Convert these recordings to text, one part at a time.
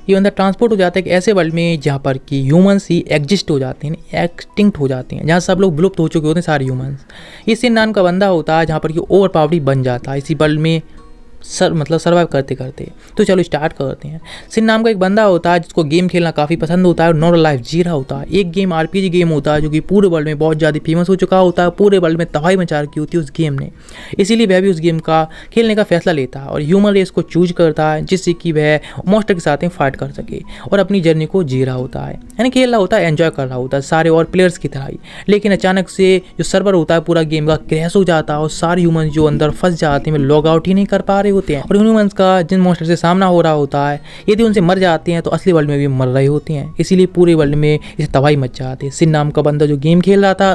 ये बंदा ट्रांसपोर्ट हो जाता है एक ऐसे वर्ल्ड में जहाँ पर कि ह्यूमंस ही एग्जिस्ट हो जाते हैं, एक्सटिंक्ट हो जाते हैं, जहाँ सब लोग विलुप्त हो चुके होते हैं सारे ह्यूमंस। ये सिन नाम का बंदा होता है जहाँ पर कि ओवर पावरी बन जाता है इसी वर्ल्ड में मतलब सर्वाइव करते करते। तो चलो स्टार्ट करते हैं। सिन नाम का एक बंदा होता है जिसको गेम खेलना काफ़ी पसंद होता है और नॉर्मल लाइफ जी रहा होता है। एक गेम RPG गेम होता है जो कि पूरे वर्ल्ड में बहुत ज़्यादा फेमस हो चुका होता है, पूरे वर्ल्ड में तबाही मचा रखी होती है उस गेम ने। इसीलिए वह भी उस गेम का खेलने का फैसला लेता है और ह्यूमन रेस को चूज करता है जिससे कि वह मॉन्स्टर के साथ में फाइट कर सके और अपनी जर्नी को जी रहा होता है, यानी खेल रहा होता है, एंजॉय कर रहा होता है सारे और प्लेयर्स की तरह ही। लेकिन अचानक से जो सर्वर होता है पूरा गेम का क्रैश हो जाता है और सारे ह्यूमंस जो अंदर फंस जाते हैं वे लॉग आउट ही नहीं कर पा रहे होते हैं। और ह्यूमंस का जिन मॉन्स्टर से सामना हो रहा होता है यदि उनसे मर जाते हैं तो असली वर्ल्ड में भी मर रहे होते हैं। इसीलिए पूरे वर्ल्ड में इसे तबाही मच जाती है। सिन नाम का बंदा जो गेम खेल रहा था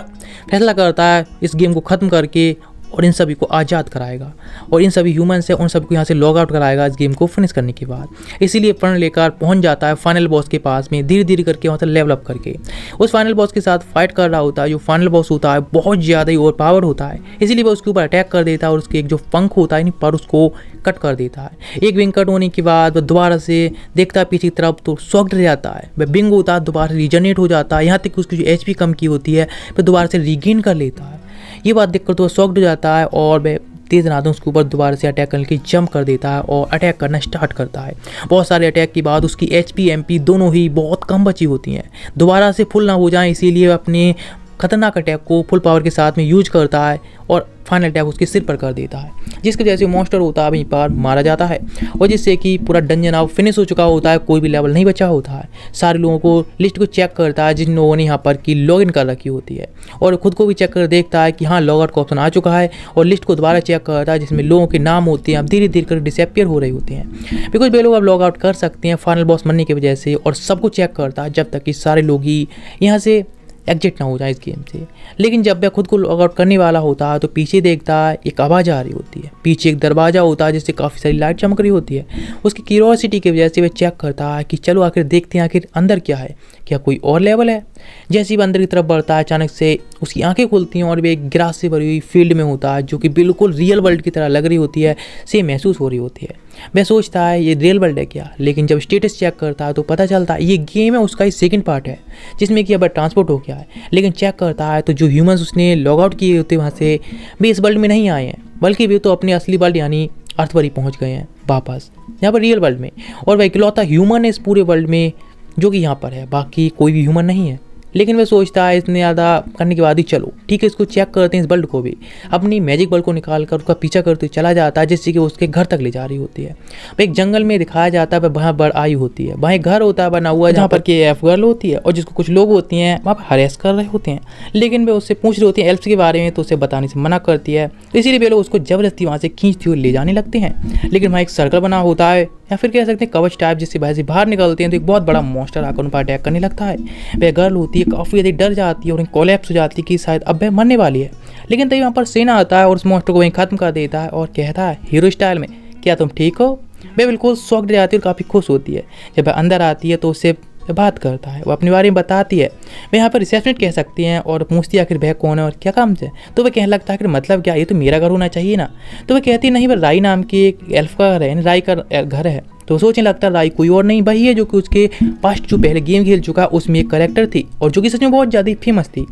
फैसला करता है इस गेम को ख़त्म करके और इन सभी को आज़ाद कराएगा और इन सभी ह्यूमन से उन सभी को यहाँ से लॉग आउट कराएगा इस गेम को फिनिश करने के बाद। इसीलिए प्रण लेकर पहुँच जाता है फाइनल बॉस के पास में, धीरे धीरे करके वहाँ से लेवल अप करके उस फाइनल बॉस के साथ फाइट कर रहा होता है। जो फाइनल बॉस होता है बहुत ज़्यादा ही ओवर पावर होता है, इसीलिए वह उसके ऊपर अटैक कर देता है और उसके एक जो पंख होता है पर उसको कट कर देता है। एक विंग कट होने के बाद वह दोबारा से देखता है पीछे की तरफ तो शॉक्ड रह जाता है। वह विंग होता है दोबारा रीजनरेट हो जाता है, यहाँ तक कि उसकी जो HP कम की होती है वह दोबारा से रीगेन कर लेता है। ये बात देखकर तो वह शॉक्ड हो जाता है और वह तेज नादों उसके ऊपर दोबारा से अटैक करने की जंप कर देता है और अटैक करना स्टार्ट करता है। बहुत सारे अटैक के बाद उसकी HP MP दोनों ही बहुत कम बची होती हैं, दोबारा से फुल ना हो जाए इसीलिए अपने खतरनाक अटैक को फुल पावर के साथ में यूज करता है और फाइनल अटैक उसके सिर पर कर देता है, जिसके वजह से मॉन्स्टर होता है वहीं पर मारा जाता है और जिससे कि पूरा डंजन अब फिनिश हो चुका होता है, कोई भी लेवल नहीं बचा होता है। सारे लोगों को लिस्ट को चेक करता है जिन लोगों ने यहाँ पर की लॉगिन कर रखी होती है और खुद को भी चेक कर देखता है कि हाँ लॉग आउट का ऑप्शन आ चुका है और लिस्ट को दोबारा चेक करता है जिसमें लोगों के नाम होते हैं अब धीरे धीरे कर डिसअपियर हो रहे होते हैं बिकॉज वे लोग अब लॉग आउट कर सकते हैं फाइनल बॉस बनने की वजह से। और सबको चेक करता है जब तक कि सारे लोग ही यहाँ से एग्जिट ना हो जाए इस गेम से। लेकिन जब वह खुद को लॉग आउट करने वाला होता है तो पीछे देखता है एक आवाज़ आ रही होती है, पीछे एक दरवाज़ा होता है जिससे काफ़ी सारी लाइट चमक रही होती है। उसकी क्यूरियोसिटी की वजह से वह चेक करता है कि चलो आखिर देखते हैं आखिर अंदर क्या है, क्या कोई और लेवल है। जैसे ही अंदर की तरफ बढ़ता है अचानक से उसकी आंखें खुलती हैं और वे एक ग्रास से भरी हुई फील्ड में होता है जो कि बिल्कुल रियल वर्ल्ड की तरह लग रही होती है, सेम महसूस हो रही होती है। वह सोचता है ये रियल वर्ल्ड है क्या, लेकिन जब स्टेटस चेक करता है तो पता चलता है ये गेम है उसका ही सेकंड पार्ट है जिसमें कि अब ट्रांसपोर्ट हो गया है। लेकिन चेक करता है तो जो ह्यूमंस उसने लॉग आउट किए होते वहाँ से वे इस वर्ल्ड में नहीं आए हैं, बल्कि वे तो अपने असली वर्ल्ड यानी अर्थ पर ही पहुँच गए हैं वापस यहाँ पर रियल वर्ल्ड में। और वह इकलौता ह्यूमन है इस पूरे वर्ल्ड में जो कि यहाँ पर है, बाकी कोई भी ह्यूमन नहीं है। लेकिन वह सोचता है इतने ज़्यादा करने के बाद ही चलो ठीक है इसको चेक करते हैं इस बल्ब को भी। अपनी मैजिक बल्ब को निकाल कर उसका पीछा करते चला जाता है जिससे कि उसके घर तक ले जा रही होती है। एक जंगल में दिखाया जाता है वहाँ बर्ड आई होती है, वहाँ एक घर होता है बना हुआ जहाँ पर KF गर्ल होती है और जिसको कुछ लोग होती हैं वहाँ पर हरेस कर रहे होते हैं। लेकिन वे उससे पूछ रही होती हैं एल्फ्स के बारे में तो उसे बताने से मना करती है, तो इसीलिए वे लोग उसको जबरदस्ती वहाँ से खींचते हुए ले जाने लगते हैं। लेकिन वहाँ एक सर्कल बना होता है या फिर कह सकते हैं कवच टाइप, जिससे वैसे बाहर निकलते हैं तो एक बहुत बड़ा मॉन्स्टर आकर उन पर अटैक करने लगता है। वह गर्ल होती है काफ़ी ज़्यादा डर जाती है और कोलैप्स हो जाती है कि शायद अब वह मरने वाली है। लेकिन तभी वहाँ पर सेना आता है और उस मॉन्स्टर को वहीं ख़त्म कर देता है और कहता है हीरो स्टाइल में क्या तुम ठीक हो। वह बिल्कुल शॉक्ड जाती है और काफ़ी खुश होती है। जब वह अंदर आती है तो उससे बात करता है, वो अपने बारे में बताती है। वह यहाँ पर रिसेप्शनिस्ट कह सकती हैं और पूछती है आखिर वह कौन है और क्या काम से। तो वह कहने लगता है कि मतलब क्या ये तो मेरा घर होना चाहिए ना। तो वह कहती है नहीं वह राई नाम की एक एल्फ का घर है, राई का घर है। तो सोचने लगता है राई कोई और नहीं वही है जो कि उसके पास्ट जो पहले गेम खेल चुका उसमें एक कैरेक्टर थी और जो कि सच में बहुत ज़्यादा फेमस थी।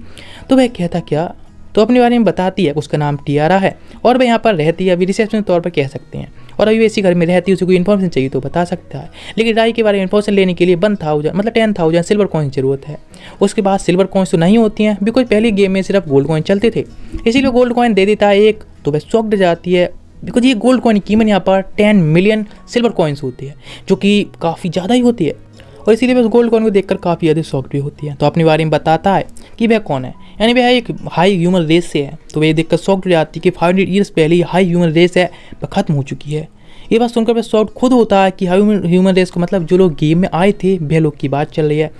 तो वह कहता क्या, तो अपने बारे में बताती है उसका नाम टियारा है और वह यहाँ पर रहती है अभी रिसेप्शन तौर पर कह सकते हैं और अभी वैसी घर में रहती है। उसे कोई इन्फॉर्मेशन चाहिए तो बता सकता है। लेकिन राई के बारे में इन्फॉर्मेशन लेने के लिए 1000 मतलब 10,000 सिल्वर कॉइन की जरूरत है। उसके बाद सिल्वर कॉइन्स तो नहीं होती हैं बिकॉज पहले गेम में सिर्फ गोल्ड कॉइन चलते थे, इसीलिए गोल्ड कॉइन दे देता है एक। तो वह शॉक्ड जाती है बिकॉज ये गोल्ड कॉइन की कीमत यहाँ पर 10 मिलियन सिल्वर कॉइन्स होती है जो कि काफ़ी ज़्यादा ही होती है और इसीलिए वह उस गोल्ड कॉइन को देखकर काफ़ी ज़्यादा शॉक्ड भी होती है। तो अपने बारे में बताता है कि वह कौन है, यानी वह एक हाई ह्यूमन रेस से है। तो वह देखकर शॉक्ड हो जाती है कि 500 ईयर्स पहले ही हाई ह्यूमन रेस है वह खत्म हो चुकी है। ये बात सुनकर वह शॉक्ड खुद होता है कि हाई ह्यूमन रेस को मतलब जो लोग गेम में आए थे वह लोग की बात चल रही है।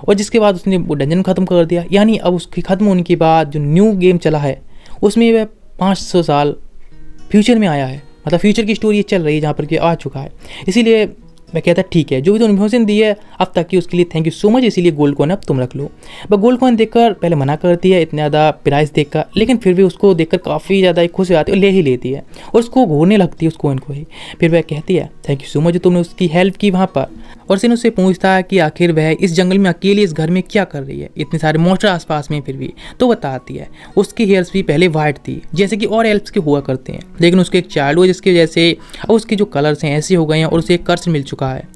और जिसके बाद उसने वो डंजन खत्म कर दिया, यानी अब उसकी खत्म होने के बाद जो न्यू गेम चला है उसमें वह 500 साल फ्यूचर में आया है, मतलब फ्यूचर की स्टोरी चल रही है जहाँ पर कि आ चुका है। इसीलिए मैं कहता ठीक है, जो भी तुमने इन्फॉर्मेशन दी है अब तक की उसके लिए थैंक यू सो मच, इसीलिए गोल्ड कॉइन अब तुम रख लो। वह गोल्ड कॉइन देखकर पहले मना करती है इतना ज़्यादा प्राइस देखकर, लेकिन फिर भी उसको देखकर काफ़ी ज़्यादा खुश हो जाती है और ले ही लेती है और उसको घूरने लगती है उस कॉइन को ही। फिर वह कहती है थैंक यू सो मच, तुमने उसकी हेल्प की वहाँ पर। और सिन उससे पूछता है कि आखिर वह इस जंगल में अकेले इस घर में क्या कर रही है, इतने सारे मॉन्स्टर आसपास में फिर भी। तो बताती है उसकी हेयर्स भी पहले वाइट थी जैसे कि और एल्फ्स के हुआ करते हैं, लेकिन उसके एक चाइल्ड हुआ जिसकी वजह से अब उसके जो कलर्स हैं ऐसे हो गए हैं और उसे एक कर्स मिल चुका है।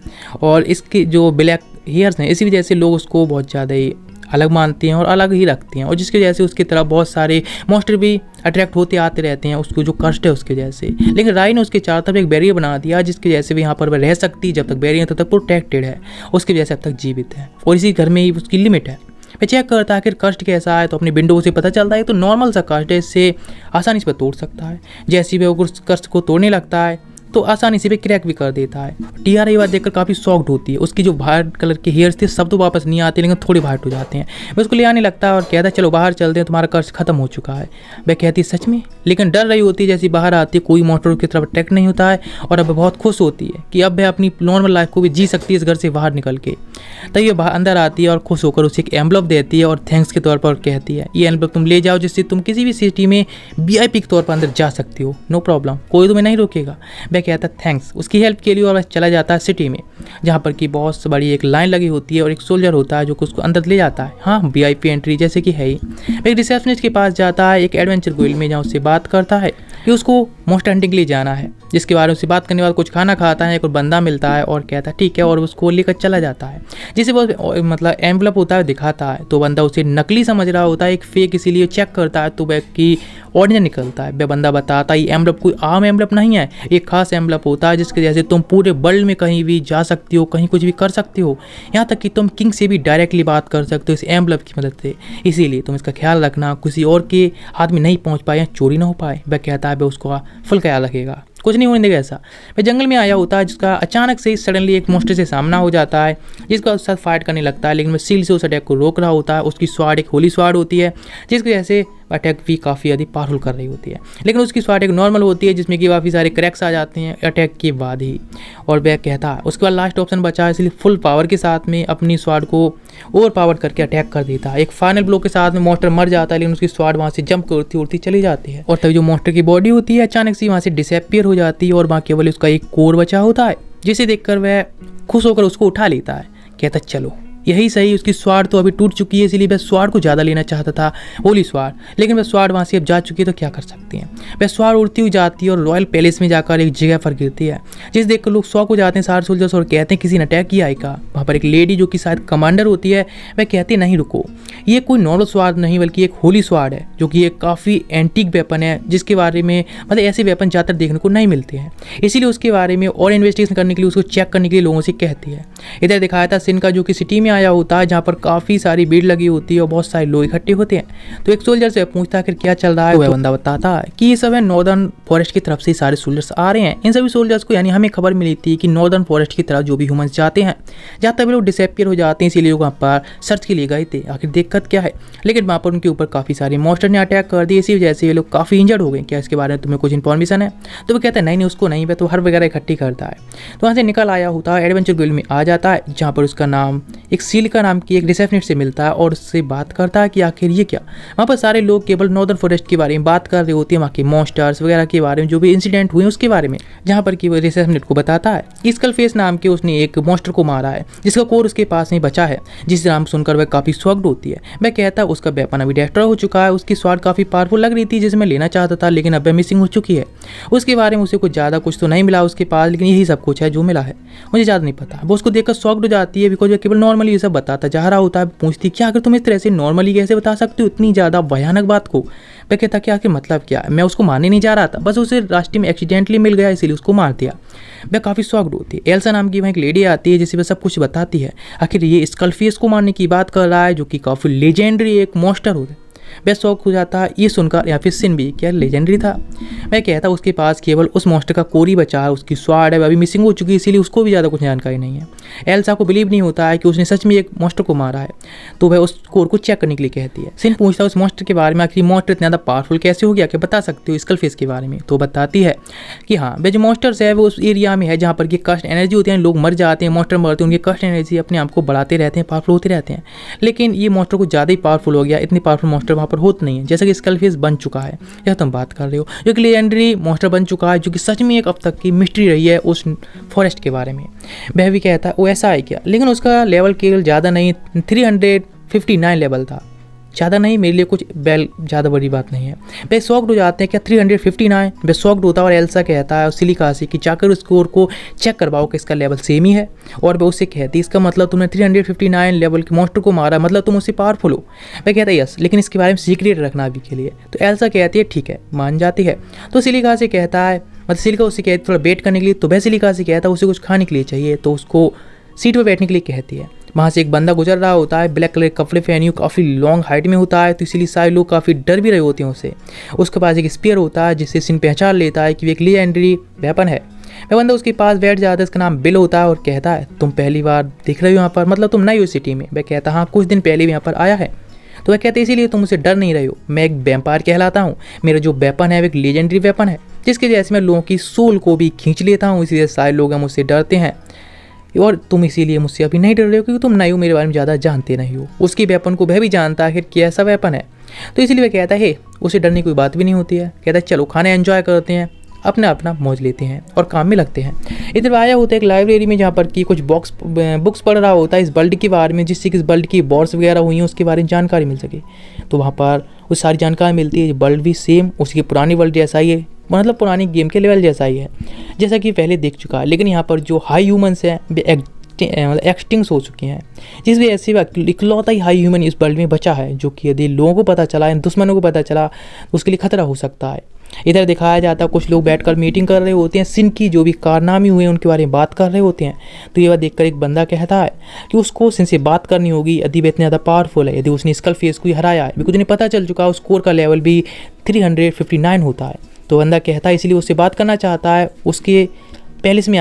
और इसके जो ब्लैक हेयर्स हैं इसी वजह से लोग उसको बहुत ज़्यादा ही अलग मानते हैं और अलग ही रखते हैं, और जिसकी वजह से उसकी तरफ बहुत सारे मॉन्स्टर भी अट्रैक्ट होते आते रहते हैं उसको जो कष्ट है उसकी वजह से। लेकिन राय ने उसके चारों तरफ एक बैरियर बना दिया जिसकी वजह से भी यहाँ पर वह रह सकती है, जब तक बैरियर तब तक प्रोटेक्टेड है, उसकी वजह से अब तक जीवित है और इसी घर में ही उसकी लिमिट है। मैं चेक करता है आखिर कष्ट कैसा है, तो अपने विंडो से पता चलता है तो नॉर्मल सा कष्ट है, इससे आसानी से तोड़ सकता है। जैसे ही वह उस कष्ट को तोड़ने लगता है तो आसानी से भी क्रैक भी कर देता है। टीआर ये बात देखकर काफ़ी शॉक्ड होती है, उसकी जो वाइट कलर के हेयर्स थे सब तो वापस नहीं आते लेकिन थोड़े वाइट हो जाते हैं। वह उसको ले आने लगता है और कहता है चलो बाहर चलते हैं, तुम्हारा कर्ज खत्म हो चुका है। वह कहती है सच में, लेकिन डर रही होती है जैसे बाहर आती है कोई मॉन्स्टर की तरफ अटैक नहीं होता है, और अब बहुत खुश होती है कि अब वह अपनी नॉर्मल लाइफ को भी जी सकती है इस घर से बाहर निकल के। तभी वह अंदर आती है और खुश होकर उसे एक एनवलप देती है और थैंक्स के तौर पर कहती है ये एनवलप तुम ले जाओ जिससे तुम किसी भी सिटी में VIP के तौर पर अंदर जा सकती हो, नो प्रॉब्लम, कोई तुम्हें नहीं रोकेगा। वह कहता है थैंक्स उसकी हेल्प के लिए और वह चला जाता है सिटी में, जहाँ पर कि बहुत बड़ी एक लाइन लगी होती है और एक सोल्जर होता है जो कि उसको अंदर ले जाता है। हाँ VIP एंट्री जैसे कि है ही। वह एक रिसेप्शनिस्ट के पास जाता है एक एडवेंचर गोइल में, जहाँ उससे बात करता है कि उसको मॉन्स्टर हंटिंग के लिए जाना है, जिसके बारे में उससे बात करने के बाद कुछ खाना खाता है, एक बंदा मिलता है और कहता है ठीक है, और उसको लेकर चला जाता है। जिसे वो मतलब एनवलप होता है दिखाता है तो बंदा उसे नकली समझ रहा होता है, एक फेक, इसीलिए चेक करता है तो वह की ओरिजिनल निकलता है। वह बंदा बताता है ये एनवलप कोई आम एनवलप नहीं है, एक खास एनवलप होता है जिसके जैसे तुम पूरे वर्ल्ड में कहीं भी जा सकती हो, कहीं कुछ भी कर सकती हो, यहाँ तक कि तुम किंग से भी डायरेक्टली बात कर सकते हो इस एनवलप की मदद से। इसीलिए तुम इसका ख्याल रखना किसी और के हाथ में नहीं पहुँच पाए या चोरी ना हो पाए। वह कहता है वह उसको फुल ख्याल रखेगा, कुछ नहीं होने देगा ऐसा। वह जंगल में आया होता है जिसका अचानक से सडनली एक मॉन्स्टर से सामना हो जाता है जिसका उसके साथ फाइट करने लगता है, लेकिन वह सील से उस अटैक को रोक रहा होता है। उसकी स्वाड एक होली स्वाड होती है जिसकी वजह से अटैक भी काफ़ी अधिक पावरफुल कर रही होती है, लेकिन उसकी स्वाड एक नॉर्मल होती है जिसमें कि काफ़ी सारे क्रैक्स आ जाते हैं अटैक के बाद ही। और वह कहता है उसके बाद लास्ट ऑप्शन बचा है, इसलिए फुल पावर के साथ में अपनी स्वाड को ओवर पावर करके अटैक कर देता है। एक फाइनल ब्लो के साथ में मॉन्स्टर मर जाता है, लेकिन उसकी स्वाड वहाँ से जंप करती उड़ती चली जाती है और तभी जो मॉन्स्टर की बॉडी होती है अचानक से वहाँ से डिसअपियर हो जाती है और वहाँ केवल उसका एक कोर बचा होता है, जिसे देखकर वह खुश होकर उसको उठा लेता है। कहता चलो यही सही, उसकी स्वाड तो अभी टूट चुकी है इसीलिए वह स्वाड को ज़्यादा लेना चाहता था, होली स्वाड, लेकिन वह स्वाड वहाँ से अब जा चुकी है तो क्या कर सकते हैं। वह स्वाड उड़ती हुई जाती है और रॉयल पैलेस में जाकर एक जगह पर गिरती है, जिसे देखकर लोग शॉक हो जाते हैं सारे सोल्जर्स और कहते हैं किसी ने अटैक किया है का। वहाँ पर एक लेडी जो कि शायद कमांडर होती है वह कहती है नहीं रुको, ये कोई नॉर्मल स्वाड नहीं बल्कि एक होली स्वाड है जो कि एक काफ़ी एंटीक वेपन है, जिसके बारे में मतलब ऐसे वेपन ज़्यादातर देखने को नहीं मिलते हैं, इसीलिए उसके बारे में और इन्वेस्टिगेशन करने के लिए उसको चेक करने के लिए लोगों से कहती है। इधर दिखाया था सिन का जो कि सिटी में आया होता है जहाँ पर काफ़ी सारी भीड़ लगी होती है और बहुत सारे लोग इकट्ठे होते हैं। तो एक सोल्जर से पूछता है कि क्या चल रहा है, तो वह बंदा बताता है कि ये सब है नॉर्दर्न फॉरेस्ट की तरफ से सारे सोल्जर्स आ रहे हैं। इन सभी सोल्जर्स को यानी हमें खबर मिली थी कि नॉर्दर्न फॉरेस्ट की तरफ जो भी ह्यूमंस जाते हैं जहाँ तक लोग डिसअपियर हो जाते हैं, इसीलिए लोग वहाँ पर सर्च के लिए गए थे आखिर दिक्कत क्या है, लेकिन वहाँ पर उनके ऊपर काफ़ी सारे मॉन्स्टर ने अटैक कर दिए, इसी वजह से ये लोग काफ़ी इंजर्ड हो गए। क्या इसके बारे में तुम्हें कुछ इन्फॉर्मेशन है? तो वो कहता है नहीं उसको नहीं, वह तो हर वगैरह इकट्ठी करता है। तो वहाँ से निकल आया होता है एडवेंचर गोइल में आ जाता है जहाँ पर उसका नाम एक सील का नाम की एक रिसेप्शनिस्ट से मिलता है और उससे बात करता है कि आखिर ये क्या। वहाँ पर सारे लोग केवल नॉर्दर्न फॉरेस्ट के बारे में बात कर रहे होते हैं, वहाँ के मॉन्स्टर्स वगैरह के बारे में, जो भी इंसिडेंट हुए उसके बारे में, जहाँ पर कि वो रिसेप्शनिस्ट को बताता है कि स्कलफेस नाम के उसने एक मॉन्स्टर को मारा है जिसका कोर उसके पास नहीं बचा है, जिस नाम सुनकर वह काफ़ी शॉक्ड होती है। वह कहता है उसका वेपन अभी डिस्ट्रॉय हो चुका है, उसकी स्वाड काफ़ी पावरफुल लग रही थी जिसे मैं लेना चाहता था, लेकिन अब वह मिसिंग हो चुकी है। उसके बारे में उसे कुछ ज़्यादा कुछ तो नहीं मिला उसके पास, लेकिन यही सब कुछ है जो मिला है, मुझे ज़्यादा नहीं पता। वो उसको देखकर शॉक्ड हो जाती है बिकॉज वह केवल नॉर्मली ये सब बताता जा रहा होता है। पूछती क्या अगर तुम इस तरह से नॉर्मली कैसे बता सकते हो इतनी ज़्यादा भयानक बात को? वह कहता कि आखिर मतलब क्या है, मैं उसको मारने नहीं जा रहा था, बस उसे रास्ते में एक्सीडेंटली मिल गया इसीलिए उसको मार दिया। वह काफ़ी शॉक्ड होती है। एल्सा नाम की वहाँ एक लेडी आती है जिसे वह सब कुछ बताती है, आखिर ये स्कलफेस को मारने की बात कर रहा है जो कि काफ़ी लेजेंडरी एक मॉन्स्टर होता है। वह शॉक हो जाता है ये सुनकर, या फिर सिन भी क्या लेजेंडरी था। मैं कहता उसके पास केवल उस मॉन्स्टर का कोर ही बचा है, उसकी स्वाड है अभी मिसिंग हो चुकी है, इसीलिए उसको भी ज़्यादा कुछ जानकारी नहीं है। एल्सा को बिलीव नहीं होता है कि उसने सच में एक मॉन्स्टर को मारा है, तो वह उस कोर को चेक करने के लिए कहती है। सिन पूछता है उस मॉन्स्टर के बारे में, आखिर मॉन्स्टर इतना ज़्यादा पावरफुल कैसे हो गया, क्या बता सकते हो स्कल फेस के बारे में? तो बताती है कि हाँ, वह जो मॉन्स्टर्स है वो उस एरिया में है जहाँ पर कि कस्ट एनर्जी होती है, लोग मर जाते हैं, मॉन्स्टर मरते हैं, उनकी कस्ट एनर्जी अपने आप को बढ़ाते रहते हैं, पावरफुल होते रहते हैं। लेकिन ये मॉन्स्टर कुछ ज़्यादा ही पावरफुल हो गया, इतनी पावरफुल मॉन्स्टर वहाँ पर होते नहीं है, जैसा कि स्कल फेस बन चुका है, यह तुम बात कर रहे हो, जो कि लेजेंडरी मॉन्स्टर बन चुका है, जो कि सच में एक अब तक की मिस्ट्री रही है उस फॉरेस्ट के बारे में। वह भी कहता है वो ऐसा है क्या, लेकिन उसका लेवल केवल ज़्यादा नहीं 359 लेवल था, ज़्यादा नहीं, मेरे लिए कुछ बेल ज़्यादा बड़ी बात नहीं है। वे शॉक्ड हो जाते हैं क्या 359, वे शॉक्ड होता है और एल्सा कहता है सिलिका से कि जाकर स्कोर को चेक करवाओ कि इसका लेवल सेम ही है, और वह उससे कहती है इसका मतलब तुमने 359 लेवल के मॉन्स्टर को मारा, मतलब तुम उससे पावरफुल हो। वह कहता है यस, लेकिन इसके बारे में सीक्रेट रखना अभी के लिए। तो एल्सा कहती है ठीक है, मान जाती है। तो सिलिका से कहता है, मतलब सिलिका उससे कहती है थोड़ा वेट करने के लिए, तो वह सिलिका से कहता है उसे कुछ खाने के लिए चाहिए, तो उसको सीट पर बैठने के लिए कहती है। वहाँ से एक बंदा गुजर रहा होता है, ब्लैक कलर के कपड़े पहने हुए, काफ़ी लॉन्ग हाइट में होता है, तो इसीलिए सारे लोग काफ़ी डर भी रहे होते हैं उससे। उसके पास एक स्पीयर होता है जिससे सिन पहचान लेता है कि वो एक लेजेंडरी वेपन है। वह बंदा उसके पास बैठ जाता है, इसका नाम बिल होता है, और कहता है तुम पहली बार दिख रहे हो यहाँ पर, मतलब तुम नई हो सिटी में? वह कहता हाँ, कुछ दिन पहले भी यहाँ पर आया है। तो वह कहते हैं इसीलिए तुम मुझसे डर नहीं रहे हो, मैं एक वैम्पायर कहलाता हूँ, मेरा जो वेपन है वो एक लेजेंडरी वेपन है, जिसके जैसे मैं लोगों की सोल को भी खींच लेता हूँ, इसीलिए सारे लोग मुझसे डरते हैं, और तुम इसीलिए मुझसे अभी नहीं डर रहे हो क्योंकि तुम नए हो, मेरे बारे में ज़्यादा जानते नहीं हो। उसकी वेपन को वह भी जानता है कि ऐसा वेपन है, तो इसीलिए वह कहता है उसे डरने की कोई बात भी नहीं होती है। कहता है चलो खाना एंजॉय करते हैं, अपना मौज लेते हैं और काम में लगते हैं। इधर आया होता है एक लाइब्रेरी में जहाँ पर कि कुछ बुक्स पढ़ रहा होता है इस वर्ल्ड के बारे में, जिससे कि इस वर्ल्ड की वॉर्स वगैरह हुई हैं उसके बारे में जानकारी मिल सके। तो वहाँ पर उस सारी जानकारी मिलती है, वर्ल्ड भी सेम उसकी पुरानी वर्ल्ड जैसा ही है, मतलब पुरानी गेम के लेवल जैसा ही है, जैसा कि पहले देख चुका है। लेकिन यहाँ पर जो हाई ह्यूमंस हैं एक्सटिंक्ट हो चुकी हैं, जिस वजह से इकलौता ही हाई ह्यूमन इस वर्ल्ड में बचा है, जो कि यदि लोगों को पता चला, दुश्मनों को पता चला, उसके लिए खतरा हो सकता है। इधर दिखाया जाता है कुछ लोग बैठकर मीटिंग कर रहे होते हैं, सिन की जो भी कारनामे हुए हैं उनके बारे में बात कर रहे होते हैं। तो ये बात देखकर एक बंदा कहता है कि उसको सिन से बात करनी होगी, यदि वह इतना ज़्यादा पावरफुल है, यदि उसने स्कल फेस को ही हराया है, बिकॉज उन्हें पता चल चुका है उस कोर का लेवल भी 359 होता है। तो बंदा कहता है इसलिए उससे बात करना चाहता है, उसके पैलेस में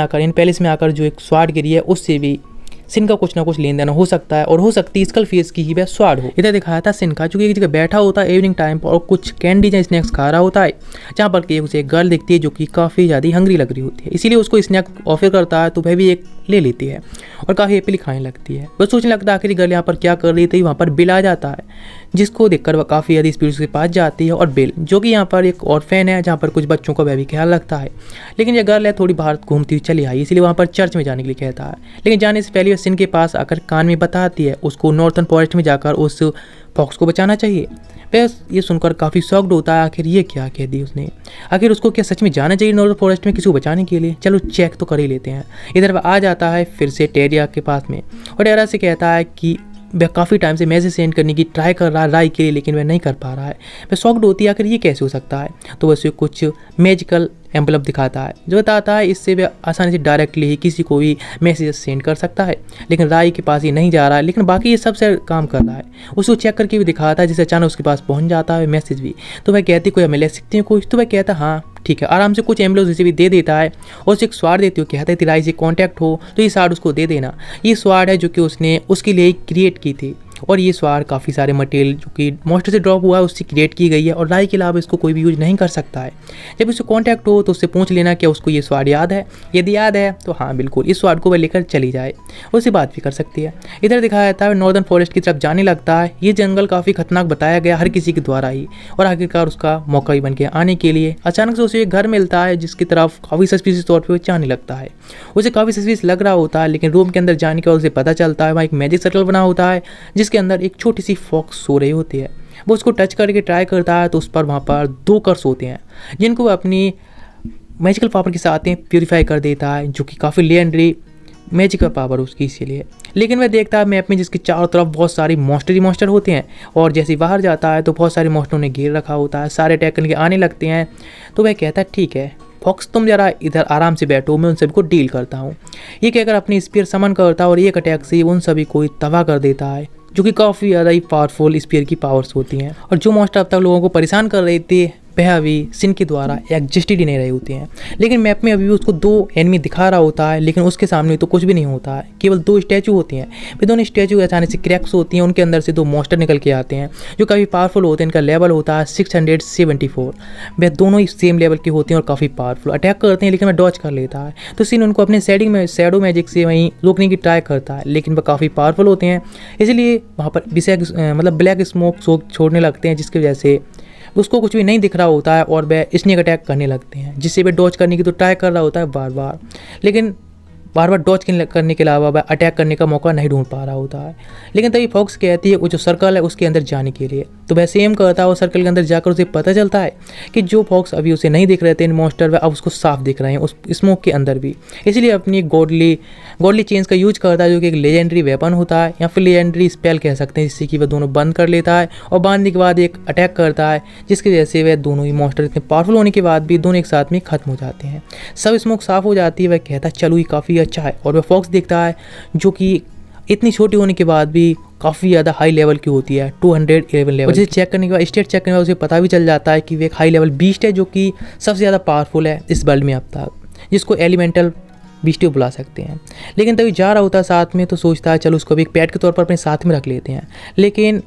आकर जो एक स्वाड गिरी है उससे भी सिन का कुछ ना कुछ लेन देन हो सकता है, और हो सकती है स्कल फेस की ही वह स्वाड हो। इधर दिखाया था सिन का, चूंकि एक जगह बैठा होता है इवनिंग टाइम पर और कुछ कैंडीज या स्नैक्स खा रहा होता है, जहाँ पर कि उसे एक गर्ल दिखती है जो कि काफ़ी ज़्यादा हंग्री लग रही होती है, इसीलिए उसको स्नैक ऑफर करता है, तो वह भी एक ले लेती है और काफ़ी हैप्पीली खाने लगती है। वह सोचने लगता है आखिर गर्ल यहाँ पर क्या कर रही थी। वहाँ पर बिल आ जाता है, जिसको देखकर वह काफ़ी ज़्यादा स्पीड के पास जाती है, और बिल जो कि यहाँ पर एक ऑर्फेन है जहाँ पर कुछ बच्चों का वह भी ख्याल रखता है। लेकिन यह गर्ल है थोड़ी बाहर घूमती हुई चली आई, इसलिए वहाँ पर चर्च में जाने के लिए कहता है। लेकिन जाने से पहले वह सिन के पास आकर कान में बताती है उसको नॉर्थन फॉरेस्ट में जाकर उस फॉक्स को बचाना चाहिए। वह ये सुनकर काफ़ी शॉक्ड होता है, आखिर ये क्या कह दी उसने, आखिर उसको क्या सच में जाना चाहिए नॉर्थन फॉरेस्ट में किसी को बचाने के लिए? चलो चेक तो कर ही लेते हैं। इधर वह आ जाता है फिर से टेरिया के पास में, और टेरिया से कहता है कि वह काफ़ी टाइम से मैसेज सेंड करने की ट्राई कर रहा है राय के लिए, लेकिन वह नहीं कर पा रहा है। वह शॉक्ड होती है आखिर ये कैसे हो सकता है। तो वैसे कुछ मैजिकल एम्पलप दिखाता है जो बताता है इससे वह आसानी से डायरेक्टली ही किसी को भी मैसेज सेंड कर सकता है, लेकिन राय के पास ये नहीं जा रहा है, लेकिन बाकी ये सबसे काम कर रहा है। उसको चेक करके भी दिखाता है, जिससे अचानक उसके पास पहुंच जाता है मैसेज भी। तो वह कहती कोई हमें ले सकती है कुछ, तो वह कहता हाँ ठीक है, आराम से कुछ एम्बुलेंस उसे भी दे देता है, और उसे एक स्वाड देती हो, कहता है तेरा से कॉन्टैक्ट हो तो ये स्वाड उसको दे देना। ये स्वाड है जो कि उसने उसके लिए क्रिएट की थी, और ये स्वाड काफ़ी सारे मटेरियल जो कि मॉन्स्टर से ड्रॉप हुआ है उससे क्रिएट की गई है, और राय के अलावा इसको कोई भी यूज नहीं कर सकता है। जब उससे कॉन्टैक्ट हो तो उससे पूछ लेना क्या उसको ये स्वाड याद है, यदि याद है तो हाँ बिल्कुल इस स्वाड को वह लेकर चली जाए, उससे बात भी कर सकती है। इधर दिखाया जाता है नॉर्दर्न फॉरेस्ट की तरफ जाने लगता है। ये जंगल काफ़ी खतरनाक बताया गया हर किसी के द्वारा ही, और आखिरकार उसका मौका ही बन गया आने के लिए। अचानक से उसे एक घर मिलता है जिसकी तरफ काफ़ी सस्पिशियस तौर पर वो जाने लगता है। उसे काफ़ी सस्पिशियस लग रहा होता है, लेकिन रूम के अंदर जाने के बाद उसे पता चलता है वहाँ एक मैजिक सर्कल बना होता है जिसके अंदर एक छोटी सी फॉक्स सो रही होती है। वो उसको टच करके ट्राई करता है तो उस पर वहाँ पर 2 कर्स होते हैं जिनको वो अपनी मैजिकल पावर के साथ प्यूरीफाई कर देता है, जो कि काफ़ी लेजेंडरी मैजिकल पावर उसकी इसीलिए। लेकिन वह देखता है मैप में जिसके चारों तरफ बहुत सारी मॉन्स्टर होते हैं, और जैसे बाहर जाता है तो बहुत सारे मॉन्स्टरों ने घेर रखा होता है, सारे अटैक करके आने लगते हैं। तो वह कहता है ठीक है फॉक्स तुम जरा इधर आराम से बैठो, मैं उन सभी को डील करता हूँ। ये कहकर अपनी स्पीयर समन करता है और एक अटैक से उन सभी को तबाह कर देता है। जो कि काफ़ी ज़्यादा ही पावरफुल स्पीयर की पावर्स होती हैं। और जो मॉन्स्टर अब तक लोगों को परेशान कर रहे थे वह अभी सिन के द्वारा एग्जिस्ट ही नहीं रहे होते हैं। लेकिन मैप में अभी भी उसको 2 एनिमी दिखा रहा होता है, लेकिन उसके सामने तो कुछ भी नहीं होता है, केवल 2 स्टैचू होती हैं। फिर दोनों स्टैचू अचानक से क्रैक्स होती हैं, उनके अंदर से 2 मॉन्स्टर निकल के आते हैं जो काफ़ी पावरफुल होते हैं। इनका लेवल होता है 674। वह दोनों ही सेम लेवल के होते हैं और काफ़ी पावरफुल अटैक करते हैं, लेकिन वह डॉज कर लेता है। तो सिन उनको अपने शैडो मैजिक से वहीं रोकने की ट्राई करता है, लेकिन वह काफ़ी पावरफुल होते हैं, इसलिए वहाँ पर ब्लैक स्मोक छोड़ने लगते हैं, जिसकी वजह से उसको कुछ भी नहीं दिख रहा होता है और वह स्नेक अटैक करने लगते हैं, जिससे वह डॉज करने की तो ट्राई कर रहा होता है बार बार, लेकिन बार बार डॉज करने के अलावा वह अटैक करने का मौका नहीं ढूंढ पा रहा होता है। लेकिन तभी फॉक्स कहती है वो जो सर्कल है उसके अंदर जाने के लिए, तो वह सेम करता है और सर्कल के अंदर जाकर उसे पता चलता है कि जो फॉक्स अभी उसे नहीं दिख रहे थे इन मॉन्स्टर, वह अब उसको साफ दिख रहे हैं उस स्मोक के अंदर भी। इसलिए अपनी गॉडली चेंज का यूज करता है, जो कि एक लेजेंडरी वेपन होता है या फिर लेजेंडरी स्पेल कह सकते हैं, जिससे कि वह दोनों बंद कर लेता है और बांधने के बाद एक अटैक करता है, जिसकी वजह से वह दोनों ही मॉन्स्टर इतने पावरफुल होने के बाद भी दोनों एक साथ में खत्म हो जाते हैं। सब स्मोक साफ हो जाती है। वह कहता है चलो ये काफ़ी अच्छा है, और वह फॉक्स देखता है जो कि इतनी छोटी होने के बाद भी काफ़ी ज़्यादा हाई लेवल की होती है, 211 लेवल। जिसे चेक करने के बाद स्टेट चेक करने के बाद उसे पता भी चल जाता है कि वे एक हाई लेवल बीस्ट है, जो कि सबसे ज़्यादा पावरफुल है इस वर्ल्ड में अब तक, जिसको एलिमेंटल बीस्ट बुला सकते हैं। लेकिन तभी जा रहा होता है साथ में, तो सोचता है चलो उसको भी एक पेट के तौर पर अपने साथ में रख लेते हैं। लेकिन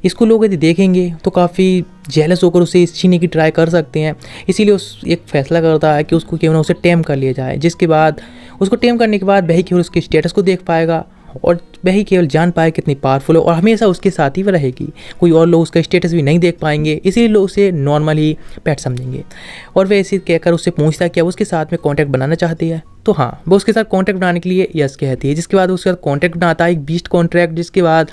इसको लोग यदि देखेंगे तो काफ़ी जेलस होकर उसे छीनने की ट्राई कर सकते हैं, इसीलिए उस एक फैसला करता है कि उसको क्यों ना उसे टेम कर लिया जाए, जिसके बाद उसको टेम करने के बाद वही केवल उसके स्टेटस को देख पाएगा और वही केवल जान पाए कितनी पावरफुल है, और हमेशा उसके साथ ही वह रहेगी। कोई और लोग उसका स्टेटस भी नहीं देख पाएंगे, इसीलिए लोग उसे नॉर्मल ही पेट समझेंगे। और वह इसे कहकर उससे पूछता है कि अब उसके साथ में कॉन्टैक्ट बनाना चाहती है, तो हाँ वो उसके साथ कॉन्टैक्ट बनाने के लिए यस कहती है। जिसके बाद उसके साथ कॉन्टैक्ट बनाता है, एक बीस्ट कॉन्ट्रैक्ट, जिसके बाद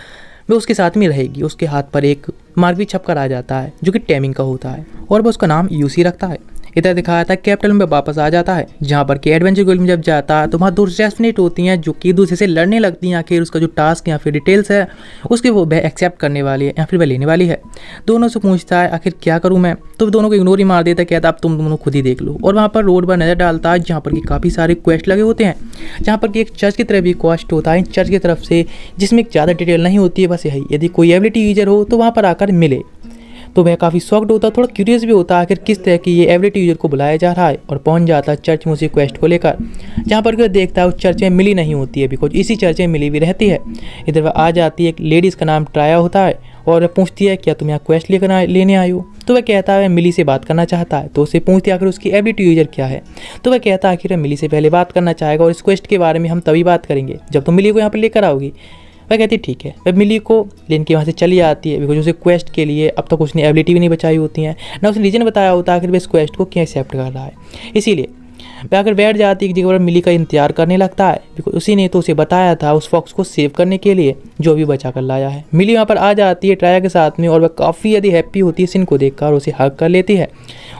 वह उसके साथ में रहेगी। उसके हाथ पर एक मार्क भी छप कर आ जाता है जो कि टेमिंग का होता है, और वह उसका नाम यूसी रखता है। इधर दिखाया था कैपिटल में वापस आ जाता है, जहाँ पर कि एडवेंचर गोल्ड में जब जाता है तो वहाँ 2 रेस्टनेट होती हैं जो कि दूसरे से लड़ने लगती हैं। आखिर उसका जो टास्क या फिर डिटेल्स है उसके वो वह एक्सेप्ट करने वाली है या फिर वह लेने वाली है। दोनों से पूछता है आखिर क्या करूँ मैं, तो दोनों को इग्नोर ही मार देता है, कहता अब तुम दोनों खुद ही देख लो। और वहाँ पर रोड पर नज़र डालता है जहाँ पर कि काफ़ी सारे क्वेस्ट लगे होते हैं, जहाँ पर कि एक चर्च की तरफ भी क्वेस्ट होता है चर्च की तरफ से, जिसमें ज़्यादा डिटेल नहीं होती है, बस यही यदि कोई एबिलिटी यूजर हो तो वहाँ पर आकर मिले। तो वह काफ़ी शॉक्ड होता है, थोड़ा क्यूरियस भी होता है आखिर किस तरह की ये एबिलिटी यूजर को बुलाया जा रहा है, और पहुंच जाता है चर्च में उसी क्वेस्ट को लेकर, जहाँ पर वह देखता है उस चर्च में मिली नहीं होती है, बिकॉज इसी चर्च में मिली भी रहती है। इधर वह आ जाती है, एक लेडीज़ का नाम ट्राया होता है, और वह पूछती है क्या तुम यहाँ क्वेस्ट लेने आई हो, तो वह कहता है वह मिली से बात करना चाहता है। तो उससे पूछती है आखिर उसकी एबिलिटी यूजर क्या है, तो वह कहता है आखिर मिली से पहले बात करना चाहेगा, और इस क्वेस्ट के बारे में हम तभी बात करेंगे जब तुम मिली को यहाँ पर लेकर आओगी। वह कहती है ठीक है। वह मिली को लेन के वहाँ से चली आती है, बिकॉज उसे क्वेस्ट के लिए अब तक उसने एबिलिटी भी नहीं बचाई होती हैं, ना उसने रीजन बताया होता आखिर वह इस क्वेस्ट को क्या एक्सेप्ट कर रहा है। इसीलिए वह आकर बैठ जाती है एक जगह पर, मिली का इंतजार करने लगता है, बिकॉज उसी ने तो उसे बताया था उस फॉक्स को सेव करने के लिए जो भी बचा कर लाया है। मिली वहाँ पर आ जाती है ट्राया के साथ में, और वह काफ़ी ज़्यादा हैप्पी होती है सिन को देखकर, और उसे हग कर लेती है,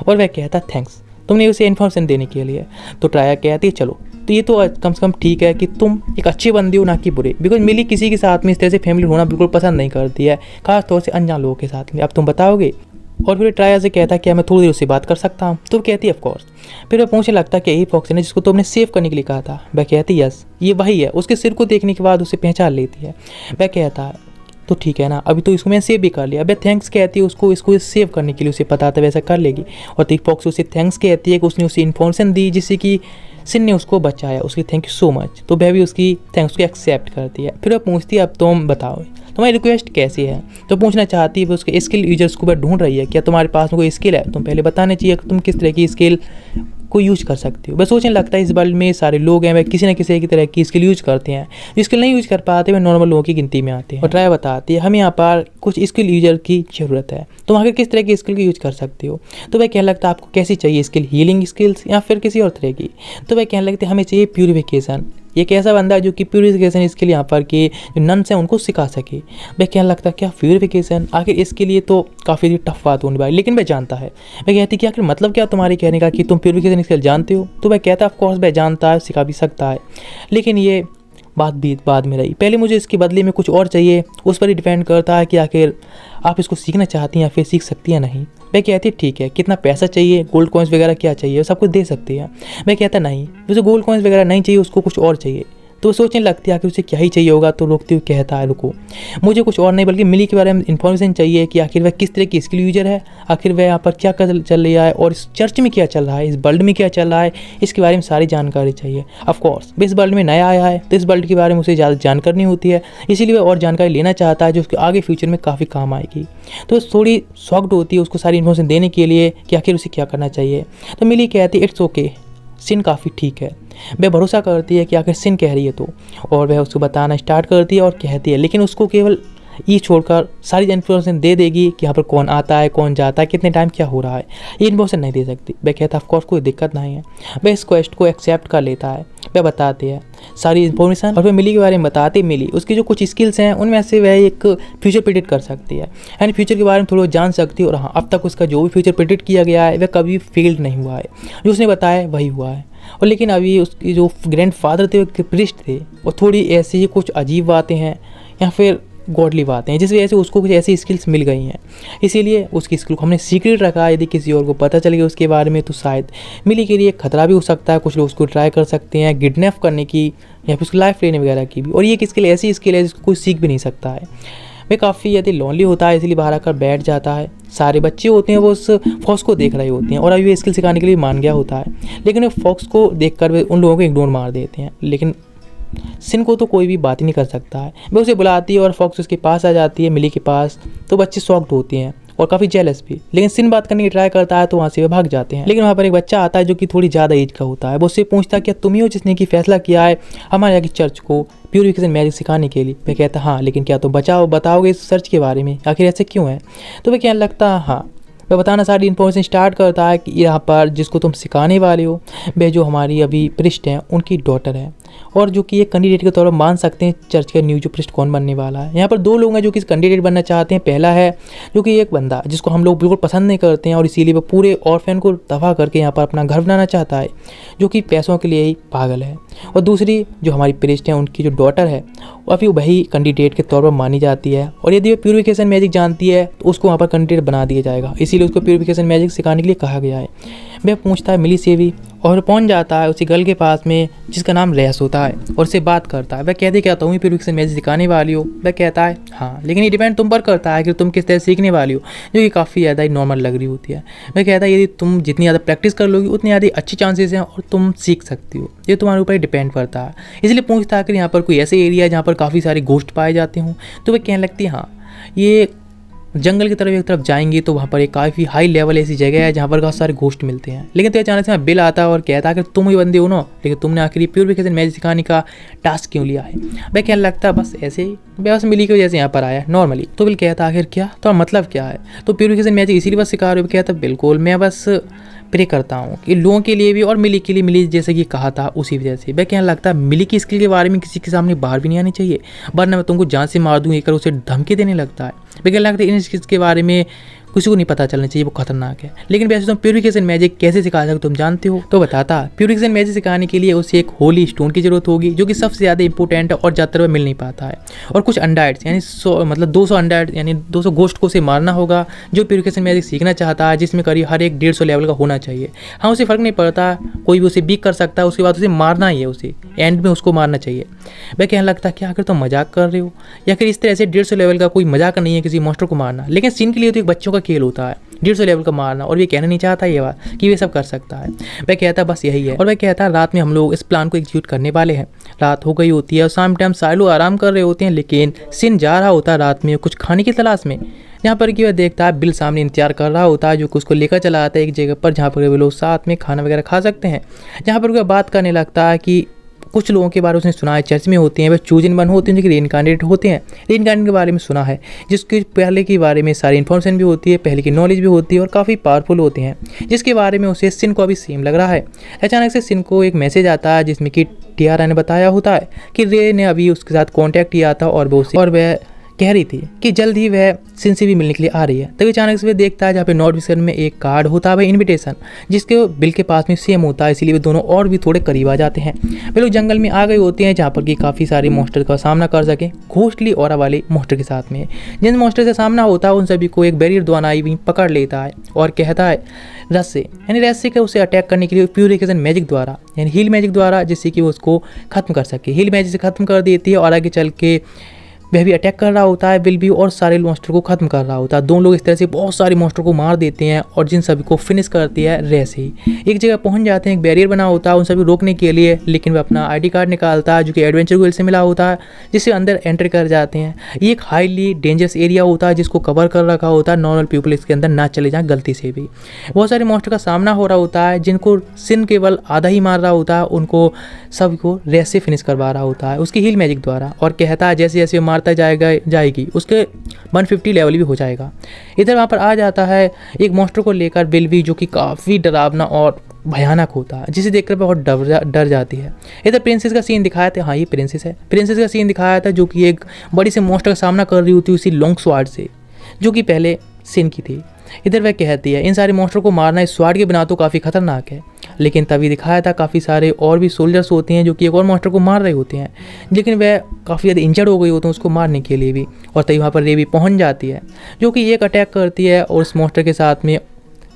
और वह कहता है थैंक्स तुमने उसे इन्फॉर्मेशन देने के लिए। तो ट्राया कहती है चलो, तो ये तो कम से कम ठीक है कि तुम एक अच्छी बंदी हो ना कि बुरे, बिकॉज मिली किसी के साथ में इस तरह से फैमिली होना बिल्कुल पसंद नहीं करती है, खास तौर से अनजान लोगों के साथ में। अब तुम बताओगे? और फिर ट्राया से कहता है क्या मैं थोड़ी देर उससे बात कर सकता हूँ, तो कहती है ऑफ कोर्स। फिर वह पूछने लगता है कि यही फॉक्स है जिसको तुमने सेव करने के लिए कहा था। वह कहती यस ये वही है। उसके सिर को देखने के बाद उसे पहचान लेती है। वह कहता है तो ठीक है ना, अभी तो इसको मैंने सेव भी कर लिया। अब थैंक्स कहती है उसको, इसको सेव करने के लिए उसे पता था वैसा कर लेगी। और तो फॉक्स उसे थैंक्स कहती है कि उसने उसे इन्फॉर्मेशन दी जिससे कि सिन ने उसको बचाया, उसकी थैंक यू सो मच। तो वह भी उसकी थैंक्स को एक्सेप्ट करती है। फिर वह पूछती है अब तुम बताओ तुम्हारी रिक्वेस्ट कैसी है, तो पूछना चाहती है वो उसके स्किल यूजर्स को वह ढूंढ रही है, क्या तुम्हारे पास में कोई स्किल है, तुम पहले बताने चाहिए कि तुम किस तरह की स्किल को यूज कर सकते हो। वह सोचने लगता है इस वर्ल्ड में सारे लोग हैं वह किसी न किसी की तरह की स्किल यूज करते हैं, जो स्किल नहीं यूज कर पाते वह नॉर्मल लोगों की गिनती में आते हैं। और ट्राई बताती है हमें यहाँ पर कुछ स्किल यूजर की ज़रूरत है, तुम आखिर किस तरह की स्किल की यूज कर सकते हो। तो वह कहने लगता है आपको कैसी चाहिए स्किल, हीलिंग स्किल्स या फिर किसी और तरह की। तो वह कहने लगते हमें चाहिए प्यूरिफिकेशन, एक ऐसा बंदा है जो कि प्यूरिफिकेशन इसके लिए यहाँ पर के जो नन्स हैं उनको सिखा सके। वह कहने लगता है क्या प्यूरिफिकेशन, आखिर इसके लिए तो काफ़ी टफ बात होने वाली, लेकिन वह जानता है। वह कहती कि आखिर मतलब क्या तुम्हारे कहने का कि तुम प्यूरिफिकेशन स्किल जानते हो। तो वह कहता है ऑफ कोर्स वह जानता है, सिखा भी सकता है, लेकिन ये बात भी बाद में रही, पहले मुझे इसके बदले में कुछ और चाहिए। उस पर ही डिपेंड करता है कि आखिर आप इसको सीखना चाहती हैं या फिर सीख सकती हैं नहीं। वह कहती है ठीक है, कितना पैसा चाहिए, गोल्ड कॉइन्स वगैरह क्या चाहिए, सब कुछ दे सकती है। वह कहता नहीं, उसे गोल्ड कॉइन्स वगैरह नहीं चाहिए, उसको कुछ और चाहिए। तो सोचने लगती है आखिर उसे क्या ही चाहिए होगा, तो रोकते हुए कहता है रुको, मुझे कुछ और नहीं बल्कि मिली के बारे में इन्फॉर्मेशन चाहिए कि आखिर वह किस तरह की स्किल यूजर है, आखिर वह यहाँ पर क्या चल रहा है और इस चर्च में क्या चल रहा है, इस वर्ल्ड में क्या चल रहा है, इसके बारे में सारी जानकारी चाहिए। ऑफकोर्स वह इस वर्ल्ड में नया आया है तो इस वर्ल्ड के बारे में उसे ज़्यादा जानकारी नहीं होती है, इसीलिए वह और जानकारी लेना चाहता है जो उसके आगे फ्यूचर में काफ़ी काम आएगी। तो थोड़ी शॉक्ड होती है उसको सारी इन्फॉर्मेशन देने के लिए कि आखिर उसे क्या करना चाहिए। तो मिली कहती है इट्स ओके, सिन काफ़ी ठीक है। वह भरोसा करती है कि आखिर सिन कह रही है तो, और वह उसको बताना स्टार्ट करती है और कहती है, लेकिन उसको केवल ये छोड़कर सारी इन्फॉर्मेशन दे देगी कि यहाँ पर कौन आता है, कौन जाता है, कितने टाइम क्या हो रहा है, ये इन्फॉर्मेशन नहीं दे सकती। वह कहता है ऑफकोर्स कोई दिक्कत नहीं है। वह इस क्वेस्ट को एक्सेप्ट कर लेता है। वह बताते हैं सारी इन्फॉर्मेशन और वह मिली के बारे में बताते। मिली उसकी जो कुछ स्किल्स हैं उनमें से वह एक फ्यूचर प्रेडिक्ट कर सकती है, यानी फ्यूचर के बारे में थोड़ा जान सकती है। और हाँ, अब तक उसका जो भी फ्यूचर प्रेडिक्ट किया गया है वह कभी फेल्ड नहीं हुआ है, जो उसने बताया वही हुआ है। और लेकिन अभी उसकी जो ग्रैंड फादर थे वो प्रिस्ट थे, और थोड़ी ऐसी ही कुछ अजीब बातें हैं या फिर गॉडली बातें हैं जिस वजह से उसको कुछ ऐसी स्किल्स मिल गई हैं, इसीलिए उसकी स्किल को हमने सीक्रेट रखा। यदि किसी और को पता चल गया उसके बारे में तो शायद मिली के लिए खतरा भी हो सकता है, कुछ लोग उसको ट्राई कर सकते हैं किडनैप करने की या फिर उसकी लाइफ लेने वगैरह की भी। और ये स्किल ऐसी स्किल है जिसको कोई सीख भी नहीं सकता है। वह काफ़ी यदि लोनली होता है इसलिए बाहर आकर बैठ जाता है। सारे बच्चे होते हैं वो उस फॉक्स को देख रहे होते हैं और अभी वे स्किल सिखाने के लिए मान गया होता है, लेकिन वे फॉक्स को देखकर वे उन लोगों को इग्नोर मार देते हैं। लेकिन सिन को तो कोई भी बात ही नहीं कर सकता है। वह उसे बुलाती है और फॉक्स उसके पास आ जाती है, मिली के पास। तो बच्चे शॉक्ड होते हैं और काफ़ी जेलस भी, लेकिन सिन बात करने की ट्राई करता है तो वहाँ से वे भाग जाते हैं। लेकिन वहाँ पर एक बच्चा आता है जो कि थोड़ी ज़्यादा एज का होता है। वो उससे पूछता है क्या तुम ही हो जिसने की फैसला किया है हमारे यहाँ की चर्च को प्यूरिफिकेशन मैजिक सिखाने के लिए। वह कहता है हाँ, लेकिन क्या तुम बताओगे इस चर्च के बारे में, आखिर ऐसे क्यों है। तो वह कहने लगता है हाँ। वह बताना सारी इन्फॉर्मेशन स्टार्ट करता है कि यहाँ पर जिसको तुम सिखाने वाले हो वह जो हमारी अभी प्रिस्ट हैं उनकी डॉटर है, और जो कि एक कैंडिडेट के तौर पर मान सकते हैं चर्च का न्यू जो प्रिस्ट कौन बनने वाला है। यहाँ पर दो लोग हैं जो कि कैंडिडेट बनना चाहते हैं। पहला है जो कि एक बंदा जिसको हम लोग बिल्कुल पसंद नहीं करते हैं और इसीलिए वह पूरे ऑर्फेन को तबाह करके यहाँ पर अपना घर बनाना चाहता है, जो कि पैसों के लिए ही पागल है। और दूसरी जो हमारी प्रिस्ट है उनकी जो डॉटर है अभी वही कैंडिडेट के तौर पर मानी जाती है, और यदि वह प्यूरिफिकेशन मैजिक जानती है तो उसको वहाँ पर कैंडिडेट बना दिया जाएगा, इसीलिए उसको प्यूरिफिकेशन मैजिक सिखाने के लिए कहा गया है। वह पूछता है मिली से भी और पहुंच जाता है उसी गर्ल के पास में जिसका नाम रेस होता है और उससे बात करता है। वह कहती क्या तुम ही प्यूरिफिकेशन मैजिक सिखाने वाली हो। वह कहता है हाँ, लेकिन ये डिपेंड तुम पर करता है कि तुम किस तरह सीखने वाली हो, जो कि काफ़ी ज़्यादा ही नॉर्मल लग रही होती है। वह कहता है यदि तुम जितनी ज़्यादा प्रैक्टिस कर लोगी उतनी ज़्यादा अच्छी चांसेस हैं और तुम सीख सकती हो, ये तुम्हारे ऊपर डिपेंड करता है। इसलिए पूछता है कि यहाँ पर कोई ऐसे एरिया है जहाँ पर काफ़ी सारे घोस्ट पाए जाते हों। तो वह कहने लगती है हाँ, ये जंगल की तरफ एक तरफ जाएंगे तो वहाँ पर एक काफ़ी हाई लेवल ऐसी जगह है जहाँ पर बहुत सारे घोस्ट मिलते हैं। लेकिन तो अचानक से वहाँ बिल आता है और कहता है कि तुम ही बंदे हो ना, लेकिन तुमने आखिर प्यूरिफिकेशन मैजिक सिखाने का टास्क क्यों लिया है। वह कहने लगता है बस ऐसे ही, बस मिली की वजह से यहाँ पर आया नॉर्मली। तो बिल कहता आखिर क्या, तो मतलब क्या है, तो प्यूरिफिकेशन मैजिक इसीलिए बस सिखा रहे हो। कहता बिल्कुल, मैं बस प्रे करता हूँ कि लोगों के लिए भी और मिली के लिए, मिली जैसे कि कहा था उसी वजह से। वह कहने लगता है मिली की स्किल के बारे में किसी के सामने बाहर भी नहीं आनी चाहिए, वरना मैं तुमको जान से मार दूँ, एक उसे धमकी देने लगता है। वह कहने लगता है इन स्किल्स के बारे में किसी को नहीं पता चलना चाहिए, वो खतरनाक है। लेकिन वैसे तुम प्यूरिफिकेशन मैजिक कैसे सिखा सकते तुम जानते हो। तो बताता प्यूरिफिकेशन मैजिक सिखाने के लिए उसे एक होली स्टोन की जरूरत होगी, जो कि सबसे ज़्यादा इंपॉर्टेंट है और ज़्यादातर वह मिल नहीं पाता है, और कुछ अंडाइट्स यानी 200 अंडाइट यानी 200 गोस्ट को उसे मारना होगा जो प्यूरिफिकेशन मैजिक सीखना चाहता है, जिसमें करीब हर एक 150 लेवल का होना चाहिए। हाँ, उसे फ़र्क नहीं पड़ता, कोई भी उसे बीक कर सकता है, उसके बाद उसे मारना ही है, उसे एंड में उसको मारना चाहिए। वह कहने लगता है क्या अगर तुम मजाक कर रहे हो, या फिर इस तरह से 150 लेवल का कोई मजाक नहीं है किसी मॉन्स्टर को मारना। लेकिन सीन के लिए तो एक बच्चों का खेल होता है 150 लेवल का मारना, और ये कहना नहीं चाहता ये बात कि वे सब कर सकता है। वह कहता बस यही है, और वह कहता है रात में हम लोग इस प्लान को एग्जीक्यूट करने वाले हैं। रात हो गई होती है और शाम टाइम सारे लोग आराम कर रहे होते हैं, लेकिन सिन जा रहा होता है रात में कुछ खाने की तलाश में, जहाँ पर कि वह देखता है बिल सामने इंतजार कर रहा होता है, जो कि उसको लेकर चला आता है एक जगह पर जहाँ पर वे लोग साथ में खाना वगैरह खा सकते हैं। जहाँ पर वह बात करने लगता है कि कुछ लोगों के बारे में उसने सुना है चर्च में होते हैं, वह चूजन बन होते हैं जो कि रेनकार्नेट होते हैं। रेनकार्नेट के बारे में सुना है, जिसके पहले के बारे में सारी इन्फॉर्मेशन भी होती है, पहले की नॉलेज भी होती है और काफ़ी पावरफुल होते हैं, जिसके बारे में उसे सिन को अभी सेम लग रहा है। अचानक से सिन को एक मैसेज आता है जिसमें कि टियारा ने बताया होता है कि रे ने अभी उसके साथ कॉन्टैक्ट किया था और वह कह रही थी कि जल्द ही वह सिन से भी मिलने के लिए आ रही है। तभी अचानक से वह देखता है जहाँ पे नोटिफिकेशन में एक कार्ड होता है वह इनविटेशन, जिसके बिल के पास में सेम होता है, इसीलिए वे दोनों और भी थोड़े करीब आ जाते हैं। वे लोग जंगल में आ गए होते हैं जहाँ पर कि काफ़ी सारे मॉन्स्टर का सामना कर सकें, घोस्टली ऑरा वाले मॉन्स्टर के साथ में। जिन मॉन्स्टर से सामना होता है उन सभी को एक बैरियर द्वारा भी पकड़ लेता है और कहता है रस्से, यानी रस्से के उसे अटैक करने के लिए प्यूरिफिकेशन मैजिक द्वारा, यानी हील मैजिक द्वारा, जिससे कि वो उसको खत्म कर सके। हील मैजिक से खत्म कर देती है और आगे चल के वह भी अटैक कर रहा होता है, बिल भी, और सारे मॉन्स्टर को खत्म कर रहा होता है। दोनों लोग इस तरह से बहुत सारे मॉन्स्टर को मार देते हैं और जिन सभी को फिनिश करती है रेस ही। एक जगह पहुंच जाते हैं, एक बैरियर बना होता है उन सभी रोकने के लिए, लेकिन वह अपना आईडी कार्ड निकालता है जो कि एडवेंचर गुइल्ड से मिला होता है, जिससे अंदर एंटर कर जाते हैं। ये एक हाईली डेंजरस एरिया होता है जिसको कवर कर रखा होता है, नॉर्मल पीपल इसके अंदर ना चले जाएं गलती से भी। बहुत सारे मॉन्स्टर का सामना हो रहा होता है जिनको सिन केवल आधा ही मार रहा होता है, उनको सभी को रेस से फिनिश करवा रहा होता है उसकी हील मैजिक द्वारा, और कहता है जैसे जैसे मारता जाएगी उसके 150 लेवल भी हो जाएगा। इधर वहाँ पर आ जाता है एक मॉन्स्टर को लेकर बिल भी, जो कि काफ़ी डरावना और भयानक होता है, जिसे देखकर बहुत डर जाती है। इधर प्रिंसेस का सीन दिखाया था, हाँ ये प्रिंसेस है, प्रिंसेस का सीन दिखाया था जो कि एक बड़ी से मॉन्स्टर का सामना कर रही होती है उसी लॉन्ग स्वार्ड से, जो कि पहले सिन की थी। इधर वह कहती है इन सारे मॉन्स्टर को मारना इस स्वार्ड के बिना तो काफ़ी खतरनाक है, लेकिन तभी दिखाया था काफ़ी सारे और भी सोल्जर्स होते हैं जो कि एक और मॉन्स्टर को मार रहे होते हैं, लेकिन वह काफ़ी ज़्यादा इंजर्ड हो गई होते हैं उसको मारने के लिए भी, और तभी वहाँ पर रेवी पहुँच जाती है जो कि एक अटैक करती है और उस मॉन्स्टर के साथ में,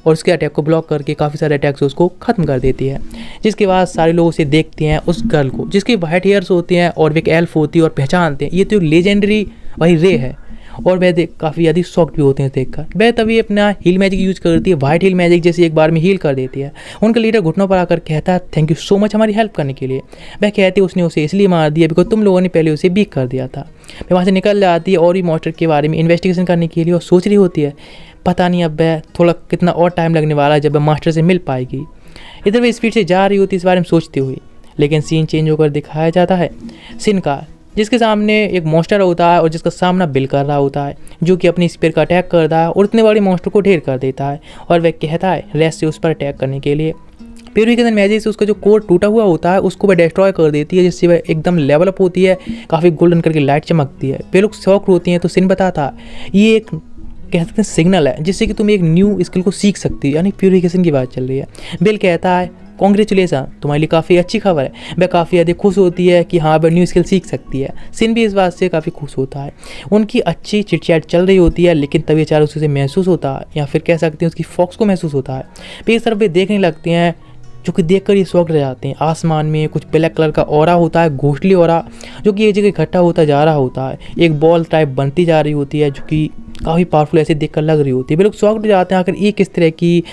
और उसके अटैक को ब्लॉक करके काफ़ी सारे अटैक से उसको ख़त्म कर देती है। जिसके बाद सारे लोग उसे देखते हैं उस गर्ल को जिसके वाइट हेयर्स होते हैं और वे एक एल्फ होती है और पहचानते हैं ये तो लेजेंडरी वही रे है, और वह काफ़ी ज़्यादा शॉक्ड भी होते हैं देखकर। वह तभी अपना हील मैजिक यूज करती है, वाइट हील मैजिक, जैसे एक बार में हील कर देती है। उनका लीडर घुटनों पर आकर कहता है थैंक यू सो मच हमारी हेल्प करने के लिए। वह कहती है उसने उसे इसलिए मार दिया बिकॉज तुम लोगों ने पहले उसे बीक कर दिया था। वह वहाँ से निकल जाती है और भी मॉन्स्टर के बारे में इन्वेस्टिगेशन करने के लिए, और सोच रही होती है पता नहीं अब वह थोड़ा कितना और टाइम लगने वाला है जब वह मास्टर से मिल पाएगी। इधर वह स्पीड से जा रही होती है इस बारे में सोचती हुई, लेकिन सीन चेंज होकर दिखाया जाता है सिन का, जिसके सामने एक मॉन्स्टर होता है और जिसका सामना बिल कर रहा होता है, जो कि अपनी स्पीयर का अटैक करता है और इतने बड़े मॉन्स्टर को ढेर कर देता है, और वह कहता है रेस से उस पर अटैक करने के लिए। प्यूरिफिकेशन मैजिक से उसका जो कोर टूटा हुआ होता है उसको वह डिस्ट्रॉय कर देती है, जिससे वह एकदम लेवल अप होती है, काफ़ी गोल्डन करके लाइट चमकती है। वे लोग शॉक होती हैं तो सिन बताता ये एक कह सकते हैं सिग्नल है जिससे कि तुम एक न्यू स्किल को सीख सकती हो, यानी प्यूरिफिकेशन की बात चल रही है। बिल कहता है कॉन्ग्रेचुलेसन, तुम्हारे लिए काफ़ी अच्छी खबर है। वह काफ़ी ज़्यादा खुश होती है कि हाँ वह न्यू स्किल सीख सकती है। सिन भी इस बात से काफ़ी खुश होता है। उनकी अच्छी चिटचैट चल रही होती है, लेकिन तभी अचानक उसे महसूस होता है, या फिर कह सकते हैं उसकी फॉक्स को महसूस होता है। फिर इस तरफ वे देखने लगते हैं जो कि देखकर ये शॉक रह जाते हैं। आसमान में कुछ ब्लैक कलर का ऑरा होता है, घोस्टली ऑरा, जो कि एक जगह इकट्ठा होता जा रहा होता है, एक बॉल टाइप बनती जा रही होती है जो कि काफ़ी पावरफुल ऐसे देखकर लग रही होती है। वे लोग शॉक हो जाते हैं आखिर ये किस तरह की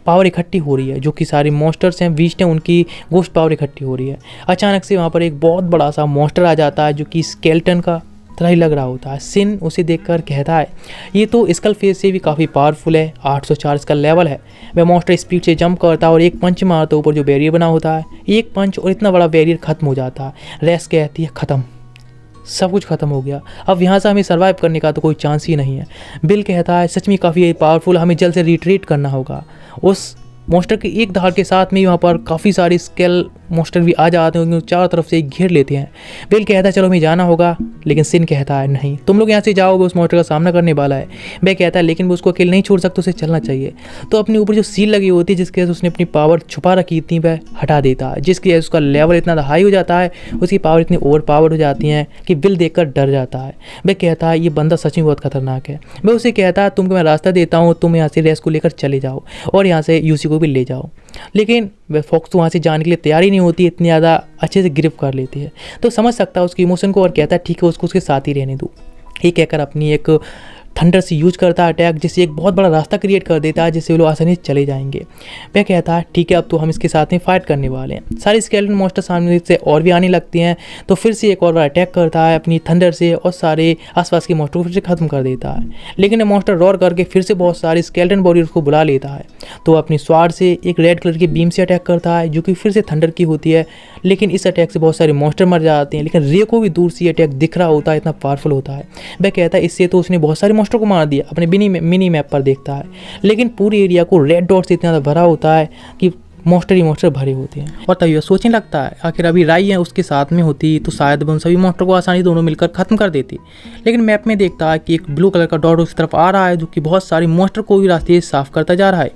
पावर इकट्ठी हो रही है, जो कि सारे मॉन्स्टर्स हैं बीस्ट हैं उनकी गोस्ट पावर इकट्ठी हो रही है। अचानक से वहाँ पर एक बहुत बड़ा सा मॉन्स्टर आ जाता है जो कि स्केल्टन का तरह ही लग रहा होता है। सिन उसे देखकर कहता है ये तो स्कल फेस से भी काफ़ी पावरफुल है, 804 इसका लेवल है। वह मॉन्स्टर स्पीड से जंप करता है और एक पंच मारता है ऊपर जो बैरियर बना होता है, एक पंच और इतना बड़ा बैरियर खत्म हो जाता है। रेस कहती है ख़त्म, सब कुछ खत्म हो गया, अब यहाँ से हमें सर्वाइव करने का तो कोई चांस ही नहीं है। बिल कहता है सच में काफ़ी पावरफुल, हमें जल्द से रिट्रीट करना होगा। उस मॉन्स्टर के एक दहाड़ के साथ में वहाँ पर काफ़ी सारे स्केल मॉन्स्टर भी आ जाते हैं, उनको चारों तरफ से घेर लेते हैं। बिल कहता है चलो हमें जाना होगा, लेकिन सिन कहता है नहीं तुम लोग यहाँ से जाओगे, उस मॉन्स्टर का सामना करने वाला है। वह कहता है लेकिन वो उसको अकेले नहीं छोड़ सकते, उसे चलना चाहिए। तो अपने ऊपर जो सील लगी होती है जिसकी वजह से उसने अपनी पावर छुपा रखी थी वह हटा देता है, जिसकी वजह से उसका लेवल इतना हाई हो जाता है, उसकी पावर इतनी ओवर पावर हो जाती है कि बिल देखकर डर जाता है। वह कहता है ये बंदा सच में बहुत खतरनाक है। वह उसे कहता है तुमको मैं रास्ता देता हूँ, तुम यहाँ से रेस को लेकर चले जाओ और यहाँ से यूसी को भी ले जाओ। लेकिन वह फॉक्स तो वहाँ से जाने के लिए तैयार ही नहीं होती, इतनी ज़्यादा अच्छे से गिरफ्त कर लेती है। तो समझ सकता है उसकी इमोशन को और कहता है ठीक है उसको उसके साथ ही रहने दो। ये कहकर अपनी एक थंडर से यूज करता है अटैक, जिससे एक बहुत बड़ा रास्ता क्रिएट कर देता है जिससे वो लोग आसानी से चले जाएंगे। वह कहता है ठीक है अब तो हम इसके साथ में फाइट करने वाले हैं। सारे स्केलेटन मॉन्स्टर सामने से और भी आने लगते हैं, तो फिर से एक और बार अटैक करता है अपनी थंडर से और सारे आसपास के मॉन्स्टर को फिर से खत्म कर देता है। लेकिन मॉन्स्टर रॉर करके फिर से बहुत सारे स्केलेटन वॉरियर्स को बुला लेता है, तो अपनी स्वार्ड से एक रेड कलर की बीम से अटैक करता है जो कि फिर से थंडर की होती है। लेकिन इस अटैक से बहुत सारे मॉन्स्टर मर जाते हैं, लेकिन रे को भी दूर से अटैक दिख रहा होता है, इतना पावरफुल होता है। वह कहता है इससे तो उसने बहुत सारे मॉन्स्टर को मार दिया। अपने मिनी मैप पर देखता है, लेकिन पूरी एरिया को रेड डॉट से इतना भरा होता है कि मॉन्स्टर ही मॉन्स्टर भरे होते हैं। और तभी वह सोचने लगता है आखिर अभी राई है उसके साथ में होती तो शायद उन सभी मॉन्स्टर को आसानी दोनों मिलकर ख़त्म कर देती। लेकिन मैप में देखता है कि एक ब्लू कलर का डॉट उसकी तरफ आ रहा है जो कि बहुत सारे मॉन्स्टर को भी रास्ते साफ करता जा रहा है।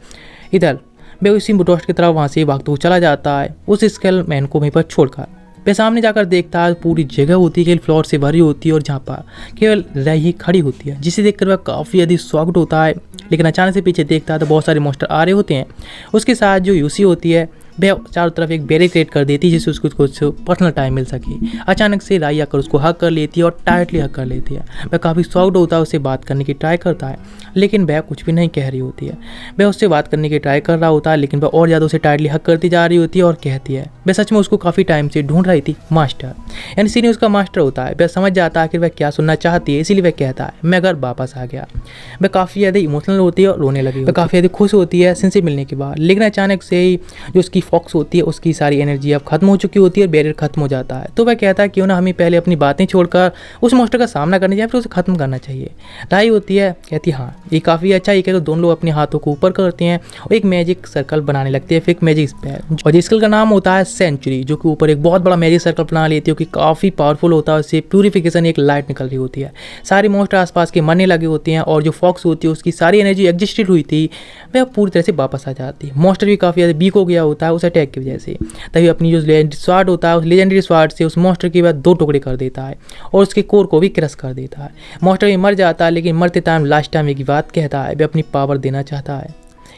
इधर वह उसी डॉट की तरफ वहाँ से भागते हुए चला जाता है उस स्केल मैन को वहीं पर छोड़कर। वह सामने जाकर देखता है पूरी जगह होती है केवल फ्लोर से भरी होती है और जहाँ पर केवल राई ही खड़ी होती है, जिसे देखकर वह काफ़ी अधिक शॉक्ड होता है। लेकिन अचानक से पीछे देखता है तो बहुत सारे मॉन्स्टर आ रहे होते हैं। उसके साथ जो यूसी होती है वह चारों तरफ एक बैरिकेड कर देती है जिससे उसको कुछ पर्सनल टाइम मिल सके। अचानक से राई आकर उसको हक कर लेती है और टाइटली हक कर लेती है। वह काफ़ी शॉक्ड होता है, उससे बात करने की ट्राई करता है लेकिन वह कुछ भी नहीं कह रही होती है। वह उससे बात करने की ट्राई कर रहा होता है लेकिन वह और ज़्यादा उसे टाइटली हक करती जा रही होती है और कहती है वह सच में उसको काफ़ी टाइम से ढूंढ रही थी मास्टर, यानी सीनी उसका मास्टर होता है। वह समझ जाता है कि वह क्या सुनना चाहती है, इसीलिए वह कहता है मैं घर वापस आ गया। वह काफ़ी ज़्यादा इमोशनल होती है और रोने लगी। वह काफ़ी ज़्यादा खुश होती है सिन से मिलने के बाद। लेकिन अचानक से ही जो उसकी फॉक्स होती है उसकी सारी एनर्जी अब खत्म हो चुकी होती है और बैरियर खत्म हो जाता है। तो वह कहता है क्यों ना हमें पहले अपनी बातें छोड़कर उस मॉन्स्टर का सामना करने जाए, फिर उसे खत्म करना चाहिए। राई होती है कहती है हाँ ये काफ़ी अच्छा है। कहकर दोनों लोग अपने हाथों को ऊपर करते हैं और एक मैजिक सर्कल बनाने लगते हैं, फिर एक मैजिक स्पेल और जिस स्किल का नाम होता है सेंचुरी, जो कि ऊपर एक बहुत बड़ा मैजिक सर्कल बना लेती है कि काफ़ी पावरफुल होता है। उससे प्यूरिफिकेशन एक लाइट निकल रही होती है। सारे मॉन्स्टर आसपास के मरने लगे होते हैं और जो फॉक्स होती है उसकी सारी एनर्जी एग्जिस्टेड हुई थी वह पूरी तरह से वापस आ जाती है। मॉन्स्टर भी काफ़ी ज़्यादा वीक हो गया होता है उस अटैक की वजह से। तभी अपनी जो लेजेंडरी स्वार्ड होता है उस लेजेंडरी स्वार्ड से उस मॉन्स्टर के बाद 2 टुकड़े कर देता है और उसके कोर को भी क्रश कर देता है। मॉन्स्टर भी मर जाता है लेकिन मरते टाइम लास्ट टाइम एक बात कहता है वह अपनी पावर देना चाहता है।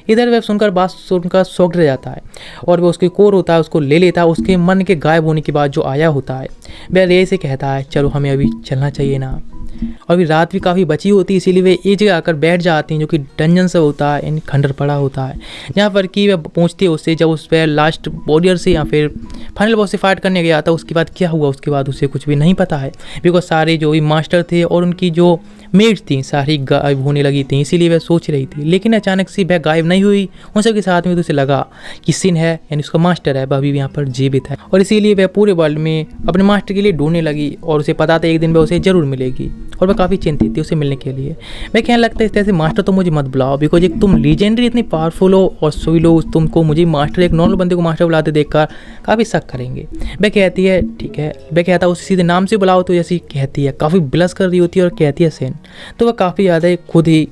इधर वह सुनकर बात सुनकर शॉक्ड रह जाता है और वह उसके कोर होता है उसको ले लेता है। उसके मन के गायब होने के बाद जो आया होता है वह रे से कहता है चलो हमें अभी चलना चाहिए ना। और अभी रात भी काफ़ी बची होती है इसीलिए वे एक जगह आकर बैठ जाते हैं जो कि डंजन से होता है, इन खंडर पड़ा होता है जहाँ पर कि वह पहुँचती है उससे जब उस पर लास्ट वॉरियर से या फिर फाइनल बॉस से फाइट करने गया था। उसके बाद क्या हुआ उसके बाद उसे कुछ भी नहीं पता है बिकॉज सारे जो भी मास्टर थे और उनकी जो मेट्स थी सारी गायब होने लगी थी, इसीलिए वह सोच रही थी। लेकिन अचानक से वह गायब नहीं हुई। उन सबके साथ में तो उसे लगा कि सिन है यानी उसका मास्टर है वह अभी भी यहाँ पर जीवित है और इसीलिए वह पूरे वर्ल्ड में अपने मास्टर के लिए ढूंढने लगी और उसे पता था एक दिन वह उसे जरूर मिलेगी और वह काफ़ी चिंतित थी उसे मिलने के लिए। वह कहने लगता है इस तरह से मास्टर तो मुझे मत बुलाओ बिकॉज एक तुम लीजेंडरी इतनी पावरफुल हो और सभी लोग तुमको मुझे मास्टर एक नॉर्मल बंदे को मास्टर बुलाते देखकर काफ़ी शक करेंगे। वह कहती है ठीक है। वह कहता है उसे सीधे नाम से बुलाओ तो जैसी कहती है काफ़ी ब्लश कर रही होती है और कहती है सेन। तो वह काफ़ी ज़्यादा खुद ही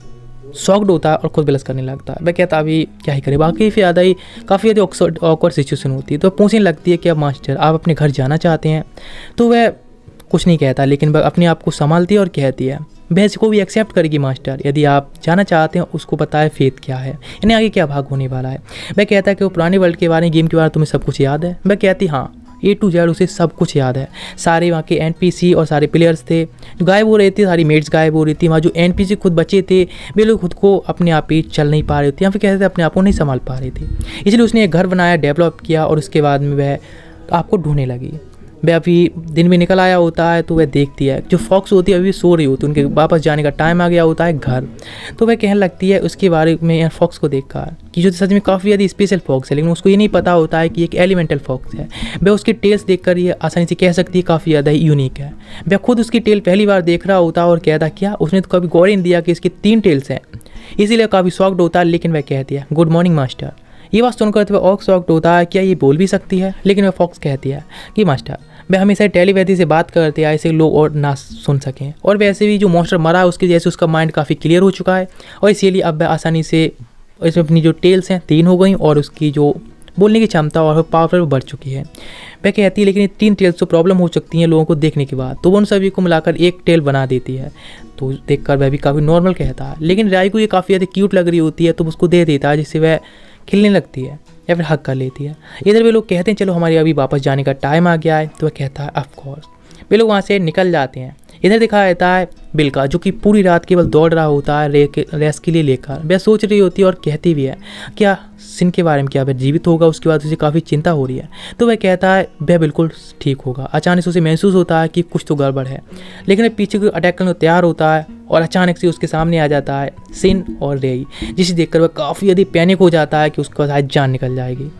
शॉक्ड होता है और खुद ब्लश करने लगता है। वह कहता अभी क्या ही करे, बाकी फिर ज़्यादा ही काफ़ी ज़्यादा ऑकवर्ड सिचुएशन होती है। तो पूछने लगती है कि अब मास्टर आप अपने घर जाना चाहते हैं। तो वह कुछ नहीं कहता लेकिन वह अपने आप को संभालती है और कहती है वह इसको भी एक्सेप्ट करेगी मास्टर यदि आप जाना चाहते हैं। उसको पता है फेथ क्या है यानी आगे क्या भाग होने वाला है। वह कहता है कि वो पुराने वर्ल्ड के बारे में गेम के बारे में तुम्हें सब कुछ याद है। वह कहती हाँ A to Z उसे सब कुछ याद है। सारे वहाँ के NPC और सारे प्लेयर्स थे जो गायब हो रहे थे, सारी मेट्स गायब हो रही थी। वहाँ जो NPC खुद बचे थे वे लोग खुद को अपने आप ही चल नहीं पा रहे थे या फिर कहते थे अपने आप को नहीं संभाल पा रहे थे। इसलिए उसने एक घर बनाया, डेवलप किया और उसके बाद में वह आपको ढूंढने लगी। वह अभी दिन में निकल आया होता है तो वह देखती है जो फॉक्स होती है अभी सो रही होती है, उनके वापस जाने का टाइम आ गया होता है घर। तो वह कहने लगती है उसके बारे में फॉक्स को देखकर कि जो सच में काफ़ी ज़्यादा स्पेशल फॉक्स है लेकिन उसको ये नहीं पता होता है कि एक एलिमेंटल फॉक्स है। वह उसकी टेल्स देखकर ये आसानी से कह सकती है काफ़ी ज़्यादा यूनिक है। वह खुद उसकी टेल पहली बार देख रहा होता है और कहता क्या उसने तो कभी गौर ही नहीं दिया कि इसकी 3 टेल्स हैं, इसीलिए काफ़ी शॉक्ड होता है। लेकिन वह कहती है गुड मॉर्निंग मास्टर। ये बात सुनकर तो वह और शॉक्ड होता है क्या ये बोल भी सकती है। लेकिन वह फॉक्स कहती है कि मास्टर वह हमेशा टेलीपैथी से बात करते हैं ऐसे लोग और ना सुन सकें और वैसे भी जो मॉन्स्टर मरा है उसकी जैसे उसका माइंड काफ़ी क्लियर हो चुका है और इसीलिए अब वह आसानी से इसमें अपनी जो टेल्स हैं 3 हो गई और उसकी जो बोलने की क्षमता और पावर बढ़ चुकी है। वह कहती है लेकिन ये 3 टेल्स तो प्रॉब्लम हो सकती हैं लोगों को देखने के बाद, तो वो उन सभी को मिलाकर एक टेल बना देती है। तो देखकर वह भी काफ़ी नॉर्मल कहता है लेकिन राय को ये काफ़ी ज़्यादा क्यूट लग रही होती है तो उसको दे देता है जिससे वह खिलने लगती है या फिर हक कर लेती है। इधर वे लोग कहते हैं चलो हमारे अभी वापस जाने का टाइम आ गया है। तो वह कहता है ऑफ कोर्स। वे लोग वहाँ से निकल जाते हैं। इधर दिखाया जाता है बिल का जो कि पूरी रात केवल दौड़ रहा होता है रेस के लिए लेकर। वह सोच रही होती है और कहती भी है क्या सिन के बारे में, क्या वह जीवित होगा। उसके बाद उसे काफ़ी चिंता हो रही है तो वह कहता है वह बिल्कुल ठीक होगा। अचानक से उसे महसूस होता है कि कुछ तो गड़बड़ है लेकिन वह पीछे को अटैक करने को तैयार होता है और अचानक से उसके सामने आ जाता है सिन और रेई, जिसे देखकर वह काफ़ी ज़्यादा पैनिक हो जाता है कि उसका शायद जान निकल जाएगी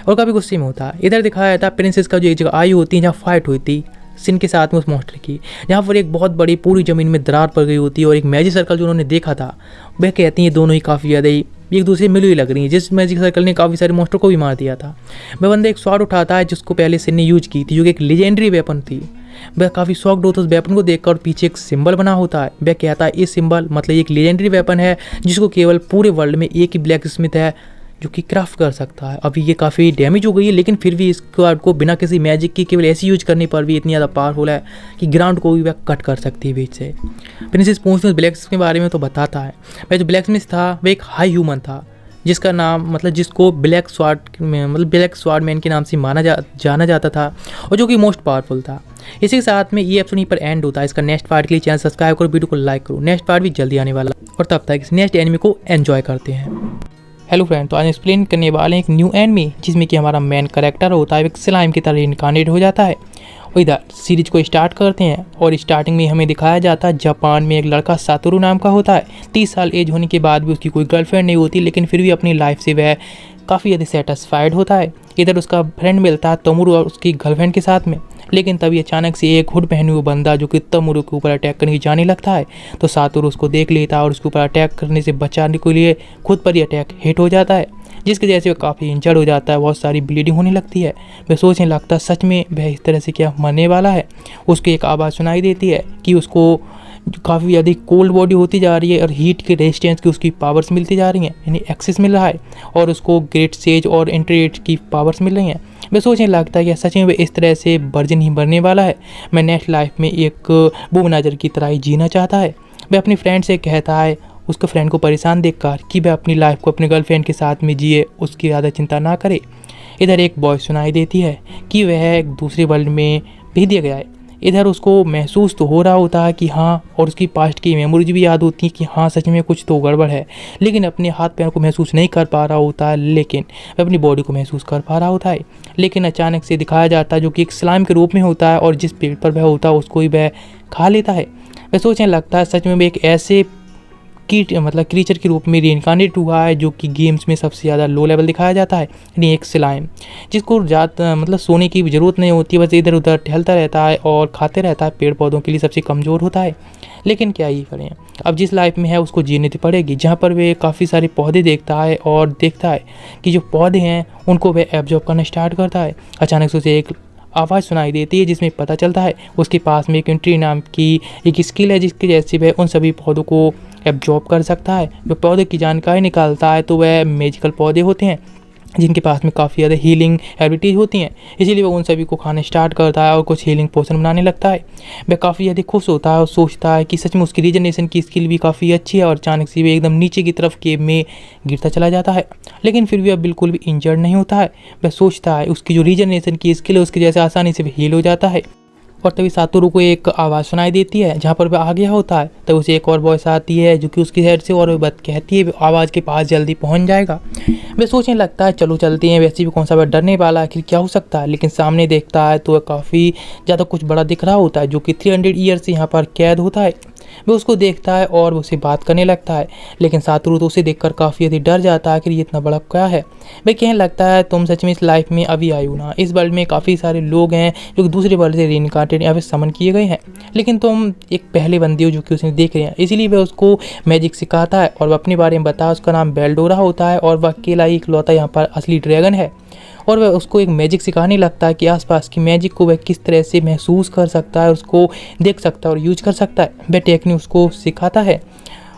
और काफ़ी गुस्से में होता है। इधर दिखाया जाता है प्रिंसेस का जो एक जगह आई होती है जहाँ फाइट हुई थी सिन के साथ में उस मॉन्स्टर की, जहाँ पर एक बहुत बड़ी पूरी ज़मीन में दरार पड़ गई होती है और एक मैजिक सर्कल जो उन्होंने देखा था वह कहती हैं दोनों ही काफ़ी ज़्यादा ही एक दूसरे से मिली हुई लग रही हैं। जिस मैजिक सर्कल ने काफ़ी सारे मॉन्स्टर को भी मार दिया था, वह बंदा एक स्वॉर्ड उठाता है जिसको पहले सिन ने यूज की थी, जो कि एक लेजेंडरी वेपन थी। वह काफ़ी शॉक्ड होता है उस वेपन को देखकर, और पीछे एक सिंबल बना होता है। वह कहता है इस सिंबल मतलब एक लेजेंडरी वेपन है जिसको केवल पूरे वर्ल्ड में एक ही ब्लैक स्मिथ है जो कि क्राफ्ट कर सकता है। अभी ये काफ़ी डैमेज हो गई है, लेकिन फिर भी इस कार्ड को बिना किसी मैजिक की केवल ऐसे यूज करने पर भी इतनी ज़्यादा पावरफुल है कि ग्राउंड को भी वह कट कर सकती है बीच से। प्रिंसेस पूंछ में ब्लैक स्मिथ के बारे में तो बताता है। वह जो ब्लैक स्मिथ था वह एक हाई ह्यूमन था जिसका नाम मतलब जिसको ब्लैक स्वॉर्ड मैन के नाम से जाना जाता था, और जो कि मोस्ट पावरफुल था। इसी के साथ में ये एपिसोड यहीं पर एंड होता है। इसका नेक्स्ट पार्ट के लिए चैनल सब्सक्राइब करो, वीडियो को लाइक करो। नेक्स्ट पार्ट भी जल्दी आने वाला, और तब तक इस नेक्स्ट एनिमे को एंजॉय करते हैं। हेलो फ्रेंड, तो आज एक्सप्लेन करने वाले हैं एक न्यू एनिमे जिसमें कि हमारा मेन कैरेक्टर होता है एक स्लाइम की तरह इनकार्नेट हो जाता है। और इधर सीरीज को स्टार्ट करते हैं, और स्टार्टिंग में हमें दिखाया जाता है जापान में एक लड़का सातोरू नाम का होता है। 30 साल एज होने के बाद भी उसकी कोई गर्लफ्रेंड नहीं होती, लेकिन फिर भी अपनी लाइफ से वह काफ़ी ज़्यादा सेटिस्फाइड होता है। इधर उसका फ्रेंड मिलता है तोमोरू और उसकी गर्लफ्रेंड के साथ में, लेकिन तभी अचानक से एक हुड पहने हुए बंदा जो कि तोमोरू के ऊपर अटैक करने जाने लगता है। तो सातोरू उसको देख लेता है और उसके ऊपर अटैक करने से बचाने के लिए खुद पर ही अटैक हिट हो जाता है, जिसकी वजह से वह काफ़ी इंजर्ड हो जाता है। बहुत सारी ब्लीडिंग होने लगती है। वह सोचने लगता है सच में वह इस तरह से क्या मरने वाला है। उसकी एक आवाज़ सुनाई देती है कि उसको काफ़ी अधिक कोल्ड बॉडी होती जा रही है और हीट के रेजिस्टेंस की उसकी पावर्स मिलती जा रही हैं, यानी एक्सेस मिल रहा है, और उसको ग्रेट सेज और इंटरेट की पावर्स मिल रही हैं। वह सोचने लगता है कि सच में वह इस तरह से वर्जिन ही बनने वाला है। मैं नेक्स्ट लाइफ में एक वुमनाइजर की तरह ही जीना चाहता है। वह अपनी फ्रेंड से कहता है, उसके फ्रेंड को परेशान देखकर, कि वह अपनी लाइफ को अपने गर्लफ्रेंड के साथ में जिए, उसकी ज़्यादा चिंता ना करे। इधर एक वॉइस सुनाई देती है कि वह एक दूसरे वर्ल्ड में भेज दिया गया है। इधर उसको महसूस तो हो रहा होता है कि हाँ, और उसकी पास्ट की मेमोरीज भी याद होती है कि हाँ सच में कुछ तो गड़बड़ है, लेकिन अपने हाथ पैर को महसूस नहीं कर पा रहा होता है, लेकिन वह अपनी बॉडी को महसूस कर पा रहा होता है। लेकिन अचानक से दिखाया जाता है जो कि एक स्लाइम के रूप में होता है, और जिस पेड़ पर वह होता है उसको ही वह खा लेता है। वह सोचने लगता है सच में वह एक ऐसे क्रीचर के रूप में रीइंकार्नेट हुआ है जो कि गेम्स में सबसे ज़्यादा लो लेवल दिखाया जाता है, यानी एक स्लाइम जिसको सोने की भी ज़रूरत नहीं होती, बस इधर उधर टहलता रहता है और खाते रहता है। पेड़ पौधों के लिए सबसे कमज़ोर होता है, लेकिन क्या ही करें, अब जिस लाइफ में है उसको जीने तो पड़ेगी, जहाँ पर वे काफ़ी सारे पौधे देखता है और देखता है कि जो पौधे हैं उनको वह एब्जॉर्ब करना स्टार्ट करता है। अचानक से उसे एक आवाज़ सुनाई देती है जिसमें पता चलता है उसके पास में एक एंट्री नाम की एक स्किल है, जिसकी जैसे वह उन सभी पौधों को एब्जॉर्ब कर सकता है। वह पौधे की जानकारी निकालता है तो वह मैजिकल पौधे होते हैं जिनके पास में काफ़ी ज़्यादा हीलिंग एबिलिटीज होती हैं, इसीलिए वह उन सभी को खाना स्टार्ट करता है और कुछ हीलिंग पोशन बनाने लगता है। वह काफ़ी ज़्यादा खुश होता है और सोचता है कि सच में उसकी रीजनरेशन की स्किल भी काफ़ी अच्छी है, और अचानक से वह एकदम नीचे की तरफ केव में गिरता चला जाता है, लेकिन फिर भी अब बिल्कुल भी इंजर्ड नहीं होता है। वह सोचता है उसकी जो रीजनरेशन की स्किल है उसकी जैसे आसानी से हील हो जाता है। और तभी सातोरू को एक आवाज़ सुनाई देती है जहाँ पर वह आ गया होता है। तब उसे एक और वॉइस आती है जो कि उसकी साइड से, और वह बात कहती है आवाज़ के पास जल्दी पहुँच जाएगा। वह सोचने लगता है चलो चलते हैं, वैसे भी कौन सा वह डरने वाला आखिर क्या हो सकता है, लेकिन सामने देखता है तो वह काफ़ी ज़्यादा कुछ बड़ा दिख रहा होता है जो कि 300 ईयर से यहाँ पर कैद होता है। वह उसको देखता है और उससे बात करने लगता है, लेकिन सातोरू तो उसे देखकर काफ़ी अधिक डर जाता है कि ये इतना बड़ा क्या है। वह कहने लगता है तुम सच में इस लाइफ में अभी आई हो ना, इस वर्ल्ड में काफ़ी सारे लोग हैं जो कि दूसरे वर्ल्ड से रीइंकार्नेटेड या फिर समन किए गए हैं, लेकिन तुम एक पहले बंदी हो जो कि उसने देख रहे हैं। इसीलिए वह उसको मैजिक सिखाता है और वह अपने बारे में बताया। उसका नाम बेल्डोरा होता है और वह अकेला ही इकलौता यहाँ पर असली ड्रैगन है, और वह उसको एक मैजिक सिखाने लगता है कि आसपास की मैजिक को वह किस तरह से महसूस कर सकता है, उसको देख सकता है और यूज कर सकता है। वह टेक्निक उसको सिखाता है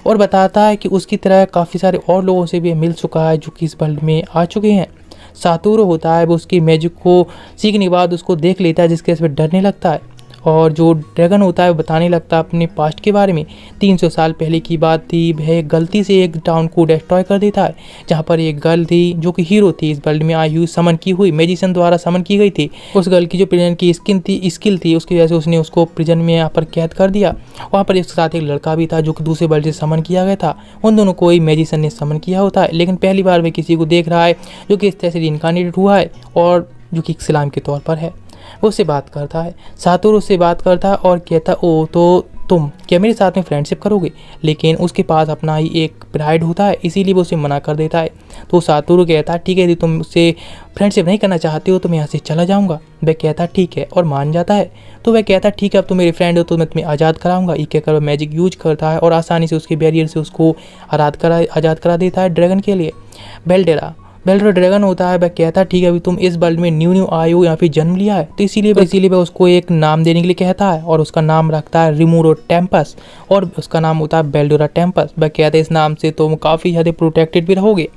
और बताता है कि उसकी तरह काफ़ी सारे और लोगों से भी मिल चुका है जो कि इस वर्ल्ड में आ चुके हैं। सातोरू होता है वो उसकी मैजिक को सीखने के बाद उसको देख लेता है, जिसके वजह से डरने लगता है, और जो ड्रैगन होता है वो बताने लगता है अपने पास्ट के बारे में। 300 साल पहले की बात थी, वह गलती से एक टाउन को डिस्ट्रॉय कर देता है जहाँ पर एक गर्ल थी जो कि हीरो थी, इस वर्ल्ड में आई हुई समन की हुई, मैजिशियन द्वारा समन की गई थी। उस गर्ल की जो प्रिजन की स्किल थी उसकी वजह से उसने उसको प्रिजन में यहाँ पर कैद कर दिया। वहाँ पर उसके साथ एक लड़का भी था जो कि दूसरे वर्ल्ड से समन किया गया था। उन दोनों को ही मैजिशियन ने समन किया होता है, लेकिन पहली बार वह किसी को देख रहा है जो कि इस तरह से रीइंकार्नेटेड हुआ है और जो कि एक स्लाइम के तौर पर है। वो उससे बात करता है, सातोरू उससे बात करता है और कहता ओ तो तुम क्या मेरे साथ में फ्रेंडशिप करोगे? लेकिन उसके पास अपना ही एक प्राइड होता है, इसीलिए वो उसे मना कर देता है। तो सातोरू कहता है ठीक है, यदि तुम उससे फ्रेंडशिप नहीं करना चाहते हो तो मैं यहाँ से चला जाऊँगा। वह कहता है ठीक है और मान जाता है। तो वह कहता है ठीक है, अब तुम मेरे फ्रेंड हो तो मैं तुम्हें आज़ाद कराऊंगा। ये कहकर वह मैजिक यूज करता है और आसानी से उसके बैरियर से उसको आज़ाद करा देता है ड्रैगन के लिए। बेल्डेरा ड्रैगन होता है। वह कहता है ठीक है, अभी तुम इस वर्ल्ड में न्यू आए हो, यहाँ पे जन्म लिया है, तो इसीलिए वह उसको एक नाम देने के लिए कहता है और उसका नाम रखता है रिमूरो टेम्पस और उसका नाम होता है बेल्डेरा टेम्पस। वह कहते हैं इस नाम से तुम काफ़ी ज़्यादा प्रोटेक्टेड भी रहोगे।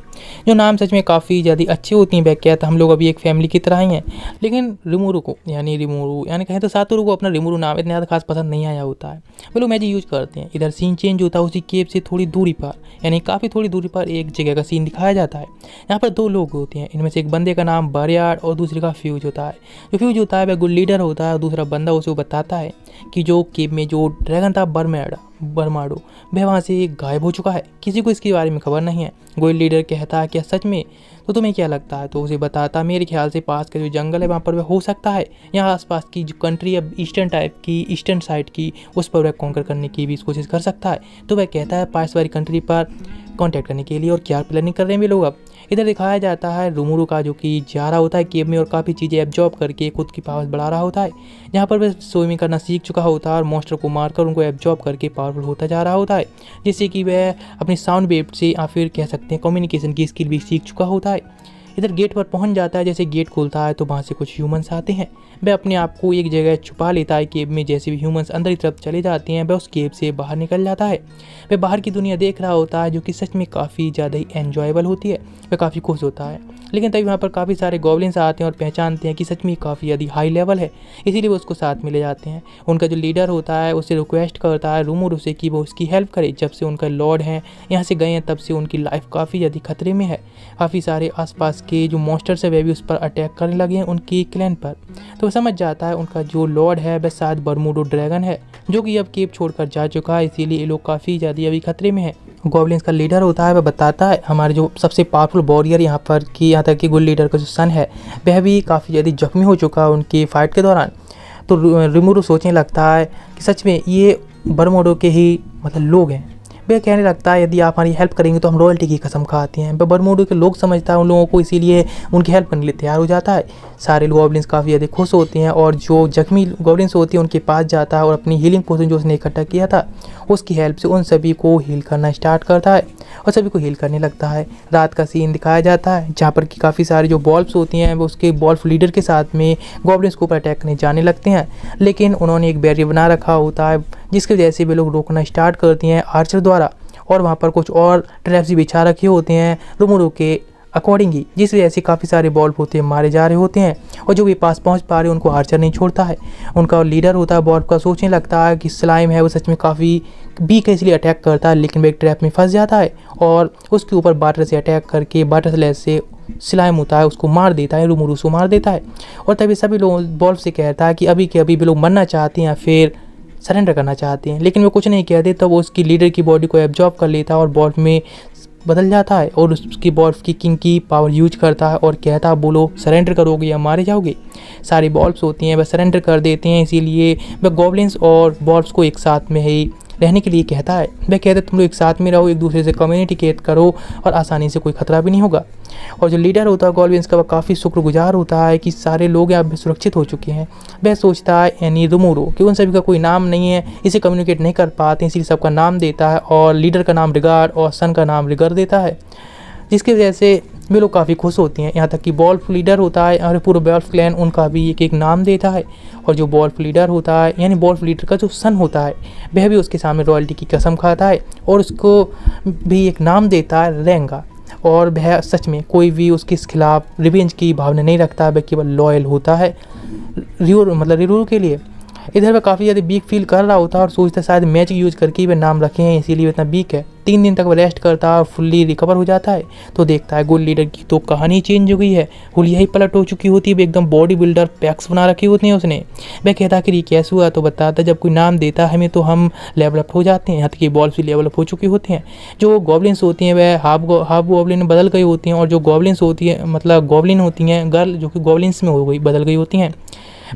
जो नाम सच में काफ़ी ज़्यादा अच्छी होती हैं। वह कहता है हम लोग अभी एक फैमिली की तरह ही हैं। लेकिन रिमूरू यानी कहें तो सातोरू को अपना रिमूरू नाम इतना ज़्यादा खास पसंद नहीं आया होता है। वो लोग मैजिक यूज करते हैं। इधर सीन चेंज होता है उसी केव से थोड़ी दूरी पर, यानी काफ़ी थोड़ी दूरी पर एक जगह का सीन दिखाया जाता है। यहाँ पर दो लोग होते हैं, इनमें से एक बंदे का नाम बरयार्ड और दूसरे का फ्यूज होता है। जो फ्यूज होता है वह गुड लीडर होता है और दूसरा बंदा उसे बताता है कि जो केव में जो ड्रैगन था बरमाडो वह वहाँ से गायब हो चुका है, किसी को इसके बारे में खबर नहीं है। गोल्ड लीडर कहता है क्या सच में? तो तुम्हें क्या लगता है? तो उसे बताता मेरे ख्याल से पास का जो जंगल है वहाँ पर वह हो सकता है। यहाँ आसपास की जो कंट्री है ईस्टर्न साइड की, उस पर वह कॉन्कर करने की भी कोशिश कर सकता है। तो वह कहता है पास वाली कंट्री पर कांटेक्ट करने के लिए और क्या प्लानिंग कर रहे हैं वे लोग। अब इधर दिखाया जाता है रूमुरू का जो कि जा रहा होता है केव में और काफ़ी चीज़ें एब्जॉर्ब करके खुद की पावर बढ़ा रहा होता है। यहाँ पर वह स्विमिंग करना सीख चुका होता है और मॉन्स्टर को मारकर उनको एब्जॉर्ब करके पावरफुल होता जा रहा होता है, जिससे कि वह अपनी साउंड वेव से या फिर कह सकते हैं कम्युनिकेशन की स्किल भी सीख चुका होता है। इधर गेट पर पहुंच जाता है। जैसे गेट खुलता है तो वहाँ से कुछ ह्यूमंस आते हैं। वह अपने आप को एक जगह छुपा लेता है केव में। जैसे भी ह्यूमंस अंदर की तरफ चले जाते हैं वह उस केव से बाहर निकल जाता है। वह बाहर की दुनिया देख रहा होता है जो कि सच में काफ़ी ज़्यादा ही एन्जॉयबल होती है। वह काफ़ी खुश होता है। लेकिन तभी वहाँ पर काफ़ी सारे गॉब्लिन्स आते हैं और पहचानते हैं कि सच में काफ़ी ज़्यादा हाई लेवल है, इसीलिए वो उसको साथ में ले जाते हैं। उनका जो लीडर होता है उससे रिक्वेस्ट करता है रूमुरू से कि वो उसकी हेल्प करे। जब से उनका लॉर्ड हैं यहाँ से गए हैं तब से उनकी लाइफ काफ़ी ज़्यादा खतरे में है। काफ़ी सारे आसपास के जो मॉन्स्टर्स है वे भी उस पर अटैक करने लगे हैं उनकी क्लैन पर। तो वो समझ जाता है उनका जो लॉर्ड है वह शायद बरमूडो ड्रैगन है जो कि अब केव छोड़कर जा चुका है, इसीलिए ये लोग काफ़ी ज़्यादा अभी खतरे में है। गॉब्लिन्स का लीडर होता है वह बताता है हमारे जो सबसे पावरफुल वॉरियर यहाँ तक कि गुड लीडर का जो सन है वह भी काफ़ी ज़्यादा जख्मी हो चुका है उनकी फाइट के दौरान। तो रिमुरू सोचने लगता है कि सच में ये बरमूडो के ही लोग हैं। वह कहने लगता है यदि आप हमारी हेल्प करेंगे तो हम रॉयल्टी की कसम खाते हैं। वह बरमूडो के लोग समझता है उन लोगों को, इसीलिए उनकी हेल्प करने के लिए तैयार हो जाता है। सारे गॉब्लिन्स काफ़ी ज़्यादा खुश होते हैं और जो जख्मी गॉब्लिन्स होती हैं उनके पास जाता है और अपनी हीलिंग पोशन जो उसने इकट्ठा किया था उसकी हेल्प से उन सभी को हील करना स्टार्ट करता है और सभी को हील करने लगता है। रात का सीन दिखाया जाता है जहाँ पर कि काफ़ी सारी जो बॉल्ब्स होती हैं वो उसके बॉल्फ लीडर के साथ में गॉब्लिन्स के ऊपर अटैक करने जाने लगते हैं, लेकिन उन्होंने एक बैरियर बना रखा होता है जिसकी वजह से वे लोग रोकना स्टार्ट करती हैं आर्चर द्वारा। और वहाँ पर कुछ और ट्रैप्स भी बिछा रखे होते हैं रूमुरू के अकॉर्डिंग ही, जिस वजह से काफ़ी सारे बॉल्ब होते हैं मारे जा रहे होते हैं और जो भी पास पहुँच पा रहे उनको आर्चर नहीं छोड़ता है। उनका लीडर होता है बॉल्ब का सोचने लगता है कि स्लाइम है वो सच में काफ़ी वीक है इसलिए अटैक करता है, लेकिन वो एक ट्रैप में फंस जाता है और उसके ऊपर वाटर से अटैक करके वाटर स्लैश से स्लाइम होता है उसको मार देता है, रूमुरू को मार देता है। और तभी सभी लोग बॉल्ब से कहता है कि अभी के अभी भी लोग मरना चाहते हैं या फिर सरेंडर करना चाहते हैं, लेकिन वो कुछ नहीं कहते। तब वो उसकी लीडर की बॉडी को एब्जॉर्ब कर लेता है और बॉल्ब में बदल जाता है और उसकी बॉल्ब की किंग की पावर यूज करता है और कहता है बोलो सरेंडर करोगे या मारे जाओगे। सारी बॉल्ब्स होती हैं वह सरेंडर कर देते हैं, इसीलिए वह गॉब्लिन्स और बॉल्ब्स को एक साथ में ही रहने के लिए कहता है। वह कहते तुम लोग एक साथ में रहो, एक दूसरे से कम्युनिकेट करो और आसानी से कोई खतरा भी नहीं होगा। और जो लीडर होता है गॉब्लिन्स का वह काफ़ी शुक्रगुजार होता है कि सारे लोग यहाँ सुरक्षित हो चुके हैं। वह सोचता है यानी रूमुरू कि उन सभी का कोई नाम नहीं है, इसे कम्युनिकेट नहीं कर पाते, इसलिए सबका नाम देता है और लीडर का नाम रिगार्ड और सन का नाम रिगर देता है, जिसकी वजह से वे लोग काफ़ी खुश होती हैं। यहाँ तक कि बॉल्फ लीडर होता है और पूरा बॉल्फ क्लैन उनका भी एक नाम देता है और जो बॉल्फ लीडर होता है यानी बॉल्फ लीडर का जो सन होता है वह भी उसके सामने रॉयल्टी की कसम खाता है और उसको भी एक नाम देता है रेंगा। और वह सच में कोई भी उसके खिलाफ रिवेंज की भावना नहीं रखता, वह केवल लॉयल होता है रिरूरू के लिए। इधर वह काफ़ी ज़्यादा वीक फील कर रहा होता है और सोचता है शायद मैजिक यूज करके ही वह नाम रखे हैं इसीलिए इतना वीक है। 3 दिन तक वह रेस्ट करता है और फुल्ली रिकवर हो जाता है। तो देखता है गुड लीडर की तो कहानी चेंज हो गई है, हुलिया ही पलट हो चुकी होती है, एकदम बॉडी बिल्डर पैक्स बना रखी होती हैं उसने। वह कहता है कि ये कैसे हुआ, तो बताता है जब कोई नाम देता है हमें तो हम लेवल अप हो जाते हैं। यहाँ तक कि बॉल्स भी लेवल अप हो चुकी होती हैं। जो गॉब्लिन्स होती हैं वह हाफ गॉब्लिन में बदल गई होती हैं और जो गॉब्लिन्स होती हैं गॉब्लिन होती हैं गर्ल जो कि गॉब्लिन्स में हो गई बदल गई होती हैं।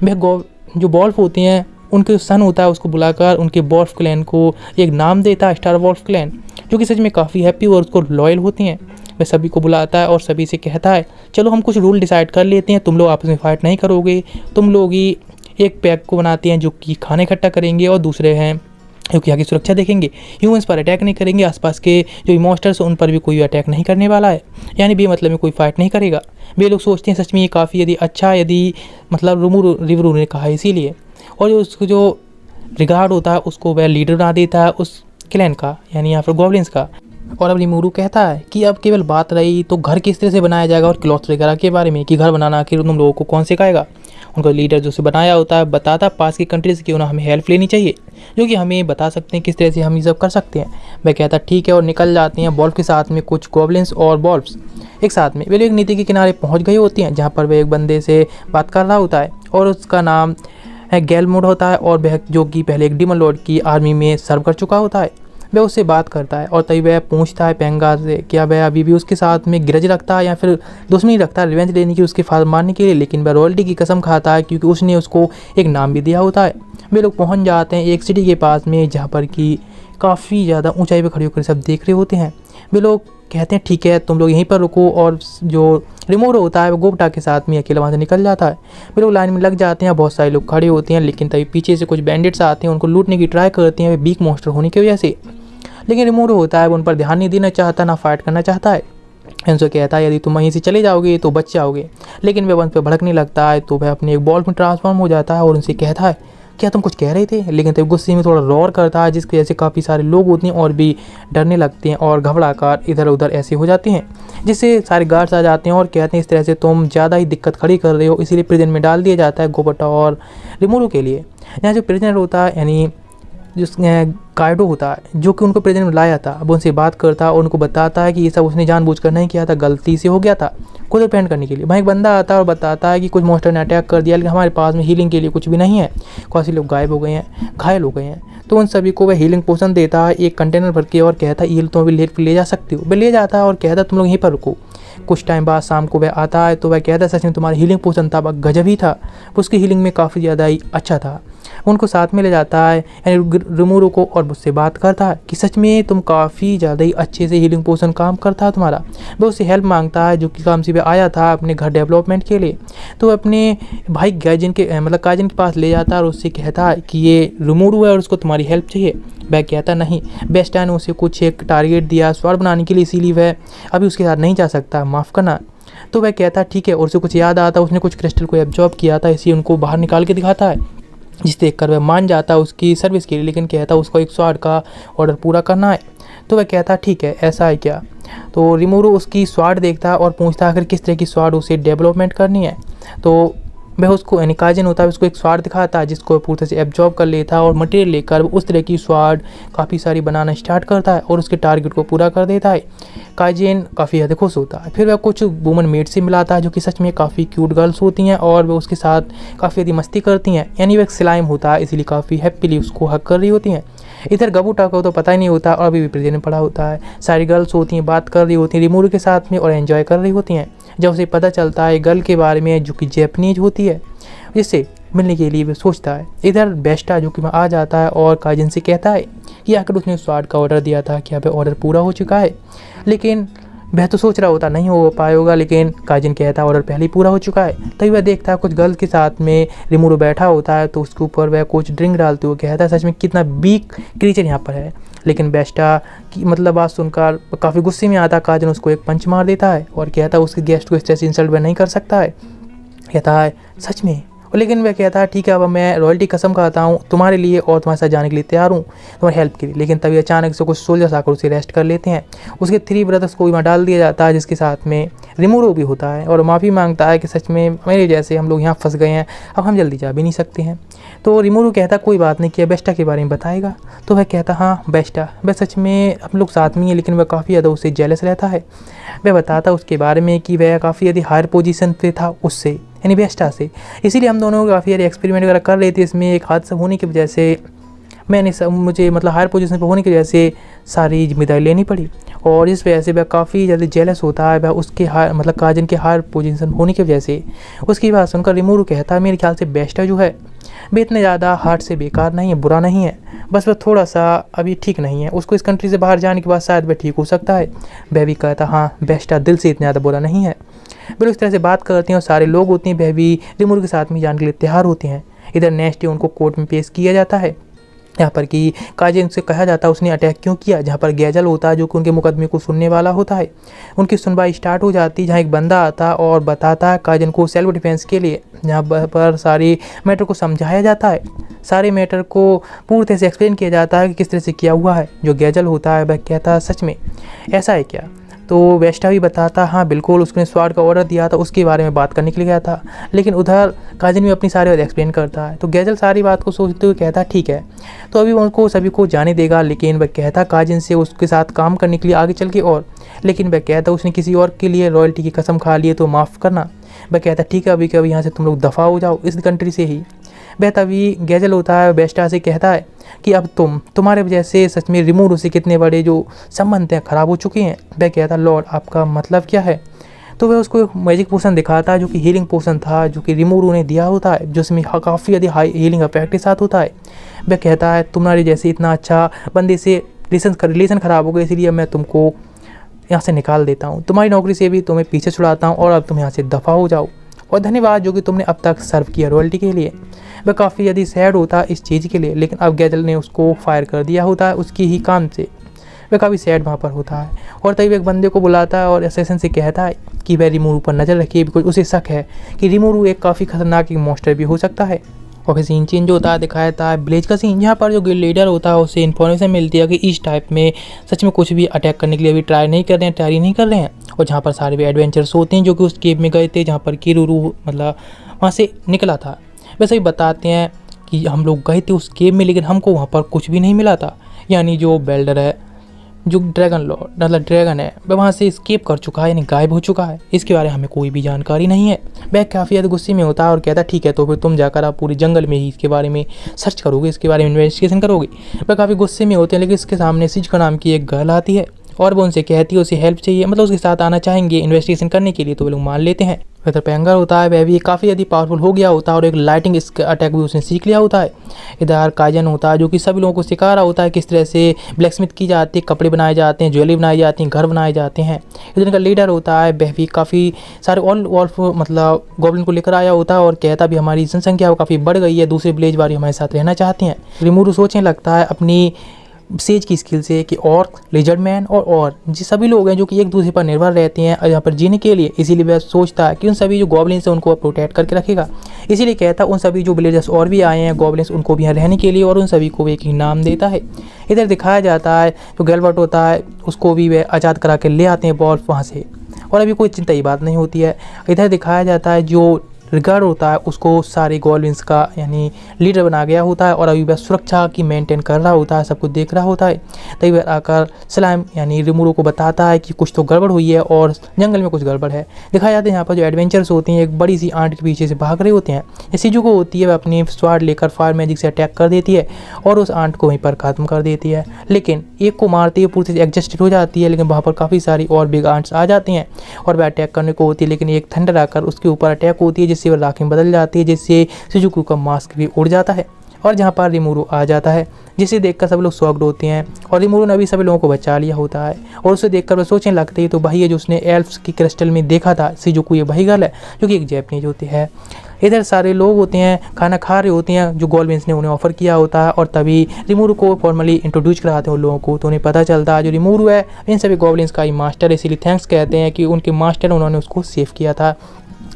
वह जो बॉल्फ होती हैं उनके सन होता है उसको बुलाकर उनके वॉल्फ क्लैन को एक नाम देता है, स्टार वॉल्फ क्लैन, जो कि सच में काफ़ी हैप्पी और उसको लॉयल होती हैं। वह सभी को बुलाता है और सभी से कहता है चलो हम कुछ रूल डिसाइड कर लेते हैं, तुम लोग आपस में फाइट नहीं करोगे, तुम लोग ही एक पैक को बनाते हैं जो कि खाना इकट्ठा करेंगे और दूसरे हैं जो कि यहाँ की सुरक्षा देखेंगे, ह्यूमंस पर अटैक नहीं करेंगे, आसपास के जो मॉन्स्टर्स उन पर भी कोई अटैक नहीं करने वाला है, यानी बेमतलब में कोई फाइट नहीं करेगा। वे लोग सोचते हैं सच में ये काफ़ी यदि अच्छा यदि मतलब रिवरू ने कहा इसीलिए, और उसको जो रिगार्ड होता है उसको वह लीडर बना देता है उस क्लैन का, यानी यहाँ पर गॉब्लिन्स का। और अब रिमूरू कहता है कि अब केवल बात रही तो घर किस तरह से बनाया जाएगा और क्लॉथ वगैरह के बारे में कि घर बनाना आखिर तुम लोगों को कौन सिखाएगा। उनका लीडर जो से बनाया होता है बताता है पास की कंट्री से क्यों ना हमें हेल्प लेनी चाहिए, जो कि हमें बता सकते हैं किस तरह से हम ये सब कर सकते हैं। वह कहता ठीक है और निकल जाते हैं बॉल्फ के साथ में कुछ गॉब्लिन्स और बॉल्फ्स एक साथ में। वे लोग एक नदी के किनारे पहुँच गई होती हैं जहाँ पर वह एक बंदे से बात कर रहा होता है और उसका नाम है गैलमोड होता है और वह जो कि पहले एक डीमन लॉर्ड की आर्मी में सर्व कर चुका होता है। वह उससे बात करता है और तभी वह पूछता है पेंगा से क्या वह अभी भी उसके साथ में गिरज रखता है या फिर दुश्मनी रखता है रिवेंज लेने की उसके फादर मारने के लिए, लेकिन वह रॉयल्टी की कसम खाता है क्योंकि उसने उसको एक नाम भी दिया होता है। वे लोग पहुंच जाते हैं एक सिटी के पास में जहाँ पर कि काफ़ी ज़्यादा ऊंचाई पर खड़े होकर सब देख रहे होते हैं। वे लोग कहते हैं ठीक है तुम लोग यहीं पर रुको, और जो रिमोट होता है वो गोपटा के साथ में अकेला वहाँ से निकल जाता है। वे लोग लाइन में लग जाते हैं, बहुत सारे लोग खड़े होते हैं, लेकिन तभी पीछे से कुछ बैंडिट्स आते हैं, उनको लूटने की ट्राई करते हैं वे वीक मॉन्स्टर होने की वजह से। लेकिन रिमोट होता है वो उन पर ध्यान नहीं देना चाहता, ना फाइट करना चाहता है। उनसे कहता है यदि तुम वहीं से चले जाओगे तो बच जाओगे, लेकिन वह उन पर भड़कने लगता है तो वह अपने एक बॉल में ट्रांसफॉर्म हो जाता है और उनसे कहता है क्या तुम कुछ कह रहे थे, लेकिन तब गुस्से में थोड़ा रोर करता है जिसकी वजह से काफ़ी सारे लोग होते हैं और भी डरने लगते हैं और घबराकर इधर उधर ऐसे हो जाते हैं, जिससे सारे गार्ड्स आ जाते हैं और कहते हैं इस तरह से तुम ज़्यादा ही दिक्कत खड़ी कर रहे हो, इसीलिए प्रिजन में डाल दिया जाता है गोपटा और रिमोरू के लिए। यहाँ जो प्रिजनर होता है यानी जो कार्डो होता है जो कि उनको प्रेजेंट में लाया था, अब उनसे बात करता है और उनको बताता है कि ये सब उसने जानबूझकर नहीं किया था, गलती से हो गया था, खुद डिपेंड करने के लिए। वहाँ एक बंदा आता है और बताता है कि कुछ मॉन्स्टर ने अटैक कर दिया, लेकिन हमारे पास में हीलिंग के लिए कुछ भी नहीं है, काफ़ी लोग गायब हो गए हैं, घायल हो गए हैं। तो उन सभी को वह हीलिंग पोशन देता है एक कंटेनर भर के और कहता है ये तुम अभी ले जा सकते हो। वह ले जाता है और कहता है तुम लोग यहीं पर रुको। कुछ टाइम बाद शाम को वह आता है तो वह कहता है सच में तुम्हारा हीलिंग पोशन था गजब ही था, उसकी हीलिंग में काफ़ी ज़्यादा ही अच्छा था। उनको साथ में ले जाता है यानी रिमोरू को और मुझसे बात करता है कि सच में तुम काफ़ी ज़्यादा ही अच्छे से हीलिंग पोशन काम करता है तुम्हारा। वह उससे हेल्प मांगता है जो कि काम से वह आया था अपने घर डेवलपमेंट के लिए। तो अपने भाई गाइजन के काइजन के पास ले जाता है और उससे कहता है कि ये रिमोरू है और उसको तुम्हारी हेल्प चाहिए। वह कहता नहीं, बेस्टा ने उसे कुछ एक टारगेट दिया स्वाड बनाने के लिए, इसीलिए वह अभी उसके साथ नहीं जा सकता, माफ़ करना। तो वह कहता ठीक है और उसे कुछ याद आता उसने कुछ क्रिस्टल को एब्जॉर्ब किया था, इसी उनको बाहर निकाल के दिखाता है, जिस देखकर वह मान जाता है उसकी सर्विस के लिए, लेकिन कहता उसको एक स्वाड का ऑर्डर पूरा करना है। तो वह कहता ठीक है ऐसा है क्या। तो रिमोरू उसकी स्वाड देखता है और पूछता है आखिर किस तरह की स्वाड उसे डेवलपमेंट करनी है। तो वह उसको यानी काइजन होता है उसको एक स्वाड दिखाता है जिसको पूरी तरह से एब्जॉर्ब कर लेता है और मटेरियल लेकर उस तरह की स्वाड काफ़ी सारी बनाना स्टार्ट करता है और उसके टारगेट को पूरा कर देता है। काइजन काफ़ी ज़्यादा खुश होता है। फिर वह कुछ वुमन मेड से मिलाता है जो कि सच में काफ़ी क्यूट गर्ल्स होती हैं और वह उसके साथ काफ़ी ज़्यादा मस्ती करती हैं, यानी वह एक स्लाइम होता है इसीलिए काफ़ी हैप्पीली उसको हक कर रही होती हैं। इधर गबूटा को तो पता ही नहीं होता और अभी भी प्रेजेंट में पड़ा होता है। सारी गर्ल्स होती हैं बात कर रही होती हैं रिमोरू के साथ में और एंजॉय कर रही होती हैं। जब उसे पता चलता है गर्ल के बारे में जो कि जैपनीज होती है, जिससे मिलने के लिए वह सोचता है। इधर बेस्टा जो कि वहाँ आ जाता है और काइजन से कहता है कि आखिर उसने स्वाड का ऑर्डर दिया था, क्या वह ऑर्डर पूरा हो चुका है। लेकिन वह तो सोच रहा होता नहीं हो पाएगा, लेकिन काइजन कहता है ऑर्डर पहले ही पूरा हो चुका है। तभी वह देखता है कुछ गर्ल्स के साथ में रिमोरू बैठा होता है तो उसके ऊपर वह कुछ ड्रिंक डालते हुए कहता है सच में कितना वीक क्रीचर यहाँ पर है। लेकिन बेस्टा की मतलब बात सुनकर काफ़ी गुस्से में आता, काइजन उसको एक पंच मार देता है और कहता है उसके गेस्ट को इस तरह से इंसल्ट वह नहीं कर सकता है। कहता है सच में, लेकिन वह कहता है ठीक है अब मैं रॉयल्टी कसम खाता हूँ तुम्हारे लिए और तुम्हारे साथ जाने के लिए तैयार हूँ तुम्हारी हेल्प के लिए। लेकिन तभी अचानक से कुछ सोल्जर्स आकर उसे अरेस्ट कर लेते हैं। उसके 3 ब्रदर्स को वहाँ डाल दिया जाता है जिसके साथ में रिमोरू भी होता है और माफ़ी मांगता है कि सच में मेरे जैसे हम लोग यहाँ फंस गए हैं, अब हम जल्दी जा भी नहीं सकते हैं। तो रिमोरू कहता कोई बात नहीं, किया बेस्टा के बारे में बताएगा। तो वह कहता हाँ बेस्टा, वह सच में हम लोग साथ में हैं, लेकिन वह काफ़ी ज़्यादा उससे जेलस रहता है। वह बताता उसके बारे में कि वह काफ़ी ज़्यादा हायर पोजीशन पे था उससे यानी बेस्टा से, इसीलिए हम दोनों काफ़ी ज़्यादा एक्सपेरिमेंट वगैरह कर रहे थे। इसमें एक हादसा होने की वजह से मुझे मतलब हायर पोजीशन पे होने की वजह से सारी जिम्मेदारी लेनी पड़ी और इस वजह से वह काफ़ी ज़्यादा जेलस होता है। वह उसके काइजन के हायर पोजीशन होने की वजह से। उसकी बात सुनकर रिमोरू कहता है मेरे ख्याल से बेस्टा जो है वे इतने ज़्यादा हार्ट से बेकार नहीं है, बुरा नहीं है, बस वह थोड़ा सा अभी ठीक नहीं है। उसको इस कंट्री से बाहर जाने के बाद शायद वह ठीक हो सकता है। वह भी कहता हाँ बेस्टा दिल से इतना ज़्यादा बुरा नहीं है। वे लोग इस तरह से बात करते हैं और सारे लोग होते हैं वह भी रिमूर के साथ में जाने के लिए तैयार होते हैं। इधर नेक्स्ट डे उनको कोर्ट में पेश किया जाता है, यहाँ पर कि काजिन से कहा जाता है उसने अटैक क्यों किया। जहाँ पर गैजल होता है जो कि उनके मुकदमे को सुनने वाला होता है। उनकी सुनवाई स्टार्ट हो जाती है, जहाँ एक बंदा आता और बताता है काजिन को सेल्फ डिफेंस के लिए, जहाँ पर सारी मैटर को समझाया जाता है, सारे मैटर को पूरी तरह से एक्सप्लेन किया जाता है कि किस तरह से किया हुआ है। जो गैजल होता है वह कहता है सच में ऐसा है क्या। तो वेस्टा भी बताता हाँ बिल्कुल, उसने स्वाड का ऑर्डर दिया था, उसके बारे में बात करने के लिए गया था। लेकिन उधर काजिन भी अपनी सारी बात एक्सप्लेन करता है। तो गैजल सारी बात को सोचते हुए कहता ठीक है, तो अभी उनको सभी को जाने देगा। लेकिन वह कहता काजिन से उसके साथ काम करने के लिए आगे चल के और, लेकिन वह कहता उसने किसी और के लिए रॉयल्टी की कसम खा ली है तो माफ़ करना। वह कहता ठीक है अभी कभी यहाँ से तुम लोग दफ़ा हो जाओ इस कंट्री से ही। वह तभी गैजल होता है वेस्टा से कहता है कि अब तुम्हारे वजह से सच में रिमूर से कितने बड़े जो संबंध हैं ख़राब हो चुके हैं। वह कहता लॉर्ड आपका मतलब क्या है। तो वह उसको एक मैजिक पोशन दिखाता है जो कि हीलिंग पोशन था, जो कि रिमूर ने दिया होता है, जिसमें काफ़ी ज़्यादा हाई हीलिंग इफेक्ट के साथ होता है। वह कहता है तुम्हारे जैसे इतना अच्छा बंदे से रिलेशन ख़राब हो गया, इसलिए मैं तुमको यहाँ से निकाल देता हूँ, तुम्हारी नौकरी से भी तुम्हें पीछे छुड़ाता हूँ और अब तुम यहाँ से दफ़ा हो जाओ। और धन्यवाद जो कि तुमने अब तक सर्व किया रॉयल्टी के लिए। वह काफ़ी ज़्यादा सैड होता है इस चीज़ के लिए, लेकिन अब गैजल ने उसको फायर कर दिया होता है उसकी ही काम से। वह काफ़ी सैड वहाँ पर होता है और तभी एक बंदे को बुलाता है और असेसन से कहता है कि वह रिमूरू पर नज़र रखिए, बिकॉज उसे शक है कि रिमूरू एक काफ़ी खतरनाक एक मॉन्स्टर भी हो सकता है। और फिर सीन चेंज होता है, दिखाया जाता है विलेज का सीन, जहाँ पर जो गिल्ड लीडर होता है उससे इन्फॉर्मेशन मिलती है कि इस टाइप में सच में कुछ भी अटैक करने के लिए अभी तैयारी नहीं कर रहे हैं। और जहाँ पर सारे भी एडवेंचर्स होते हैं जो कि उस केव में गए थे जहाँ पर किरूरू मतलब वहाँ से निकला था। वैसे ही बताते हैं कि हम लोग गए थे उस केव में लेकिन हमको वहाँ पर कुछ भी नहीं मिला था, यानी जो बेल्डर है, जो ड्रैगन लॉर्ड मतलब ड्रैगन है, वह वहाँ से एस्केप कर चुका है, यानी गायब हो चुका है। इसके बारे में हमें कोई भी जानकारी नहीं है। वह काफ़ी ज़्यादा गुस्से में होता है और कहता ठीक है तो फिर तुम जाकर आप पूरे जंगल में ही इसके बारे में सर्च करोगे, इसके बारे में इन्वेस्टिगेशन करोगे। वह काफ़ी गुस्से में होते हैं, लेकिन इसके सामने सिजुका नाम की एक गर्ल आती है और वो उनसे कहती है उसे हेल्प चाहिए, मतलब उसके साथ आना चाहेंगे इन्वेस्टिगेशन करने के लिए। तो वो लोग मान लेते हैं। फिर पेंगर होता है, वह भी काफ़ी ज़्यादा पावरफुल हो गया होता है और एक लाइटिंग अटैक भी उसने सीख लिया होता है। इधर काजन होता है जो कि सभी लोगों को सिखा रहा होता है किस तरह से ब्लैकस्मिथ की जाती है, कपड़े बनाए जाते हैं, ज्वेलरी बनाई जाती हैं, घर बनाए जाते हैं। इधर का लीडर होता है, वह भी काफ़ी सारे वॉल्फ मतलब गॉब्लिन को लेकर आया होता है और कहता भी हमारी जनसंख्या काफ़ी बढ़ गई है, दूसरे विलेज वाले हमारे साथ रहना चाहते हैं। रिमूरू सोचने लगता है अपनी सेज की स्किल से कि ऑर्क, लिजर्ड मैन और जी सभी लोग हैं जो कि एक दूसरे पर निर्भर रहते हैं यहाँ पर जीने के लिए, इसीलिए वह सोचता है कि उन सभी जो गॉब्लिन्स हैं उनको प्रोटेक्ट करके रखेगा। इसीलिए कहता है उन सभी जो विलेजर्स और भी आए हैं गॉब्लिन्स उनको भी यहाँ रहने के लिए, और उन सभी को एक ही नाम देता है। इधर दिखाया जाता है जो गैल्बर्ट होता है उसको भी वह आज़ाद करा के ले आते हैं वॉल्फ वहाँ से, और अभी कोई चिंता की बात नहीं होती है। इधर दिखाया जाता है जो रिगार्ड होता है उसको सारे गॉब्लिन्स का यानी लीडर बना गया होता है और अभी वह सुरक्षा की मेंटेन कर रहा होता है, सब कुछ देख रहा होता है। तभी वह आकर स्लाइम यानी रिमूरो को बताता है कि कुछ तो गड़बड़ हुई है और जंगल में कुछ गड़बड़ है। दिखाया जाता है यहाँ पर जो एडवेंचर्स होती हैं एक बड़ी सी आंट के पीछे से भाग रहे होते हैं। सिजुको होती है वह अपनी स्वाड लेकर फायर मैजिक से अटैक कर देती है और उस आंट को वहीं पर ख़त्म कर देती है, लेकिन एक को मारती है पूरी से एडजस्ट हो जाती है, लेकिन वहाँ पर काफ़ी सारी और बिग आंट्स आ जाती हैं और वह अटैक करने को होती है, लेकिन एक थंडर आकर उसके ऊपर अटैक होती है जिससे वह राख में बदल जाती है, जिससे सिजुको का मास्क भी उड़ जाता है और जहाँ पर रिमूरो आ जाता है, जिसे देखकर सब लोग शॉक्ड होते हैं। और रिमूरो ने अभी सभी लोगों को बचा लिया होता है और उसे देखकर वह सोचने लगती है तो वही है जो उसने एल्फ्स की क्रिस्टल में देखा था, सिजुको ये वही गर्ल है जो कि एक जैपनीज होती है। इधर सारे लोग होते हैं खाना खा रहे होते हैं जो गॉब्लिन्स ने उन्हें ऑफर किया होता है और तभी रिमूरो को फॉर्मली इंट्रोड्यूस कराते हैं उन लोगों को। तो उन्हें पता चलता है जो रिमूरो है इन सभी गॉब्लिन्स का ही मास्टर है, इसीलिए थैंक्स कहते हैं कि उनके मास्टर उन्होंने उसको सेव किया था।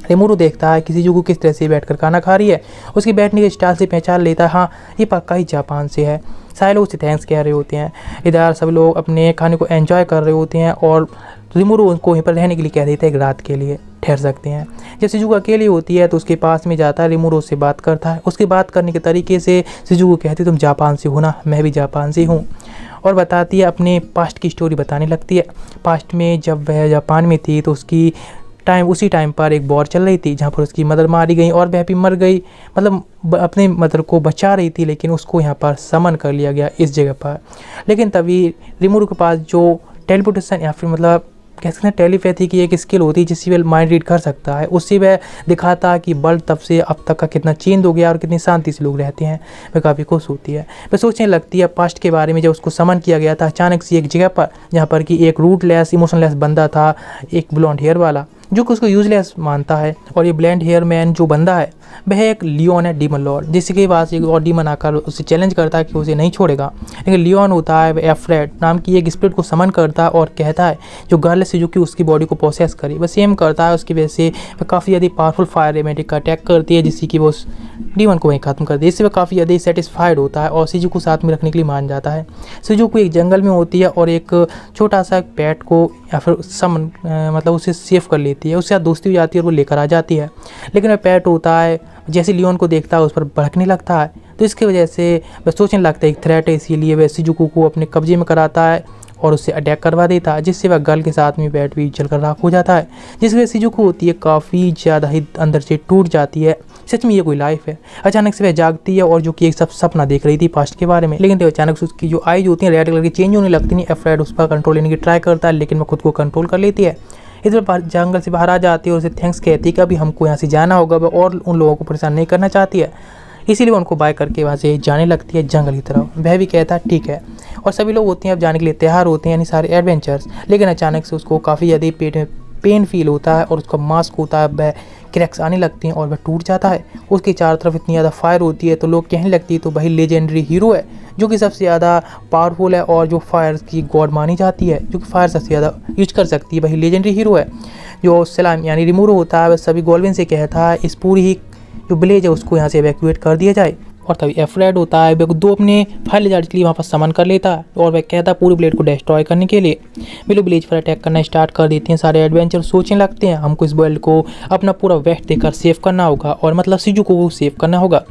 रिमूरो देखता है कि सिजुको किस तरह से बैठकर खाना खा रही है, उसकी बैठने के स्टाइल से पहचान लेता है हाँ ये पक्का ही जापान से है। सारे लोग उसे थैंक्स कह रहे होते हैं। इधर सब लोग अपने खाने को एंजॉय कर रहे होते हैं और रिमूरो उनको वहीं पर रहने के लिए कह देता है एक रात के लिए ठहर सकते हैं। जब सिजुको अकेली होती है तो उसके पास में जाता है, रिमूरो से बात करता है। उसकी बात करने के तरीके से सिजुको कहती है तुम जापान से हो ना, मैं भी जापान से हूँ, और बताती है अपने पास्ट की स्टोरी बताने लगती है। पास्ट में जब वह जापान में थी तो उसकी उसी टाइम पर एक वॉर चल रही थी जहाँ पर उसकी मदर मारी गई और वह भी मर गई, मतलब अपने मदर को बचा रही थी, लेकिन उसको यहाँ पर समन कर लिया गया इस जगह पर। लेकिन तभी रिमूरो के पास जो टेलीपोर्टेशन या फिर मतलब कह सकते हैं टेलीपैथी की एक स्किल होती है जिससे वह माइंड रीड कर सकता है। उससे वह दिखाता है कि वर्ल्ड तब से अब तक का कितना चेंज हो गया और कितनी शांति से लोग रहते हैं। वह काफ़ी खुश होती है, वह सोचने लगती है पास्ट के बारे में। जब उसको समन किया गया था अचानक से एक जगह पर जहाँ पर कि एक रूटलेस इमोशनलेस बंदा था, एक ब्लॉन्ड हेयर वाला, जो कि उसको यूजलेस मानता है। और ये ब्लैंड हेयर मैन जो बंदा है वह एक लियोन है, डीमन लॉर्ड, जिसके पास एक और डीमन आकर उससे चैलेंज करता है कि उसे नहीं छोड़ेगा। लेकिन लियोन होता है वह एफ्रेड नाम की एक स्पिरिट को समन करता है और कहता है जो गर्ल से जो कि उसकी बॉडी को प्रोसेस करे। वह सेम करता है, उसकी वजह से वह काफ़ी ज़्यादा पावरफुल फायर एलिमेंट का अटैक करती है जिससे कि वो उस डीमन को वहीं खत्म कर दी। इससे वह काफ़ी ज़्यादा सेटिस्फाइड होता है और शिजुको को साथ में रखने के लिए मान जाता है। शिजुको एक जंगल में होती है और एक छोटा सा पेट को या फिर समन मतलब उसे सेव कर लेती है, उससे दोस्ती हो जाती है और वो लेकर आ जाती है। लेकिन वह पेट होता है जैसे लियोन को देखता है उस पर भड़कने लगता है, तो इसकी वजह से वह सोचने लगता है एक थ्रेट है, इसीलिए वह शिजुको को अपने कब्जे में कराता है और उससे अटैक करवा देता है, जिससे वह गर्ल के साथ में बैठ भी जलकर राख हो जाता है। जिसकी वजह से शिजुको होती है काफ़ी ज़्यादा ही अंदर से टूट जाती है, सच में ये कोई लाइफ है। अचानक से वह जागती है और जो कि एक सब सपना देख रही थी पास्ट के बारे में। लेकिन तो अचानक से उसकी जो आईज होती हैं रेड कलर की चेंज होने लगती है। एफ्रेड उस पर कंट्रोल लेने की ट्राई करता है लेकिन वह खुद को कंट्रोल कर लेती है। इधर जंगल से बाहर आ जाती है और उसे थैंक्स कहती है कि अभी हमको यहाँ से जाना होगा, वह और उन लोगों को परेशान नहीं करना चाहती है, इसीलिए वो उनको बाय करके वहाँ से जाने लगती है जंगल की तरफ। वह भी कहता है ठीक है, और सभी लोग होते हैं अब जाने के लिए तैयार होते हैं, यानी सारे एडवेंचर्स। लेकिन अचानक से उसको काफ़ी ज़्यादा पेट में पेन फील होता है और उसका मास्क होता है वह क्रैक्स आने लगती हैं और वह टूट जाता है। उसके चारों तरफ इतनी ज़्यादा फायर होती है तो लोग कहने लगती है तो वही लेजेंडरी हीरो है जो कि सबसे ज़्यादा पावरफुल है और जो फायर की गॉड मानी जाती है, जो कि फायर सबसे ज़्यादा यूज कर सकती है, वही लेजेंडरी हीरो है। जो सलाम यानी रिमूरो होता है वह सभी गोल्विन से कहता है इस पूरी ही जो विलेज है उसको यहाँ से एवैक्यूएट कर दिया जाए। और तभी एफ्रेड होता है वह दो अपने फायर लिजार्ड के लिए वहाँ पर समन कर लेता है और वह कहता है पूरी ब्लेड को डिस्ट्रॉय करने के लिए। वे लोग विलेज पर अटैक करना स्टार्ट कर देते हैं। सारे एडवेंचर सोचने लगते हैं हमको इस वर्ल्ड को अपना पूरा वेस्ट देकर सेव करना होगा और मतलब शिजुको को सेव करना होगा।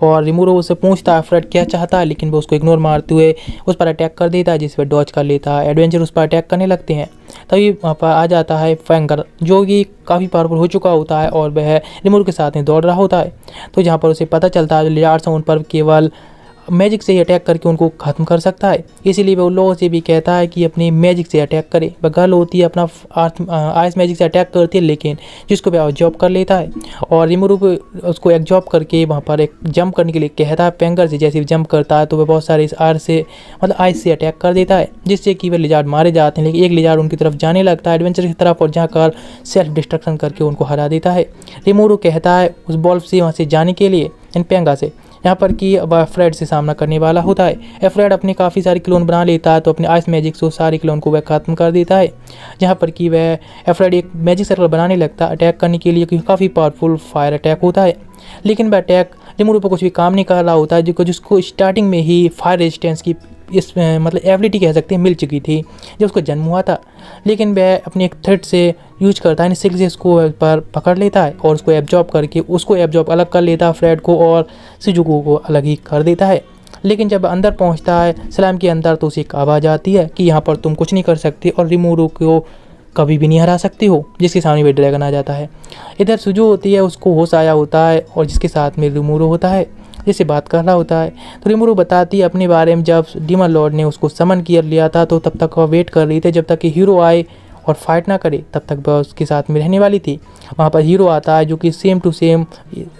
और रिमूरो से पूछता है एफ्रेड क्या चाहता है, लेकिन वो उसको इग्नोर मारते हुए उस पर अटैक कर देता है जिस पर डॉज कर लेता है। एडवेंचर उस पर अटैक करने लगते हैं, तभी वहाँ पर आ जाता है फैंगर जो कि काफ़ी पावरफुल हो चुका होता है और वह रिमूरो के साथ में दौड़ रहा होता है। तो जहाँ पर उसे पता चलता है लिजार्ड्स उन पर केवल मैजिक से ही अटैक करके उनको ख़त्म कर सकता है, इसीलिए वह उन लोगों से भी कहता है कि अपनी मैजिक से अटैक करे। वह गर्ल होती है अपना आइस मैजिक से अटैक करती है लेकिन जिसको वह जॉब कर लेता है और रिमूरो उसको एक जॉब करके वहाँ पर एक जंप करने के लिए कहता है। पेंगर से जैसे जंप करता है तो वह बहुत सारे इस आर से मतलब आइस से अटैक कर देता है जिससे कि वह लिजार्ड मारे जाते हैं। लेकिन एक लिजार्ड उनकी तरफ जाने लगता है एडवेंचर की तरफ और जहाँ कर सेल्फ डिस्ट्रक्शन करके उनको हरा देता है। रिमूरो कहता है उस बॉल्व से वहाँ से जाने के लिए इन पेंगा से, यहाँ पर कि वह एफ्रेड से सामना करने वाला होता है। एफ्रेड अपने काफ़ी सारे क्लोन बना लेता है तो अपने आइस मैजिक से सारे क्लोन को वह खत्म कर देता है। जहाँ पर कि वह एफ्रेड एक मैजिक सर्कल बनाने लगता है अटैक करने के लिए, क्योंकि काफ़ी पावरफुल फायर अटैक होता है। लेकिन वह अटैक रिमूरो पर कुछ भी काम नहीं कर रहा होता है, जिसको स्टार्टिंग में ही फायर रेजिस्टेंस की इस मतलब एबिलिटी कह सकते हैं मिल चुकी थी जब उसका जन्म हुआ था। लेकिन वह अपने एक थ्रेड से यूज करता है, सिल्क से उसको पर पकड़ लेता है और उसको एब्जॉर्ब करके उसको एब्जॉर्ब अलग कर लेता है फ्रेड को और शिजुको को अलग ही कर देता है। लेकिन जब अंदर पहुंचता है सलाम के अंदर तो उसे एक आवाज़ आती है कि यहाँ पर तुम कुछ नहीं कर सकते और रिमूरो को कभी भी नहीं हरा सकती हो, जिसके सामने वे ड्रैगन आ जाता है। इधर सुजो होती है उसको होश आया होता है और जिसके साथ में रिमूरो होता है जिससे बात कर रहा होता है। तो रिमूरो बताती है अपने बारे में जब डीमन लॉर्ड ने उसको समन किया लिया था तो तब तक वह वेट कर रही थी जब तक कि हीरो आए और फाइट ना करे, तब तक वह उसके साथ में रहने वाली थी। वहाँ पर हीरो आता है जो कि सेम टू सेम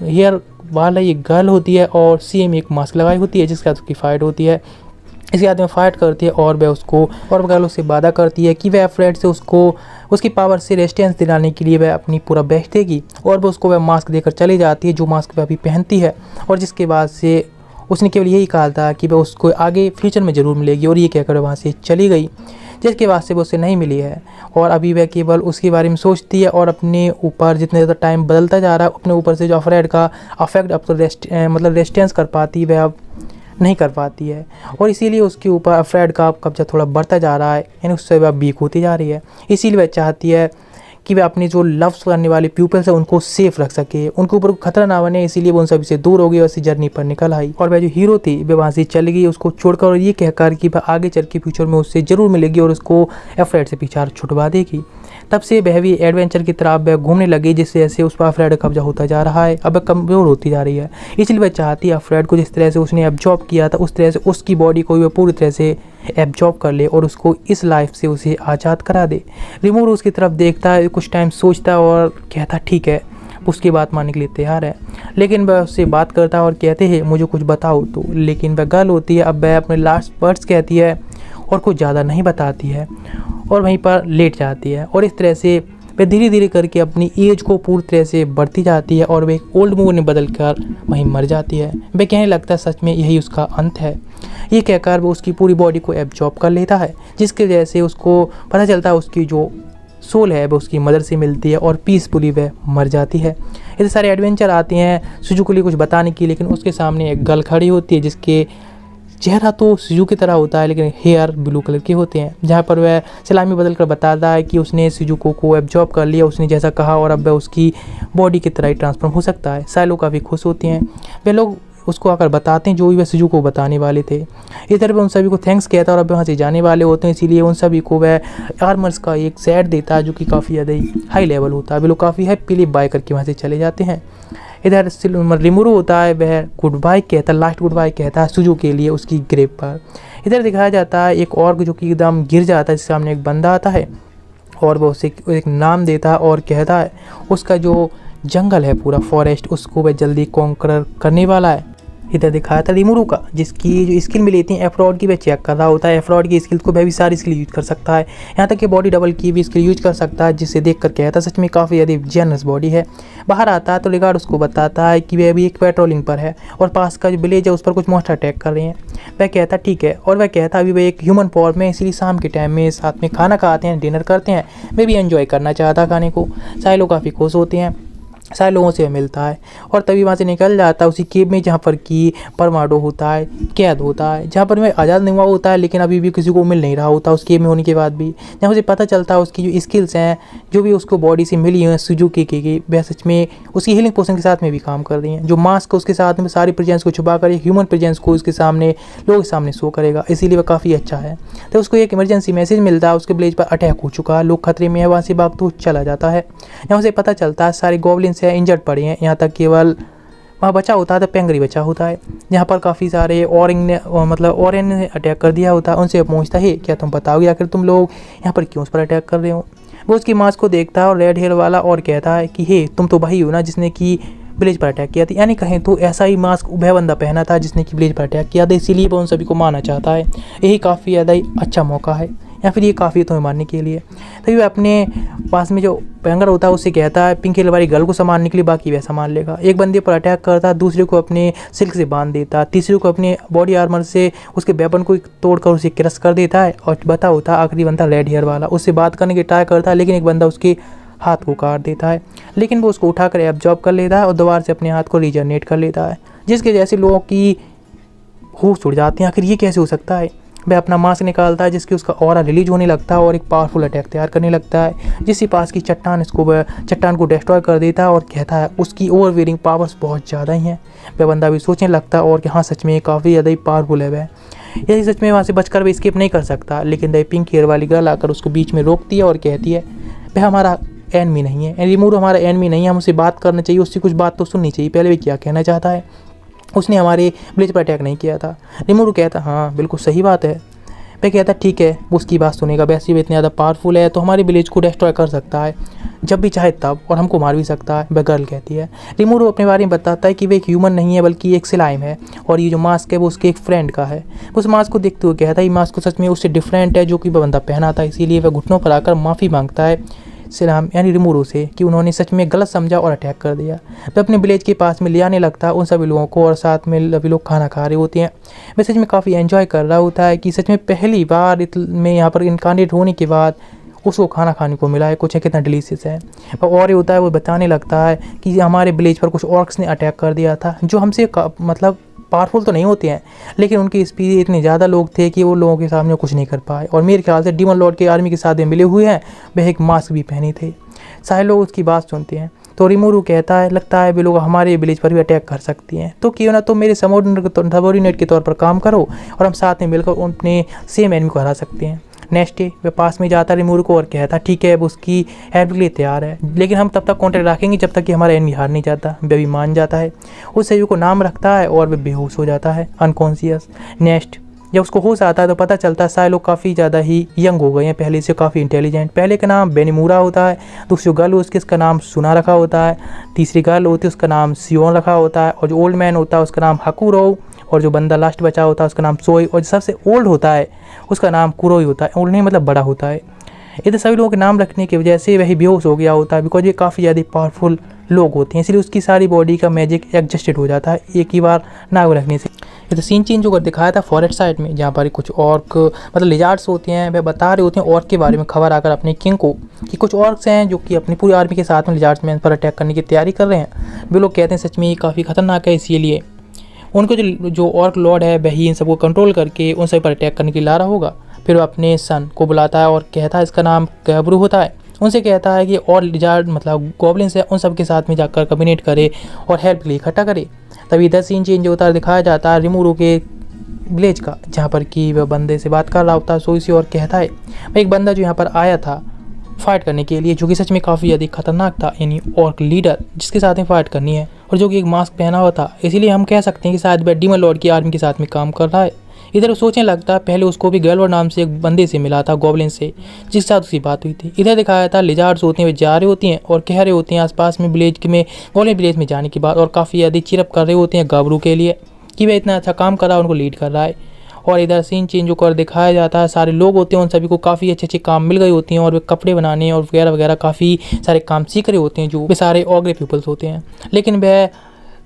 हेयर वाला ये गर्ल होती है और सेम एक मास्क लगाई होती है जिसके साथ उसकी फाइट होती है। इसके बाद में फाइट करती है और वह उसको और गर्ल उससे वादा करती है कि वह एफ्रेड से उसको उसकी पावर से रेजिस्टेंस दिलाने के लिए वह अपनी पूरा बेस्ट देगी और वह उसको वह मास्क देकर चली जाती है जो मास्क वह अभी पहनती है। और जिसके बाद से उसने केवल यही कहा था कि वह उसको आगे फ्यूचर में ज़रूर मिलेगी और ये कहकर वहाँ से चली गई, जिसके बाद से वो उससे नहीं मिली है। और अभी वह केवल उसके बारे में सोचती है और अपने ऊपर जितने ज़्यादा टाइम बदलता जा रहा है अपने ऊपर से जो एफ्रेड का अफेक्ट अब तो मतलब रेजिस्टेंस कर पाती वह अब नहीं कर पाती है और इसीलिए उसके ऊपर एफ्रेड का कब्जा थोड़ा बढ़ता जा रहा है, यानी उससे वह वीक होती जा रही है। इसीलिए वह चाहती है कि वह अपनी जो लव्स करने वाले पीपल्स हैं उनको सेफ रख सके, उनके ऊपर खतरा ना बने, इसीलिए वो उन सभी से दूर हो गई और इसी जर्नी पर निकल आई। और वह जो हीरो थी वह वहाँ से चली गई उसको छोड़कर और ये कहकर कि वह आगे चल के फ्यूचर में उससे ज़रूर मिलेगी और उसको एफ्रेड से पीछा छुटवा देगी। तब से वह भी एडवेंचर की तरफ वह घूमने लगी, जिससे ऐसे उस पर अफ्रेड का कब्जा होता जा रहा है। अब वह कमज़ोर होती जा रही है, इसलिए वह चाहती है अफ्रेड को जिस तरह से उसने एब्जॉर्ब किया था उस तरह से उसकी बॉडी को वह पूरी तरह से एब्जॉर्ब कर ले और उसको इस लाइफ से उसे आज़ाद करा दे। रिमोरू उसकी तरफ देखता है, कुछ टाइम सोचता है और कहता ठीक है, उसकी बात मानने के लिए तैयार है। लेकिन वह उससे बात करता है और कहते हैं मुझे कुछ बताओ तो, लेकिन वह गर्ल होती है। अब वह अपने लास्ट वर्ड्स कहती है और कुछ ज़्यादा नहीं बताती है और वहीं पर लेट जाती है। और इस तरह से वह धीरे धीरे करके अपनी एज को पूरी तरह से बढ़ती जाती है और वह एक ओल्ड मून में बदल कर वहीं मर जाती है। वह कहने लगता है सच में यही उसका अंत है। ये कहकर वो उसकी पूरी बॉडी को एब्जॉर्ब कर लेता है, जिसकी वजह से उसको पता चलता है उसकी जो सोल है वह उसकी मदर से मिलती है और पीसफुली वह मर जाती है। इतने सारे एडवेंचर आते हैं सुजुकी को लिए कुछ बताने की, लेकिन उसके सामने एक गर्ल खड़ी होती है जिसके चेहरा तो सिजू की तरह होता है लेकिन हेयर ब्लू कलर के होते हैं, जहाँ पर वह सलामी बदल कर बताता है कि उसने सिजुको को एब्जॉर्ब कर लिया, उसने जैसा कहा, और अब वह उसकी बॉडी की तरह ही ट्रांसफॉर्म हो सकता है। सारे लोग काफ़ी खुश होते हैं, वे लोग उसको आकर बताते हैं जो भी वह सिजू को बताने वाले थे। इधर वह उन सभी को थैंक्स कहता है और अब वहाँ से जाने वाले होते हैं, इसीलिए उन सभी को वह आर्मर्स का एक सेट देता है जो कि काफ़ी ज़्यादा ही हाई लेवल होता है। वे लोग काफ़ी हैप्पीली बाय करके वहाँ से चले जाते हैं। इधर रिमोरू होता है, वह गुड बाय कहता है, लास्ट गुड बाय कहता है सुजू के लिए उसकी ग्रेव पर। इधर दिखाया जाता है एक और जो कि एकदम गिर जाता है, जिसके सामने एक बंदा आता है और वह उसे एक नाम देता है और कहता है उसका जो जंगल है पूरा फॉरेस्ट उसको वह जल्दी कॉन्कर करने वाला है। इधर दिखाया था रिमोरू का, जिसकी जो स्किल मिली थी एफ्रॉड की, वह चेक कर रहा होता है। एफ्रॉड की स्किल को वह भी सारी स्किल यूज कर सकता है, यहाँ तक कि बॉडी डबल की भी स्किल यूज कर सकता है, जिससे देख कर कहता है सच में काफ़ी ज़्यादा जेनरस बॉडी है। बाहर आता है तो रिगार्ड उसको बताता है कि वह भी एक पेट्रोलिंग पर है और पास का जो विलेज है उस पर कुछ मॉन्स्टर अटैक कर रहे हैं। वह कहता ठीक है, और वह कहता अभी वह एक ह्यूमन फॉर्म में, इसलिए शाम के टाइम में साथ में खाना खाते हैं, डिनर करते हैं। मैं भी एंजॉय करना चाहता खाने को। सारे लोग काफ़ी खुश होते हैं, सारे लोगों से मिलता है और तभी वहाँ से निकल जाता है उसी केव में जहाँ पर कि परमाडो होता है, कैद होता है, जहाँ पर वह आज़ाद नहीं हुआ होता है लेकिन अभी भी किसी को मिल नहीं रहा होता उस केव में होने के बाद भी। जहाँ उसे पता चलता है उसकी जो स्किल्स हैं जो भी उसको बॉडी से मिली हैं सुजुकी की, वह सच में उसकी हीलिंग पोशन के साथ में भी काम कर रही हैं। जो मास्क उसके साथ में सारी प्रेजेंस को छुपा कर एक ह्यूमन प्रेजेंस को उसके सामने लोगों के सामने शो करेगा, इसीलिए वह काफ़ी अच्छा है। तो उसको एक इमरजेंसी मैसेज मिलता है, उसके विलेज पर अटैक हो चुका है, लोग खतरे में है, वहाँ से भागते चला जाता है। जहाँ उसे पता चलता है सारे गॉब्लिन्स हैं इंजर्ड पड़े हैं, यहाँ तक केवल वहाँ बचा होता है तो पेंगरी बचा होता है, जहाँ पर काफ़ी सारे ऑरेन ने अटैक कर दिया होता है। उनसे पहुँचता है क्या तुम बताओगे आखिर तुम लोग यहाँ पर क्यों उस पर अटैक कर रहे हो। वो उसकी मास्क को देखता है और रेड हेयर वाला और कहता है कि हे तुम तो वही हो ना जिसने कि विलेज पर अटैक किया था, यानी कहें तो ऐसा ही मास्क वह बंदा पहना था जिसने कि विलेज पर अटैक किया था, इसीलिए वो उन सभी को मारना चाहता है। यही काफ़ी ज़्यादा ही अच्छा मौका है या फिर ये काफ़ी तुम्हें मारने के लिए। तभी वह अपने पास में जो पेंगर होता है उससे कहता है पिंक हिल वाली गर्ल को संभालने के लिए, बाकी वह संभाल लेगा। एक बंदे पर अटैक करता है, दूसरे को अपने सिल्क से बांध देता है, तीसरे को अपने बॉडी आर्मर से उसके वेपन को तोड़कर उसे क्रश कर देता है। और बता होता आखिरी बंदा रेड हेयर वाला, उससे बात करने की ट्राई करता है लेकिन एक बंदा उसके हाथ को काट देता है, लेकिन वो उसको उठाकर एब्जॉर्ब कर लेता है और दोबारा से अपने हाथ को रीजनरेट कर लेता है, जिसके जैसे लोगों की होश उड़ जाते हैं। आखिर ये कैसे हो सकता है। वह अपना मास्क निकालता है जिसकी उसका ऑरा रिलीज होने लगता है और एक पावरफुल अटैक तैयार करने लगता है, जिससे पास की चट्टान को डिस्ट्रॉय कर देता है और कहता है उसकी ओवरवेयरिंग पावर्स बहुत ज़्यादा ही हैं। वह बंदा भी सोचने लगता है और कि हाँ सच में काफ़ी ज़्यादा ही पावरफुल है वह, यही सच में वहाँ से बचकर वह स्केप नहीं कर सकता। लेकिन द पिंक हेयर वाली गर्ल आकर उसको बीच में रोकती है और कहती है वह हमारा एनमी नहीं है, रिमोरू हमारा एनमी नहीं है, हम उससे बात करना चाहिए, उससे कुछ बात तो सुननी चाहिए, पहले वे क्या कहना चाहता है, उसने हमारे विलेज पर अटैक नहीं किया था। रिमोरू कहता हाँ बिल्कुल सही बात है। वह कहता ठीक है वो उसकी बात सुनेगा, वैसे भी इतनी ज़्यादा पावरफुल है तो हमारे विलेज को डिस्ट्रॉय कर सकता है जब भी चाहे तब, और हमको मार भी सकता है, वह गर्ल कहती है। रिमोरू अपने बारे में बताता है कि वह एक ह्यूमन नहीं है बल्कि एक स्लाइम है और ये जो मास्क है वो उसके एक फ्रेंड का है। उस मास्क को देखते हुए कहता है ये मास्क सच में उससे डिफरेंट है जो कि वह बंदा पहना था, इसीलिए वह घुटनों पर आकर माफ़ी मांगता है सिलाम यानी रिमोरू से कि उन्होंने सच में गलत समझा और अटैक कर दिया। वह अपने विलेज के पास में ले आने लगता है उन सभी लोगों को और साथ में सभी लोग खाना खा रहे होते हैं। वह सच में काफ़ी एंजॉय कर रहा होता है कि सच में पहली बार में यहाँ पर इनकार्नेट होने के बाद उसको खाना खाने को मिला है, कुछ है कितना डिलीशियस है। और ये होता है वो बताने लगता है कि हमारे विलेज पर कुछ ऑर्क्स ने अटैक कर दिया था जो हमसे मतलब पावरफुल तो नहीं होते हैं लेकिन उनकी स्पीड इतने ज़्यादा लोग थे कि वो लोगों के सामने कुछ नहीं कर पाए, और मेरे ख्याल से डीमन लॉर्ड के आर्मी के साथ मिले हुए हैं, वह एक मास्क भी पहने थे। सारे लोग उसकी बात सुनते हैं तो रिमोरू कहता है लगता है वे लोग हमारे विलेज पर भी अटैक कर सकती हैं, तो क्यों ना तुम मेरे सबॉर्डिनेट के तौर पर काम करो और हम साथ में मिलकर अपने सेम एनिमी को हरा सकते हैं। नेक्स्ट डे वह पास में जाता है रिमूरू को और कहता ठीक है अब उसकी हेल्प के लिए तैयार है, लेकिन हम तब तक कॉन्टैक्ट रखेंगे जब तक कि हमारा एनिमी हार नहीं जाता। वह भी मान जाता है, उस सभी को नाम रखता है और वह बेहोश हो जाता है, अनकॉन्शियस। नेक्स्ट जब उसको होश आता है तो पता चलता है सारे लोग काफ़ी ज़्यादा ही यंग हो गए हैं, पहले से काफ़ी इंटेलिजेंट। पहले का नाम बेनीमूरा होता है, दूसरी गर्ल उसकी उसका नाम सुना रखा होता है, तीसरी गर्ल होती है उसका नाम सियोन रखा होता है, और जो ओल्ड मैन होता है उसका नाम हकुरो, और जो बंदा लास्ट बचा होता है उसका नाम सोई, और जो सबसे ओल्ड होता है उसका नाम कुरोई होता है। ओल्ड नहीं मतलब बड़ा होता है। इधर सभी लोगों के नाम रखने की वजह से वही बेहोश हो गया होता है, बिकॉज ये काफ़ी ज़्यादा पावरफुल लोग होते हैं, इसलिए उसकी सारी बॉडी का मैजिक एडजस्टेड हो जाता है एक ही बार नाम रखने से। ये तो सीन चेंज जो कर दिखाया था फॉरेस्ट साइड में, जहाँ पर कुछ ऑर्क मतलब लिजार्ड्स होते हैं, वह बता रहे होते हैं ऑर्क के बारे में खबर आकर अपने किंग को कि कुछ ऑर्क्स हैं जो कि अपनी पूरी आर्मी के साथ में लिजार्ड्स मैन पर अटैक करने की तैयारी कर रहे हैं। वे लोग कहते हैं सच में ये काफ़ी खतरनाक है, इसीलिए उनको जो ऑर्क लॉर्ड है वही इन सबको कंट्रोल करके उन सब पर अटैक करने के लिए ला रहा होगा। फिर वो अपने सन को बुलाता है और कहता है इसका नाम कैब्रू होता है, उनसे कहता है कि और लिजार्ड मतलब गॉब्लिन्स है उन सब के साथ में जाकर कम्युनिकेट करे और हेल्प के लिए इकट्ठा करे। तभी इधर सीन चेंज होता है, दिखाया जाता है रिमूरू के विलेज का, जहाँ पर कि वह बंदे से बात कर रहा होता है सोई से, और कहता है एक बंदा जो यहाँ पर आया था फाइट करने के लिए, जो कि सच में काफ़ी ज़्यादा खतरनाक था, यानी ऑर्क लीडर जिसके साथ में फाइट करनी है, और जो कि एक मास्क पहना हुआ था, इसीलिए हम कह सकते हैं कि शायद वह डीमन लॉर्ड की आर्मी के साथ में काम कर रहा है। इधर वो सोचने लगता है पहले उसको भी गैलवर नाम से एक बंदे से मिला था गॉब्लिन से, जिसके साथ उसकी बात हुई थी। इधर दिखाया था लिजार्ड्स होते हैं वे जा रहे होती हैं और कह रहे होते हैं आसपास में विलेज में गॉब्लिन विलेज में जाने के बाद, और काफ़ी ज़्यादा चिरअप कर रहे होते हैं गाबरू के लिए कि वह इतना अच्छा काम कर रहा है, उनको लीड कर रहा है। और इधर सीन चेंज होकर दिखाया जाता है सारे लोग होते हैं उन सभी को काफ़ी अच्छे अच्छे काम मिल गए होते हैं, और वे कपड़े बनाने और वगैरह वगैरह काफ़ी सारे काम सीख रहे होते हैं, जो वे सारे ऑग्रे पीपल्स होते हैं। लेकिन वह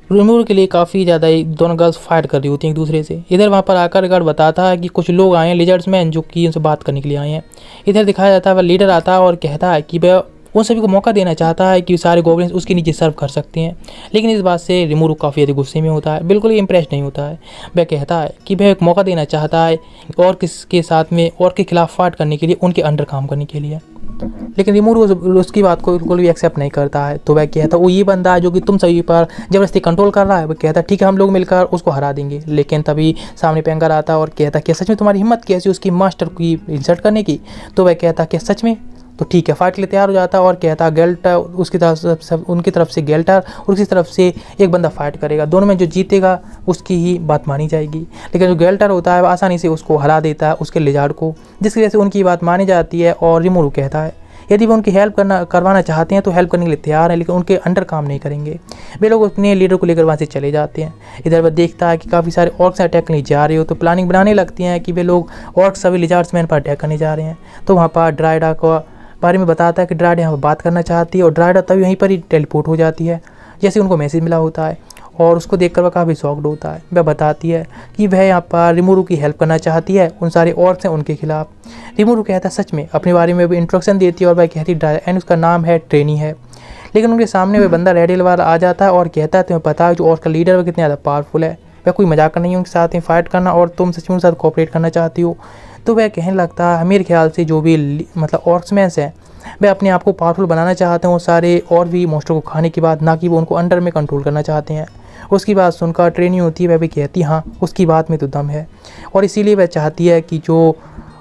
रिमूवर के लिए काफ़ी ज़्यादा दोनों गर्ल्स फाइट कर रही होती हैं एक दूसरे से। इधर वहाँ पर आकर गार्ड बताता है कि कुछ लोग आए हैं लिजर्ड्स मैन जो कि उनसे बात करने के लिए आए हैं। इधर दिखाया जाता है वह लीडर आता है और कहता है कि वह उन सभी को मौका देना चाहता है कि सारे गॉब्लिन्स उसके नीचे सर्व कर सकते हैं, लेकिन इस बात से रिमूरू काफ़ी ज़्यादा गुस्से में होता है, बिल्कुल ही इंप्रेस नहीं होता है। वह कहता है कि वह एक मौका देना चाहता है और किसके साथ में और के खिलाफ फाइट करने के लिए, उनके अंडर काम करने के लिए, लेकिन रिमूरू उसकी बात को बिल्कुल भी एक्सेप्ट नहीं करता है। तो वह कहता है वो ये बंदा है जो कि तुम सभी पर ज़बरदस्ती कंट्रोल कर रहा है। वह कहता है ठीक है हम लोग मिलकर उसको हरा देंगे, लेकिन तभी सामने पेंगर आता है और कहता है कि सच में तुम्हारी हिम्मत कैसी उसकी मास्टर की इंसल्ट करने की। तो वह कहता है कि सच में, तो ठीक है फाइट के लिए तैयार हो जाता है और कहता है गेल्टर उसकी तरफ उनकी तरफ से गेल्टर और उसकी तरफ से एक बंदा फाइट करेगा, दोनों में जो जीतेगा उसकी ही बात मानी जाएगी। लेकिन जो गेल्टर होता है वह आसानी से उसको हरा देता है उसके लिजार्ड को, जिसकी वजह से उनकी बात मानी जाती है। और रिमूरू कहता है यदि वो उनकी हेल्प करवाना चाहते हैं तो हेल्प करने के लिए तैयार है, लेकिन उनके अंडर काम नहीं करेंगे। वे लोग अपने लीडर को लेकर वहाँ से चले जाते हैं। इधर वह देखता है कि काफ़ी सारे ऑर्क्स अटैक करने जा रहे हो, तो प्लानिंग बनाने लगती हैं कि वे लोग ऑर्क्स सभी लिजार्ड्स मैन पर अटैक करने जा रहे हैं। तो वहाँ पर ड्राइडा को बारे में बताता है कि ड्राइडा यहाँ पर बात करना चाहती है, और ड्राइडा तभी वहीं पर ही टेलीपोर्ट हो जाती है जैसे उनको मैसेज मिला होता है, और उसको देखकर वह काफ़ी शॉक्ड होता है। वह बताती है कि वह यहाँ पर रिमूरू की हेल्प करना चाहती है उन सारे ऑर्क्स हैं उनके खिलाफ। रिमूरू कहता है सच में, अपने बारे में भी इंट्रोडक्शन देती है और वह कहती है एंड उसका नाम है ट्रेनी है। लेकिन उनके सामने वह बंदा रेडियल वाला आ जाता है और कहता है तुम्हें पता है जो ऑर्क का लीडर वह कितना ज़्यादा पावरफुल है, वह कोई मजाक नहीं है उनके साथ में फाइट करना, और तुम सच में उनके साथ कोऑपरेट करना चाहती हो। तो वह कहने लगता है मेरे ख्याल से जो भी मतलब ऑर्क्समैन्स हैं वह अपने आप को पावरफुल बनाना चाहते हैं वो सारे और भी मोस्टर को खाने के बाद, ना कि वो उनको अंडर में कंट्रोल करना चाहते हैं। उसकी बात सुनकर ट्रेनी होती है, वह भी कहती हाँ उसकी बात में तो दम है, और इसीलिए वह चाहती है कि जो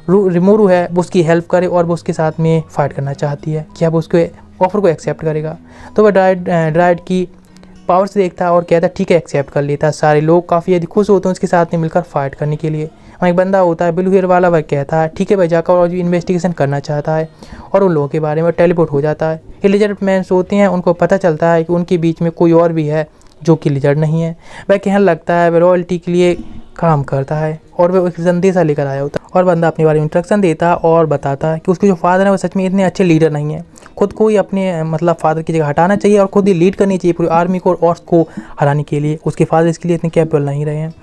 रिमूरू है वो उसकी हेल्प करे और वो उसके साथ में फ़ाइट करना चाहती है कि अब उसके ऑफ़र को एक्सेप्ट करेगा। तो वह ड्राइड की पावर से देखता है और कहता है ठीक है एक्सेप्ट कर लेता है। सारे लोग काफ़ी यदि खुश होते हैं उसके साथ में मिलकर फाइट करने के लिए। वहाँ एक बंदा होता है ब्लू हेयर वाला, वह कहता है ठीक है वह जाकर और जो इन्वेस्टिगेशन करना चाहता है और उन लोगों के बारे में टेलीपोर्ट हो जाता है। ये लिजर्ड मैन्स होते हैं, उनको पता चलता है कि उनके बीच में कोई और भी है जो कि लिजर्ड नहीं है। वह कहने लगता है वह रॉयल्टी के लिए काम करता है और वह एक संदेशा लेकर आया होता है, और बंदा अपने बारे में इंस्ट्रक्शन देता है और बताता है कि उसके जो फादर है वो सच में इतने अच्छे लीडर नहीं है, खुद को ही अपने मतलब फादर की जगह हटाना चाहिए और खुद ही लीड करनी चाहिए पूरी आर्मी को और उसको हराने के लिए। उसके फादर इसके लिए इतने कैपेबल नहीं रहे हैं।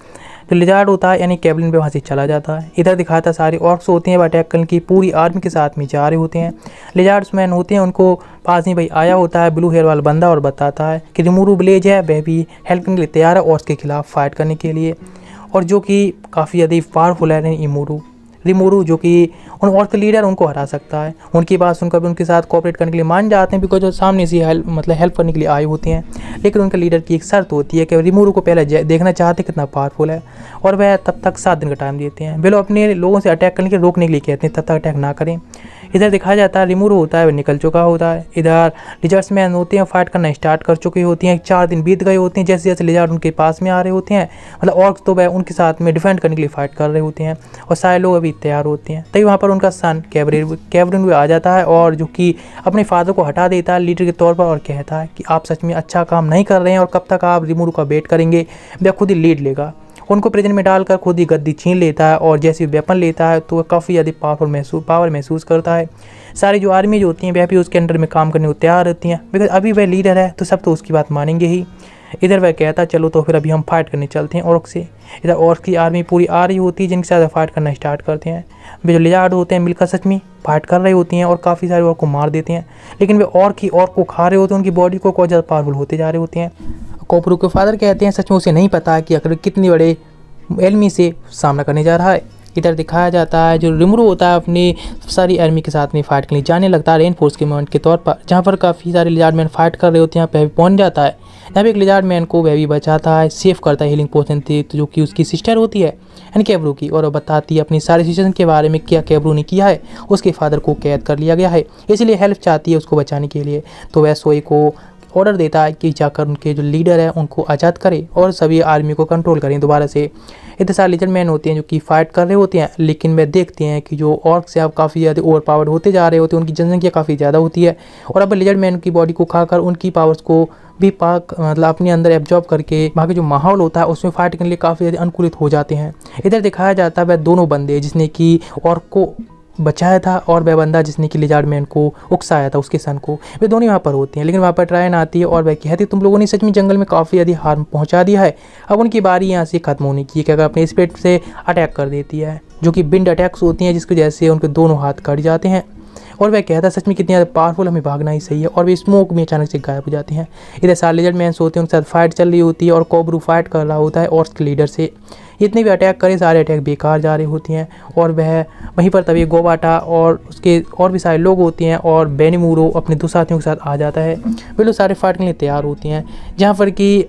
तो लिजार्ड होता है यानी कैबलिन पे वहाँ से चला जाता है। इधर दिखाता है सारे ऑर्क्स होते हैं वह अटैक करने की पूरी आर्मी के साथ में जा रहे होते हैं। लिजार्ड्स मैन होते हैं उनको पास नहीं भाई आया होता है ब्लू हेयर वाला बंदा और बताता है कि रिमूरू विलेज है वह भी हेल्प करने के लिए तैयार है और उसके खिलाफ फाइट करने के लिए, और जो कि काफ़ी ज़्यादा पावरफुल है इमूरू। रिमोरू जो कि उन और के लीडर उनको हरा सकता है। उनकी बात सुनकर भी उनके साथ कोऑपरेट करने के लिए मान जाते हैं, बिकॉज जो सामने से हेल्प करने के लिए आए होते हैं। लेकिन उनके लीडर की एक शर्त होती है कि रिमोरू को पहले देखना चाहते कितना पावरफुल है, और वह तब तक 7 दिन का टाइम देते हैं। वे लोग अपने लोगों से अटैक करने के रोकने के लिए कहते हैं, तब तक अटैक ना करें। इधर दिखाया जाता है रिमोरू होता है वह निकल चुका होता है। इधर लिजर्ड्स मैन होते हैं फाइट करना स्टार्ट कर चुके होती हैं। 4 दिन बीत गए होते हैं। जैसे जैसे लिजर्ड उनके पास में आ रहे होते हैं, मतलब ऑर्क्स तो वह उनके साथ में डिफेंड करने के लिए फाइट कर रहे होते हैं, और सारे लोग अभी तैयार होते हैं। तभी वहाँ पर उनका सन कैवरिन भी आ जाता है, और जो कि अपने फादर को हटा देता है लीडर के तौर पर, और कहता है कि आप सच में अच्छा काम नहीं कर रहे हैं, और कब तक आप रिमोरू का वेट करेंगे, वह खुद ही लीड लेगा। उनको प्रिजन में डालकर खुद ही गद्दी छीन लेता है, और जैसे वेपन लेता है तो वह काफ़ी ज़्यादा पावर महसूस करता है। सारी जो आर्मी जो होती हैं वह भी उसके अंडर में काम करने को तैयार रहती हैं, बिकॉज अभी वह लीडर है तो सब तो उसकी बात मानेंगे ही। इधर वह कहता है चलो तो फिर अभी हम फाइट करने चलते हैं ऑर्क से। इधर ऑर्क की आर्मी पूरी आ रही होती है, जिनके साथ फाइट करना स्टार्ट करते हैं। वे जो लिजार्ड होते हैं मिलकर सच में फाइट कर रहे होती हैं, और काफ़ी सारे ऑर्क को मार देते हैं। लेकिन वे ऑर्क को खा रहे होते हैं, उनकी बॉडी को बहुत ज़्यादा पावरफुल होते जा रहे होते हैं। कोपरू के फादर कहते हैं सच में उसे नहीं पता कि आखिर कितने बड़े एनिमी से सामना करने जा रहा है। इधर दिखाया जाता है जो रिमोरू होता है अपनी सारी आर्मी के साथ में फाइट के लिए जाने लगता है रेनफोर्समेंट के तौर पर, जहाँ पर काफ़ी सारे लिजार्ड मैन फाइट कर रहे होते हैं। यहाँ पे पहुँच जाता है, यहाँ पे एक लिजार्ड मैन को वह भी बचाता है, सेव करता है हीलिंग पोशन से, तो जो कि उसकी सिस्टर होती है यानी कैब्रू की, और बताती है अपनी सारी सिचुएशन के बारे में, क्या कैब्रू ने किया है। उसके फादर को कैद कर लिया गया है, इसलिए हेल्प चाहती है उसको बचाने के लिए। तो वह सोई को ऑर्डर देता है कि जाकर उनके जो लीडर है उनको आज़ाद करे और सभी आर्मी को कंट्रोल करें दोबारा से। इतने सारे लिजर्ड मैन होते हैं जो कि फाइट कर रहे होते हैं, लेकिन वे देखते हैं कि जो ऑर्क्स हैं अब काफ़ी ज़्यादा ओवर पावर्ड होते जा रहे होते हैं, उनकी जनसंख्या काफ़ी ज़्यादा होती है, और अब लिजर्ड मैन की बॉडी को खाकर उनकी पावर्स को भी मतलब अपने अंदर एब्जॉर्ब करके वहाँ के जो माहौल होता है उसमें फाइट करने के लिए काफ़ी ज़्यादा अनुकूलित हो जाते हैं। इधर दिखाया जाता है वह दोनों बंदे जिसने कि ऑर्क को बचाया था, और वह बंदा जिसने कि लिजार्ड मैन को उकसाया था उसके सन को, वे दोनों यहाँ पर होते हैं। लेकिन वहाँ पर ट्रायन आती है और वह कहती तुम लोगों ने सच में जंगल में काफ़ी ज़्यादा हार्म पहुँचा दिया है, अब उनकी बारी यहाँ से खत्म होने की है, क्या अपने स्पीड से अटैक कर देती है, जो कि बिंड अटैक्स होती हैं जिसकी वजह से उनके दोनों हाथ कट जाते हैं। और वह कहता है सच में कितनी ज़्यादा पावरफुल, हमें भागना ही सही है, और वे स्मोक में अचानक से गायब हो जाते हैं। इधर सारे लिजर्ड मैन्स होते हैं, उनके साथ फाइट चल रही होती है, और कोबरू फाइट कर रहा होता है ऑर्क्स के लीडर से। इतने भी अटैक करे सारे अटैक बेकार जा रही होती हैं, और वह वहीं पर तभी गोबाटा और उसके और भी सारे लोग होते हैं, और बेनीमूरो अपने दो साथियों के साथ आ जाता है। वे लोग सारे फाइट के लिए तैयार होती हैं, जहाँ पर कि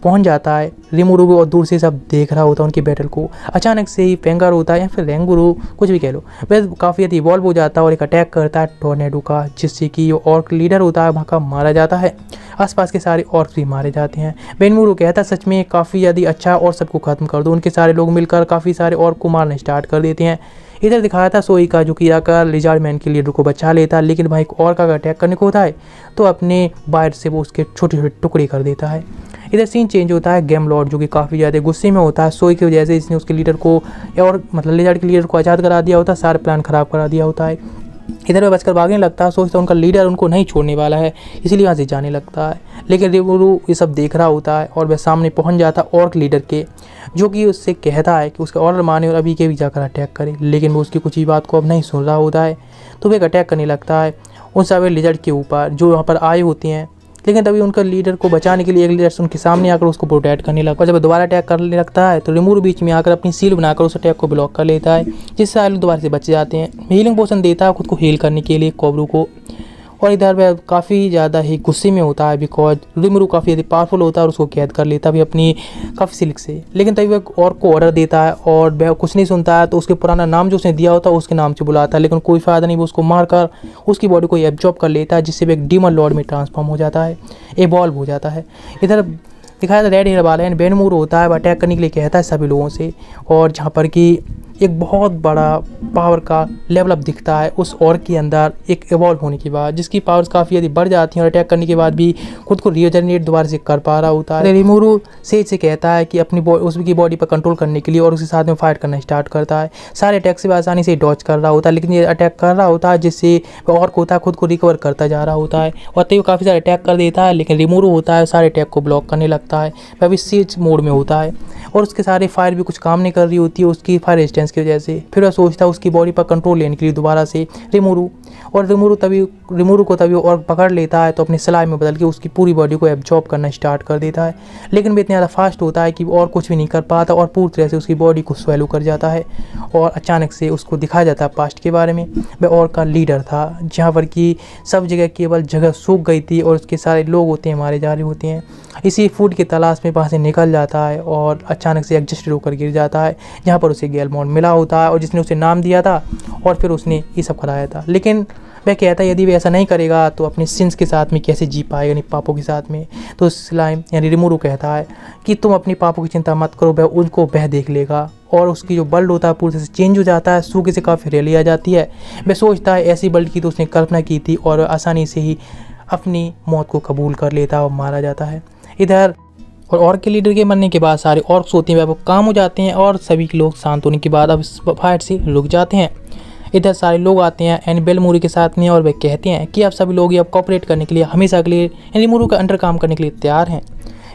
पहुंच जाता है रिमोरू और दूर से सब देख रहा होता है उनकी बैटल को। अचानक से ही पेंगार होता है या फिर रेंगुरू कुछ भी कह लो, वह काफ़ी ज़्यादा इवॉल्व हो जाता है और एक अटैक करता है टोर्नेडो का, जिससे कि जो ऑर्क लीडर होता है वहाँ का मारा जाता है। आसपास के सारे ऑर्क्स भी मारे जाते हैं। बेनीमूरो कहता है सच में काफ़ी ज़्यादा अच्छा, और सबको खत्म कर दो। उनके सारे लोग मिलकर काफ़ी सारे ऑर्क को मारना स्टार्ट कर देते हैं। इधर दिखाया था सोई का जो कि आकर लिजार्ड मैन के लीडर को बचा लेता है, लेकिन भाई एक और का अटैक करने को होता है तो अपने बाइट से वो उसके छोटे छोटे टुकड़े कर देता है। इधर सीन चेंज होता है, गेम लॉर्ड जो कि काफ़ी ज़्यादा गुस्से में होता है सोई की वजह से, इसने उसके लीडर को और मतलब लिजार्ड के लीडर को आज़ाद करा दिया होता है, सारे प्लान ख़राब करा दिया होता है। इधर वह बचकर भागने लगता है, सोचता उनका लीडर उनको नहीं छोड़ने वाला है, इसलिए वहाँ से जाने लगता है। लेकिन रिमोरू ये सब देख रहा होता है, और वह सामने पहुँच जाता है ऑर्क लीडर के, जो कि उससे कहता है कि उसका ऑर्डर माने और अभी के भी जाकर अटैक करे। लेकिन वो उसकी कुछ ही बात को अब नहीं सुन रहा होता है, तो वह एक अटैक करने लगता है उन सारे लिजर्ड के ऊपर जो वहाँ पर आए होते हैं। लेकिन तभी उनका लीडर को बचाने के लिए एक लीडर उनके सामने आकर उसको प्रोटेक्ट करने लगता है। जब दोबारा अटैक करने लगता है तो रिमोरू बीच में आकर अपनी सील बनाकर उस अटैक को ब्लॉक कर लेता है, जिससे सारे लोग दोबारा से बच जाते हैं। हीलिंग पोशन देता है खुद को हील करने के लिए कोबरू को। और इधर वह काफ़ी ज़्यादा ही गुस्से में होता है, बिकॉज रिमोरू काफ़ी ज़्यादा पावरफुल होता है और उसको कैद कर लेता है भी अपनी काफ़ी सिल्क से। लेकिन तभी वह और को ऑर्डर देता है और वह कुछ नहीं सुनता है, तो उसके पुराना नाम जो उसने दिया होता है उसके नाम से बुलाता है, लेकिन कोई फ़ायदा नहीं, वो उसको मारकर उसकी बॉडी को एब्जॉर्ब कर लेता है, जिससे वह एक डीमन लॉर्ड में ट्रांसफॉर्म हो जाता है, एवॉल्व हो जाता है। इधर दिखाया था रेड हेयर वाला एंड बेनीमूरो होता है, वह अटैक करने के लिए कहता है सभी लोगों से, और जहाँ पर कि एक बहुत बड़ा पावर का लेवल अप दिखता है उस ऑर्क के अंदर एक इवॉल्व होने के बाद, जिसकी पावर्स काफ़ी ज़्यादा बढ़ जाती हैं और अटैक करने के बाद भी खुद को रीजनरेट दोबारा से कर पा रहा होता है। रिमोरू सेज से कहता है कि अपनी उसकी बॉडी पर कंट्रोल करने के लिए और उसके साथ में फाइट करना स्टार्ट करता है। सारे अटैक से आसानी से डॉच कर रहा होता है, लेकिन ये अटैक कर रहा होता है जिससे ऑर्क होता है खुद को रिकवर करता जा रहा होता है, और तभी काफ़ी सारे अटैक कर देता है। लेकिन रिमोरू होता है सारे अटैक को ब्लॉक करने लगता है, वह भी सीज मोड में होता है, और उसके सारे फायर भी कुछ काम नहीं कर रही होती है, उसकी फायर रेजिस्टेंस डिस्टेंस की वजह से। फिर वह सोचता है उसकी बॉडी पर कंट्रोल लेने के लिए दोबारा से रिमोरू, और रिमोरू को तभी और पकड़ लेता है तो अपने स्लाइम में बदल के उसकी पूरी बॉडी को एब्जॉर्ब करना स्टार्ट कर देता है। लेकिन वो इतना ज़्यादा फास्ट होता है कि और कुछ भी नहीं कर पाता और पूरी तरह से उसकी बॉडी को स्वेलो कर जाता है। और अचानक से उसको दिखाया जाता है पास्ट के बारे में। वह और का लीडर था जहाँ पर कि सब जगह केवल जगह सूख गई थी और उसके सारे लोग होते हैं मारे जा रहे होते हैं। इसी फूड की तलाश में वहाँ से निकल जाता है और अचानक से एग्जिस्टेड होकर गिर जाता है, जहाँ पर उसे गेलमोंड मिला होता है और जिसने उसे नाम दिया था और फिर उसने ये सब कराया था। लेकिन वह कहता है यदि वह ऐसा नहीं करेगा तो अपने सिंस के साथ में कैसे जी पाएगा, यानी पापों के साथ में। तो स्लाइम यानी रिमोरू कहता है कि तुम अपनी पापों की चिंता मत करो, वह उनको वह देख लेगा। और उसकी जो वर्ल्ड होता है पूरी तरह से चेंज हो जाता है, सूखे से काफ़ी रैली आ जाती है। वह सोचता है ऐसी वर्ल्ड की तो उसने कल्पना की थी और आसानी से ही अपनी मौत को कबूल कर लेता है और मारा जाता है। इधर और के लीडर के मरने के बाद सारे ऑर्क्स होते हैं वह काम हो जाते हैं और सभी लोग शांत होने के बाद अब फाइट से रुक जाते हैं। इधर सारे लोग आते हैं एंड बेलमोरू के साथ में और वे कहते हैं कि अब सभी लोग अब कॉपरेट करने के लिए हमेशा के लिए रिमोरू का अंडर काम करने के लिए तैयार हैं।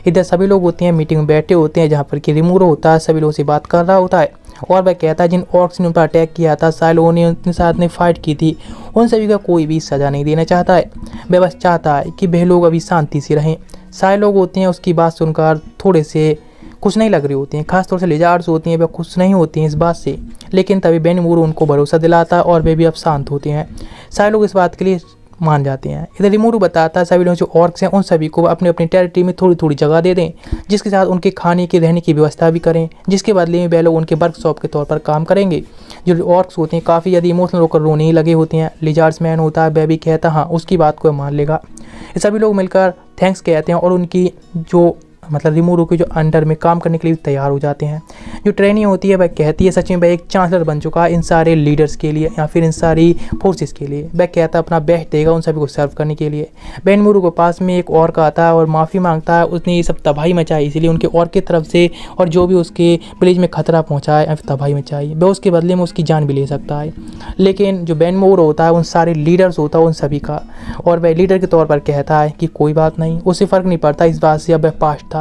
इधर सभी लोग होते हैं मीटिंग में बैठे होते हैं जहाँ पर कि रिमोरू होता है सभी लोगों से बात कर रहा होता है और वह कहता है जिन ऑर्क्स ने उन पर अटैक किया था, सारे लोगों ने उनके साथ में फाइट की थी, उन सभी का कोई भी सज़ा नहीं देना चाहता है। वह बस चाहता है कि वह लोग अभी शांति से रहें। सारे लोग होते हैं उसकी बात सुनकर थोड़े से खुश नहीं लग रहे होते हैं, खासतौर से लिजार्ड्स होती हैं वह खुश नहीं होती हैं इस बात से। लेकिन तभी बेनमोरू उनको भरोसा दिलाता है और वे भी अब शांत होते हैं। सारे लोग इस बात के लिए मान जाते हैं। इधर रिमोरू बताता है सभी लोग जो ऑर्क्स हैं उन सभी को अपने अपनी टेरिटरी में थोड़ी थोड़ी जगह दे दें, जिसके साथ उनके खाने के रहने की व्यवस्था भी करें, जिसके बदले में वे लोग उनके वर्कशॉप के तौर पर काम करेंगे। जो ऑर्क्स होते हैं काफ़ी ज़्यादा इमोशनल होकर रोने ही लगे होते हैं। लिजार्ड्स मैन होता है वह भी कहता हाँ उसकी बात को मान लेगा। ये सभी लोग मिलकर थैंक्स कहते हैं और उनकी जो मतलब रिमोरू के जो अंडर में काम करने के लिए तैयार हो जाते हैं। जो ट्रेनी होती है वह कहती है सच में वह एक चांसलर बन चुका है इन सारे लीडर्स के लिए या फिर इन सारी फोर्सेस के लिए। वह कहता है अपना बेस्ट देगा उन सभी को सर्व करने के लिए। बेनमोरू के पास में एक और का आता है और माफ़ी मांगता है, उसने ये सब तबाही मचाई इसीलिए उनके और की तरफ से और जो भी उसके विलेज में खतरा पहुँचाए या फिर तबाही मचाई वह उसके बदले में उसकी जान भी ले सकता है। लेकिन जो बेनमोरू होता है उन सारे लीडर्स होता है उन सभी का, और वह लीडर के तौर पर कहता है कि कोई बात नहीं, उससे फ़र्क नहीं पड़ता इस बात से अब वह पास्ट था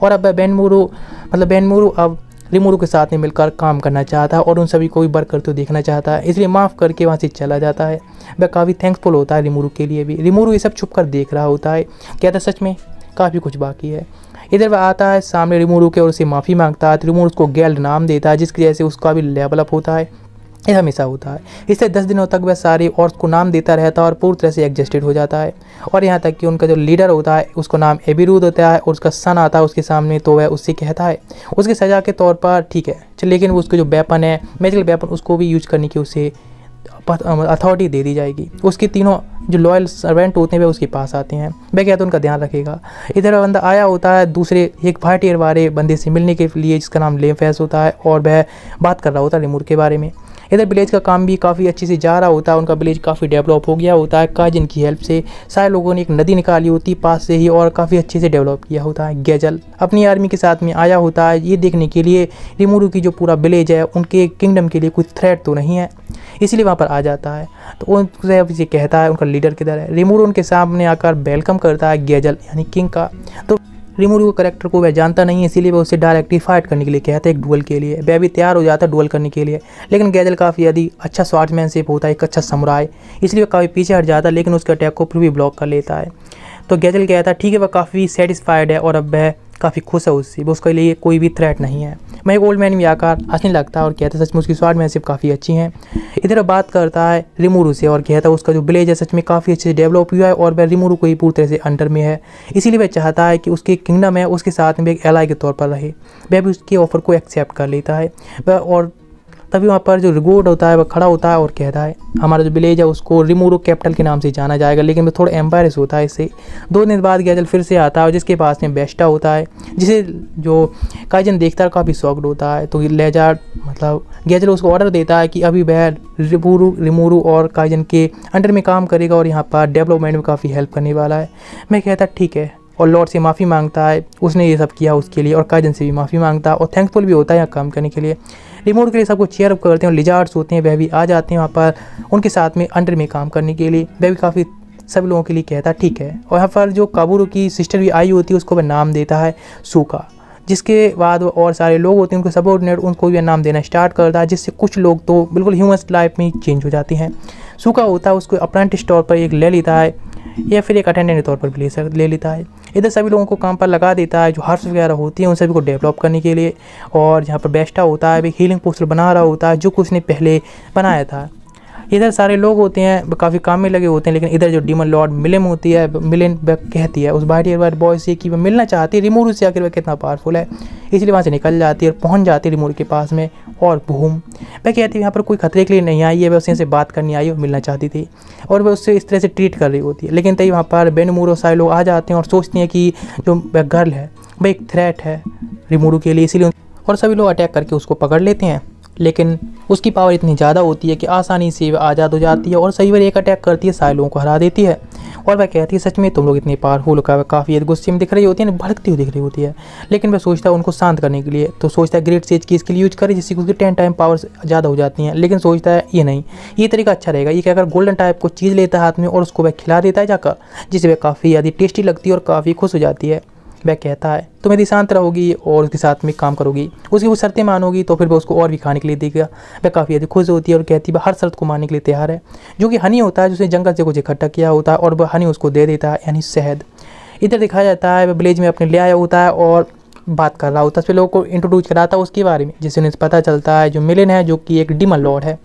और अब बेनमोरू अब रिमोरू के साथ में मिलकर काम करना चाहता है और उन सभी को भी वर्क करते हुए देखना चाहता है, इसलिए माफ़ करके वहाँ से चला जाता है। वह काफ़ी थैंकफुल होता है रिमोरू के लिए भी। रिमोरू ये सब छुप कर देख रहा होता है, कहता है सच में काफ़ी कुछ बाकी है। इधर वह आता है सामने रिमोरू के और उसे माफ़ी मांगता है। रिमोरू उसको गेल्ड नाम देता है जिसकी वजह से उसका भी लेवल अप होता है। ये हमेशा होता है। इससे 10 दिनों तक वह सारे ऑर्क्स को नाम देता रहता है और पूरी तरह से एग्जिस्टेड हो जाता है। और यहाँ तक कि उनका जो लीडर होता है उसको नाम एबिरूद होता है और उसका सन आता है उसके सामने तो वह उससे कहता है उसकी सज़ा के तौर पर ठीक है लेकिन वो उसके जो वेपन है मैजिकल वेपन उसको भी यूज करने की उसे अथॉरिटी दे दी जाएगी। उसके तीनों जो लॉयल सर्वेंट होते हैं वे उसके पास आते हैं, वह कहते हैं उनका ध्यान रखेगा। इधर बंदा आया होता है दूसरे एक फाइटियर वाले बंदे से मिलने के लिए जिसका नाम लेफेस होता है और वह बात कर रहा होता है रिमोरू के बारे में। इधर विलेज का काम भी काफ़ी अच्छे से जा रहा होता है, उनका विलेज काफ़ी डेवलप हो गया होता है। काजिन की हेल्प से सारे लोगों ने एक नदी निकाली होती पास से ही और काफ़ी अच्छे से डेवलप किया होता है। गैजल अपनी आर्मी के साथ में आया होता है ये देखने के लिए रिमोरू की जो पूरा विलेज है उनके किंगडम के लिए कोई थ्रेट तो नहीं है, इसीलिए वहाँ पर आ जाता है। तो उनसे अब ये कहता है उनका लीडर किधर है। रिमोरू उनके सामने आकर वेलकम करता है गैजल यानी किंग का। तो रिमोरू के करेक्टर को वह जानता नहीं है इसीलिए वह उससे डायरेक्टली फाइट करने के लिए कहता है एक डुअल के लिए। वह भी तैयार हो जाता है डुअल करने के लिए, लेकिन गैजल काफ़ी यदि अच्छा स्वॉर्ड्समैनशिप होता है, एक अच्छा समुराई, इसलिए वह काफ़ी पीछे हट जाता है लेकिन उसके अटैक को फिर भी ब्लॉक कर लेता है। तो गैजल कहता है ठीक है वह काफ़ी सेटिस्फाइड है और अब वह काफ़ी खुश है उससे, वो उसके लिए कोई भी थ्रेट नहीं है। मैं एक ओल्ड मैन भी आकर हंसने लगता है और कहता है सच में उसकी स्वॉर्ड्समैनशिप काफ़ी अच्छी है। इधर बात करता है रिमोरू से और कहता है उसका जो विलेज है सच में काफ़ी अच्छे से डेवलप हुआ है और वह रिमोरू को ही पूरी तरह से अंडर में है, इसीलिए वह चाहता है कि उसके किंगडम है उसके साथ में एक एलाई के तौर पर रहे। वह भी उसके ऑफर को एक्सेप्ट कर लेता है। वह और तभी वहाँ पर जो रिगोर्ड होता है वह खड़ा होता है और कहता है हमारा जो विलेज है उसको रिमोरू कैपिटल के नाम से जाना जाएगा, लेकिन वह थोड़ा एम्बैरेस होता है इससे। 2 दिन बाद गैजल फिर से आता है और जिसके पास में बेस्टा होता है जिसे जो काइजन देखता है काफ़ी शॉक्ड होता है। तो लेजार्ड मतलब गैजल उसको ऑर्डर देता है कि अभी वह रिमोरू और काइजन के अंडर में काम करेगा और यहाँ पर डेवलपमेंट में काफ़ी हेल्प करने वाला है। मैं कहता ठीक है और लॉर्ड से माफ़ी मांगता है, उसने ये सब किया उसके लिए, और काइजन से भी माफ़ी मांगता है और थैंकफुल भी होता है यहाँ काम करने के लिए। रिमोरू के लिए सबको चेयर अप करते हैं और लिजार्ड्स होते हैं वह भी आ जाते हैं वहाँ पर उनके साथ में अंडर में काम करने के लिए। वह भी काफ़ी सभी लोगों के लिए कहता है ठीक है। और यहाँ पर जो काबूरू की सिस्टर भी आई होती है उसको वह नाम देता है सूका, जिसके बाद वो और सारे लोग होते हैं उनको सबऑर्डिनेट उनको भी नाम देना स्टार्ट करता है, जिससे कुछ लोग तो बिल्कुल ह्यूमंस लाइफ में चेंज हो जाती हैं। सूखा होता है उसको अप्रेंटिस तौर पर एक ले लेता है या फिर एक अटेंडेंट के तौर पर भी ले लेता है। इधर सभी लोगों को काम पर लगा देता है, जो हर्ब्स वगैरह होती हैं उन सभी को डेवलप करने के लिए। और जहाँ पर बेस्टा होता है एक हीलिंग पोस्टर बना रहा होता है जो कि उसने पहले बनाया था। इधर सारे लोग होते हैं काफ़ी काम में लगे होते हैं, लेकिन इधर जो डीमन लॉर्ड मिलेन होती है, मिलेन कहती है उस वाइट बॉय से कि वह मिलना चाहती है रिमोरू से, आखिर वह कितना पावरफुल है, इसलिए वहाँ से निकल जाती है और पहुँच जाती है रिमोरू के पास में। और बूम, वह कहती है यहाँ पर कोई खतरे के लिए नहीं आई है, वह उससे बात करनी आई और मिलना चाहती थी, और वह उससे इस तरह से ट्रीट कर रही होती है। लेकिन तभी वहाँ पर बेनमूर और सारे लोग आ जाते हैं और सोचते हैं कि जो वह गर्ल है वह एक थ्रेट है रिमोरू के लिए, इसीलिए और सभी लोग अटैक करके उसको पकड़ लेते हैं। लेकिन उसकी पावर इतनी ज़्यादा होती है कि आसानी से वह आज़ाद हो जाती है और सही बार एक अटैक करती है, सारे लोगों को हरा देती है। और वह कहती है सच में तुम लोग इतने पावरफुल का, काफ़ी गुस्से में दिख रही होती है, भड़कती हुई दिख रही होती है। लेकिन वह सोचता है उनको शांत करने के लिए, तो सोचता है ग्रेट सेज की इसके लिए यूज करे जिससे उसकी 10 टाइम पावर ज़्यादा हो जाती हैं। लेकिन सोचता है ये नहीं, ये तरीका अच्छा रहेगा। ये क्या कर गोल्डन टाइप को चीज़ लेता है हाथ में और उसको वह खिला देता है जाकर, जिससे वह काफ़ी ज़्यादा टेस्टी लगती है और काफ़ी खुश हो जाती है। वह कहता है तुम यदि शांत रहोगी और उसके साथ में काम करोगी, उसकी वो शर्तें मानोगी, तो फिर वह उसको और भी खाने के लिए देगा। वह काफ़ी ज़्यादा खुश होती है और कहती है वह हर शर्त को मानने के लिए तैयार है, जो कि हनी होता है जिसने जंगल से कुछ इकट्ठा किया होता है और वह हनी उसको दे देता है, यानी शहद। इधर दिखाया जाता है वह विलेज में अपने ले आया होता है और बात कर रहा होता है, उसमें लोगों को इंट्रोड्यूस कराता है उसके बारे में, जिससे उन्हें पता चलता है जो मिलेन है जो कि एक डीमन लॉर्ड है,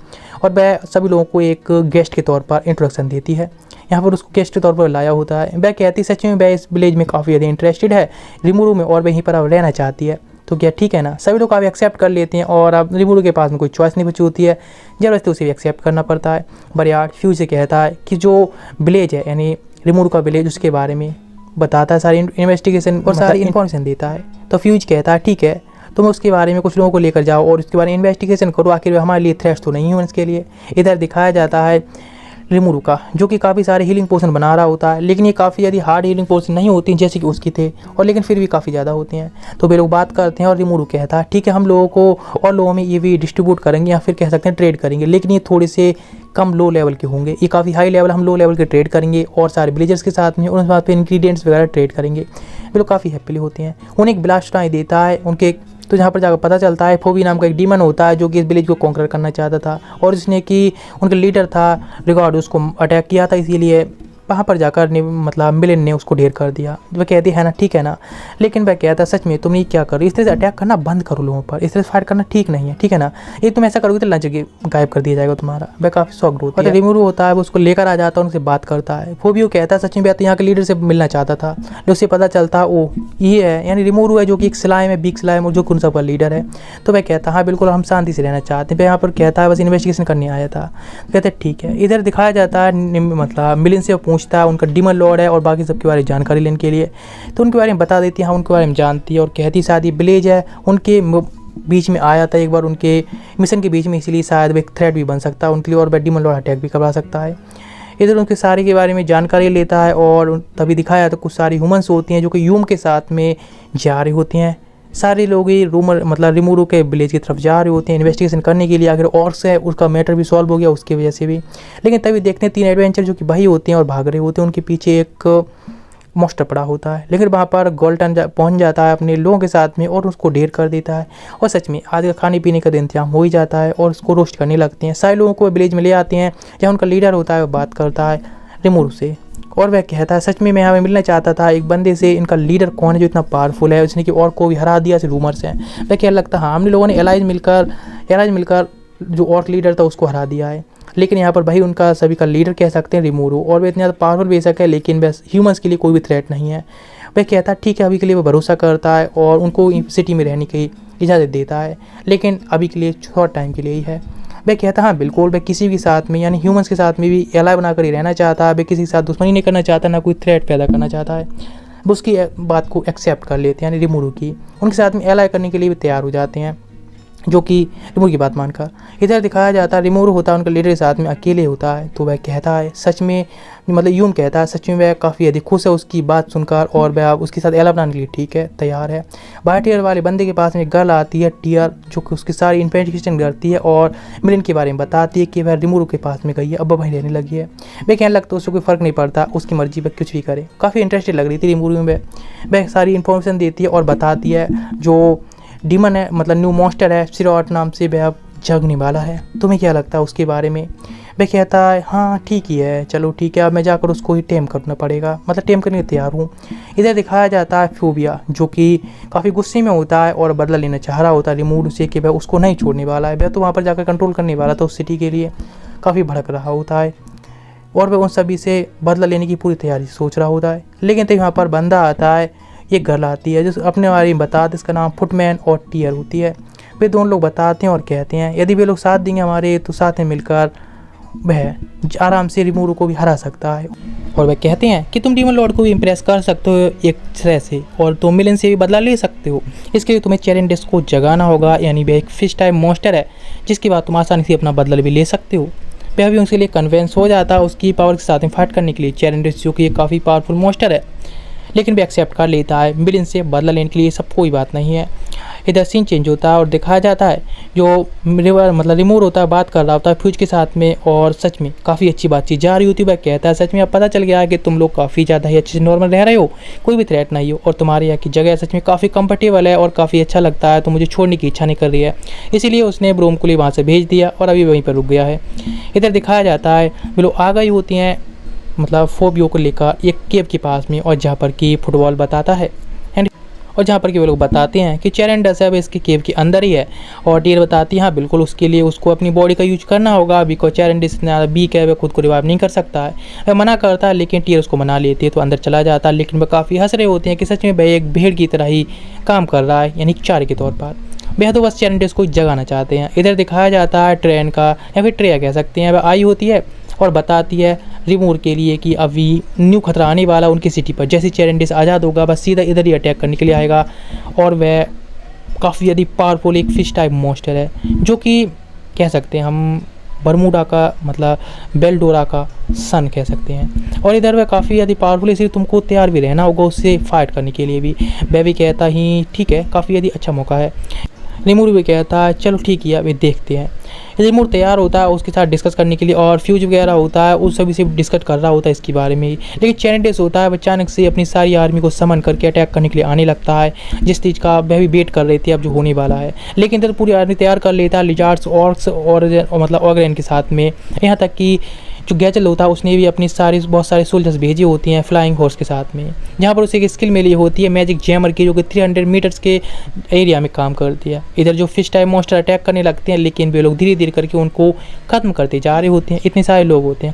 और वह सभी लोगों को एक गेस्ट के तौर पर इंट्रोडक्शन देती है। यहाँ पर उसको गेस्ट के तौर पर लाया होता है। वह कहती सच में वह इस विलेज में काफ़ी ज़्यादा इंटरेस्टेड है रिमोरू में और वहीं पर अब रहना चाहती है। तो क्या ठीक है ना, सभी लोग काफ़ी एक्सेप्ट कर लेते हैं और अब रिमोरू के पास में कोई चॉइस नहीं बची होती है, जबरदस्ती उसे भी एक्सेप्ट करना पड़ता है। बरियार्ड फ्यूज से कहता है कि जो विलेज है यानी रिमोरू का विलेज उसके बारे में बताता है, सारी इन्वेस्टिगेशन और सारी इन्फॉर्मेशन देता है। तो फ्यूज कहता है ठीक है तुम उसके बारे में कुछ लोगों को लेकर जाओ और उसके बारे में इन्वेस्टिगेशन करो, आखिर हमारे लिए थ्रेट्स तो नहीं है इसके लिए। इधर दिखाया जाता है रिमोरू का जो कि काफ़ी सारे हीलिंग पोशन बना रहा होता है, लेकिन ये काफ़ी ज़्यादा हार्ड हीलिंग पोशन नहीं होती जैसे कि उसकी थे, और लेकिन फिर भी काफ़ी ज़्यादा होती हैं। तो वे लोग बात करते हैं और रिमोरू कहता है ठीक है हम लोगों को और लोगों में ये भी डिस्ट्रीब्यूट करेंगे या फिर कह सकते हैं ट्रेड करेंगे, लेकिन ये थोड़े से कम लो लेवल के होंगे, ये काफ़ी हाई लेवल हम लो लेवल के ट्रेड करेंगे और सारे विलेजर्स के साथ में उन बात पे इंग्रेडिएंट्स वगैरह ट्रेड करेंगे। वे लोग काफ़ी हैप्पीली होते हैं। उन्हें एक ब्लास्ट देता है उनके, तो जहाँ पर जाकर पता चलता है फोबी नाम का एक डीमन होता है जो कि इस विलेज को कॉन्कर करना चाहता था और जिसने कि उनका लीडर था रिगार्ड उसको अटैक किया था, इसीलिए वहाँ पर जाकर मतलब मिलेन ने उसको ढेर कर दिया। वह कहती है ना ठीक है ना, लेकिन वह कहता है सच में तुम ये क्या करो, इस तरह से अटैक करना बंद करो लोगों पर, इस तरह से फाइट करना ठीक नहीं है, ठीक है ना, ये तुम ऐसा करोगे तो लंच गायब कर दिया जाएगा तुम्हारा। वह काफ़ी शॉक्ड होता है। रिमोरू होता है वो उसको लेकर आ जाता है, उनसे बात करता है। फोबियो कहता है सच में यहाँ के लीडर से मिलना चाहता था, जो उससे पता चलता है ओ ये है यानी रिमोरू है जो कि एक स्लाइम है, बिग स्लाइम और जो उन सब का लीडर है। तो वह कहता है हाँ बिल्कुल हम शांति से रहना चाहते हैं। वह यहाँ पर कहता है बस इन्वेस्टिगेशन करने आया था। कहते ठीक है। इधर दिखाया जाता है मतलब मिलेन से पूछता है उनका डीमन लॉर्ड है और बाकी सबके बारे में जानकारी लेने के लिए, तो उनके बारे में बता देती है, हाँ उनके बारे में जानती है और कहती शायद ये विलेज है उनके बीच में आया था एक बार उनके मिशन के बीच में, इसीलिए शायद एक थ्रेट भी बन सकता है उनके लिए और वह डीमन लॉर्ड अटैक भी करवा सकता है। इधर उनके सारे के बारे में जानकारी लेता है और तभी दिखाया तो कुछ सारी ह्यूमंस होती हैं जो कि यूम के साथ में जा रही होती हैं। सारे लोग ही रूमर मतलब रिमोरू के विलेज की तरफ जा रहे होते हैं इन्वेस्टिगेशन करने के लिए, अगर ऑर्क्स है उसका मैटर भी सॉल्व हो गया उसकी वजह से भी। लेकिन तभी देखते हैं 3 एडवेंचर जो कि भाई होते हैं और भाग रहे होते हैं, उनके पीछे एक मॉन्स्टर पड़ा होता है। लेकिन वहाँ पर गोल्टन पहुँच जाता है अपने लोगों के साथ में और उसको ढेर कर देता है और सच में आज का खाने पीने का इंतजाम हो ही जाता है और उसको रोस्ट करने लगते हैं। सारे लोगों को विलेज में ले आते हैं जहाँ उनका लीडर होता है, वो बात करता है रिमोरू से और वह कहता है सच में मैं यहाँ मिलना चाहता था एक बंदे से, इनका लीडर कौन है जो इतना पावरफुल है, उसने कि और को भी हरा दिया ऐसे रूमर्स हैं। वह क्या लगता है हाँ हमने लोगों ने एलाइज मिलकर जो और लीडर था उसको हरा दिया है। लेकिन यहाँ पर भाई उनका सभी का लीडर कह सकते हैं रिमोरू, और वह इतना ज़्यादा पावरफुल बेशक है लेकिन बस ह्यूमंस के लिए कोई भी थ्रेट नहीं है। वह कहता है ठीक है, अभी के लिए वो भरोसा करता है और उनको सिटी में रहने की इजाज़त देता है, लेकिन अभी के लिए शॉर्ट टाइम के लिए ही है। वह कहता है हाँ बिल्कुल, वह किसी के साथ में यानी ह्यूमंस के साथ में भी एलाई बनाकर ही रहना चाहता है, वह किसी के साथ दुश्मनी नहीं करना चाहता, ना कोई थ्रेट पैदा करना चाहता है। वो उसकी बात को एक्सेप्ट कर लेते हैं यानी रिमोरू की, उनके साथ में एलाई करने के लिए भी तैयार हो जाते हैं। जो कि रिमूर की बात मानकर। इधर दिखाया जाता है रिमूर होता है उनका लीडर के साथ में अकेले होता है, तो वह कहता है सच में, मतलब यूम कहता है सच में वह काफ़ी अधिक खुश है उसकी बात सुनकर, और वह उसके साथ एला बनाने के लिए ठीक है तैयार है। बाहर टीयर वाले बंदे के पास में एक गर्ल आती है टीयर, जो कि उसकी सारी इन्वेस्टिगेशन करती है और मिलिन के बारे में बताती है कि वह रिमूर के पास में गई है, अब वहीं रहने लगी है। वह कहने लगता है उससे कोई फ़र्क नहीं पड़ता, उसकी मर्जी वह कुछ भी करे। काफ़ी इंटरेस्टिंग लग रही थी रिमूर में। वह सारी इन्फॉर्मेशन देती है और बताती है जो डीमन है, मतलब न्यू मॉन्स्टर है सिरॉट नाम से, वह अब जगने वाला है। तुम्हें क्या लगता है उसके बारे में? वह कहता है हाँ ठीक ही है, चलो ठीक है, अब मैं जाकर उसको ही टेम करना पड़ेगा, मतलब टेम करने के तैयार हूँ। इधर दिखाया जाता है फ्यूबिया, जो कि काफ़ी गुस्से में होता है और बदला लेना चाह रहा होता है रिमूर से कि वह उसको नहीं छोड़ने वाला है। वह तो वहाँ पर जाकर कंट्रोल करने वाला था उस सिटी के लिए, काफ़ी भड़क रहा होता है और वह उन सभी से बदला लेने की पूरी तैयारी सोच रहा होता है। लेकिन तब यहाँ पर बंदा आता है, ये गर्ल आती है जो अपने बारे में बताते, इसका नाम फुटमैन और टीयर होती है। वे दोनों लोग बताते हैं और कहते हैं यदि वे लोग साथ देंगे हमारे, तो साथ में मिलकर वह आराम से रिमूर को भी हरा सकता है। और वह कहते हैं कि तुम डीमन लॉर्ड को भी इम्प्रेस कर सकते हो एक तरह से, और तुम मिलिन से भी बदला ले सकते हो। इसके लिए तुम्हें चैरेंडिस को जगाना होगा, यानी वह एक फिश टाइप मॉन्स्टर है जिसके बाद तुम आसानी से अपना बदला भी ले सकते हो। वह भी उसके लिए कन्विंस हो जाता है उसकी पावर के साथ में फाइट करने के लिए। चैरेंडिस जो कि एक काफ़ी पावरफुल मॉन्स्टर है, लेकिन भी एक्सेप्ट कर लेता है मिलिन से बदला लेने के लिए, सब कोई बात नहीं है। इधर सीन चेंज होता है और दिखाया जाता है जो रिमूर होता है बात कर रहा होता है फ्यूज के साथ में, और सच में काफ़ी अच्छी बातचीत जा रही होती है। वह कहता है सच में अब पता चल गया है कि तुम लोग काफ़ी ज़्यादा ही अच्छे से नॉर्मल रह रहे हो, कोई भी थ्रेट नहीं हो, और तुम्हारे यहाँ की जगह सच में काफ़ी कंफर्टेबल है और काफ़ी अच्छा लगता है, तो मुझे छोड़ने की इच्छा नहीं कर रही है। इसीलिए उसने ब्रोम को लिए वहाँ से भेज दिया और अभी वहीं पर रुक गया है। इधर दिखाया जाता है वे लोग आ गई होती हैं, मतलब फोबियो को लेकर एक केव के पास में, और जहाँ पर कि फुटबॉल बताता है और जहाँ पर कि वो लोग बताते हैं कि चैरेंडस है वो इसके केव के अंदर ही है, और टीयर बताती है हाँ बिल्कुल उसके लिए उसको अपनी बॉडी का यूज करना होगा, बिकॉज चैरेंडस इतना ज़्यादा वीक है, वह खुद को रिवाइव नहीं कर सकता है। वह मना करता है लेकिन टीयर उसको मना लेती है, तो अंदर चला जाता है। लेकिन वह काफ़ी हंस रहे होते हैं कि सच में वह एक भेड़ की तरह ही काम कर रहा है, यानी चारे के तौर पर। वह तो बस चैरेंडस को जगाना चाहते हैं। इधर दिखाया जाता है ट्रेन का, या फिर ट्रेया कह सकते हैं, वह आई होती है और बताती है रिमूर के लिए कि अभी न्यू खतरा आने वाला उनकी सिटी पर। जैसे चैरेंडिस आज़ाद होगा बस सीधा इधर ही अटैक करने के लिए आएगा, और वह काफ़ी अधिक पावरफुल एक फिश टाइप मॉन्स्टर है, जो कि कह सकते हैं हम बरमूडा का, मतलब बेलडोरा का सन कह सकते हैं। और इधर वह काफ़ी अधिक पावरफुल है, इसलिए तुमको तैयार भी रहना होगा उससे फाइट करने के लिए भी। वह भी कहता ही ठीक है, काफ़ी अधिक अच्छा मौका है। रिमूर भी कहता है चलो ठीक है अभी देखते हैं। रिमूर तैयार होता है उसके साथ डिस्कस करने के लिए, और फ्यूज वगैरह होता है उस सभी से डिस्कस कर रहा होता है इसके बारे में ही। लेकिन चैरेंडिस होता है अचानक से अपनी सारी आर्मी को समन करके अटैक करने के लिए आने लगता है, जिस चीज़ का वह भी वेट कर रहे थे अब जो होने वाला है। लेकिन इधर पूरी आर्मी तैयार कर लेता है लिजार्ड्स, ऑर्क्स और मतलब ऑगरेन के साथ में। यहाँ तक कि जो गैचल होता है उसने भी अपनी बहुत सारे सोल्जर्स भेजी होती हैं फ्लाइंग हॉर्स के साथ में, जहाँ पर उसे एक स्किल मिली होती है मैजिक जैमर की, जो कि 300 मीटर्स के एरिया में काम करती है। इधर जो फिश टाइप मॉन्स्टर अटैक करने लगते हैं, लेकिन वे लोग धीरे धीरे करके उनको ख़त्म करते जा रहे होते हैं। इतने सारे लोग होते हैं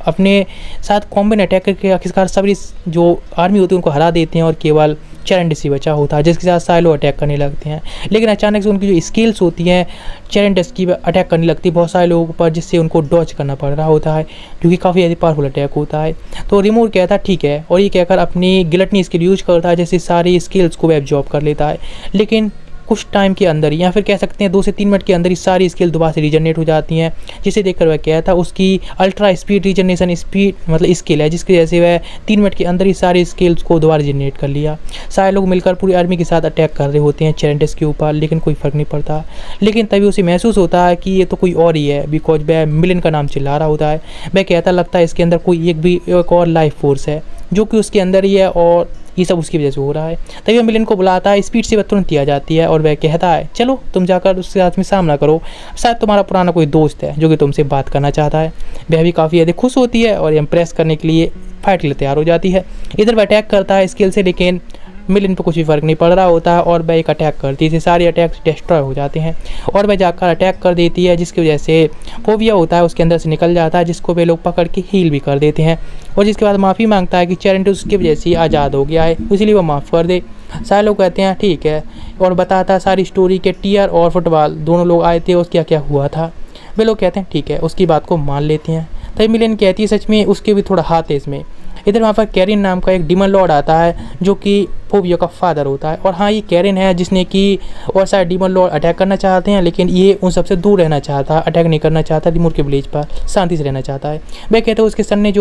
अपने साथ कॉम्बिन अटैक करके आखिरकार सभी जो आर्मी होती है उनको हरा देते हैं, और केवल चैरेंडिस ही बचा होता है जिसके साथ सारे लोग अटैक करने लगते हैं। लेकिन अचानक से उनकी जो स्किल्स होती हैं चैरेंडिस की अटैक करने लगती है बहुत सारे लोगों पर, जिससे उनको डॉज करना पड़ रहा होता है, जो कि काफ़ी ज़्यादा पावरफुल अटैक होता है। तो रिमूर कहता है ठीक है, और ये कहकर अपनी गिलटनी स्किल यूज करता है, जैसे सारी स्किल्स को वह एब्जॉर्ब कर लेता है। लेकिन कुछ टाइम के अंदर ही, या फिर कह सकते हैं 2 से 3 मिनट के अंदर ही सारी स्किल दोबारा से रीजनरेट हो जाती हैं, जिसे देखकर वह कहता है उसकी अल्ट्रा स्पीड रीजनरेशन स्पीड मतलब स्किल है, जिसकी वजह से वह 3 मिनट के अंदर ही सारी स्किल्स को दोबारा रीजनरेट कर लिया। सारे लोग मिलकर पूरी आर्मी के साथ अटैक कर रहे होते हैं चैरेंडिस के ऊपर, लेकिन कोई फ़र्क नहीं पड़ता। लेकिन तभी उसे महसूस होता है कि ये तो कोई और ही है, बिकॉज वह मिलिन का नाम चिल्ला रहा होता है। वह कहता लगता है इसके अंदर कोई एक और लाइफ फोर्स है जो कि उसके अंदर ही है, और ये सब उसकी वजह से हो रहा है। तभी वह मिलिन को बुलाता है, स्पीड से वह तुरंत आ जाती है, और वह कहता है चलो तुम जाकर उसके साथ में सामना करो, शायद तुम्हारा पुराना कोई दोस्त है जो कि तुमसे बात करना चाहता है। वह भी काफ़ी ज़्यादा खुश होती है और इम्प्रेस करने के लिए फाइट के लिए तैयार हो जाती है। इधर वह अटैक करता है स्किल से, लेकिन मिलिन पर कुछ भी फ़र्क नहीं पड़ रहा होता है, और वह एक अटैक करती है, सारे अटैक्स डिस्ट्रॉय हो जाते हैं, और वह जाकर अटैक कर देती है, जिसकी वजह से फोबिया होता है उसके अंदर से निकल जाता है, जिसको वे लोग पकड़ के हील भी कर देते हैं, और जिसके बाद माफ़ी मांगता है कि चैरेंडिस उसकी वजह से आज़ाद हो गया है, इसलिए वह माफ़ कर दे। सारे लोग कहते हैं ठीक है, और बताता है सारी स्टोरी के टीयर और फुटबॉल दोनों लोग आए थे और क्या क्या हुआ था। वे लोग कहते हैं ठीक है, उसकी बात को मान लेते हैं। तभी मिलिन कहती है सच में उसके भी थोड़ा हाथ है इसमें। इधर वहाँ पर कैरिन नाम का एक डीमन लॉर्ड आता है जो कि फोबियो का फादर होता है। और हाँ, ये कैरिन है जिसने कि और सारे डीमन लॉर्ड अटैक करना चाहते हैं, लेकिन ये उन सबसे दूर रहना चाहता है, अटैक नहीं करना चाहता, रिमोट के विलेज पर शांति से रहना चाहता है। वह कहते हैं उसके सर ने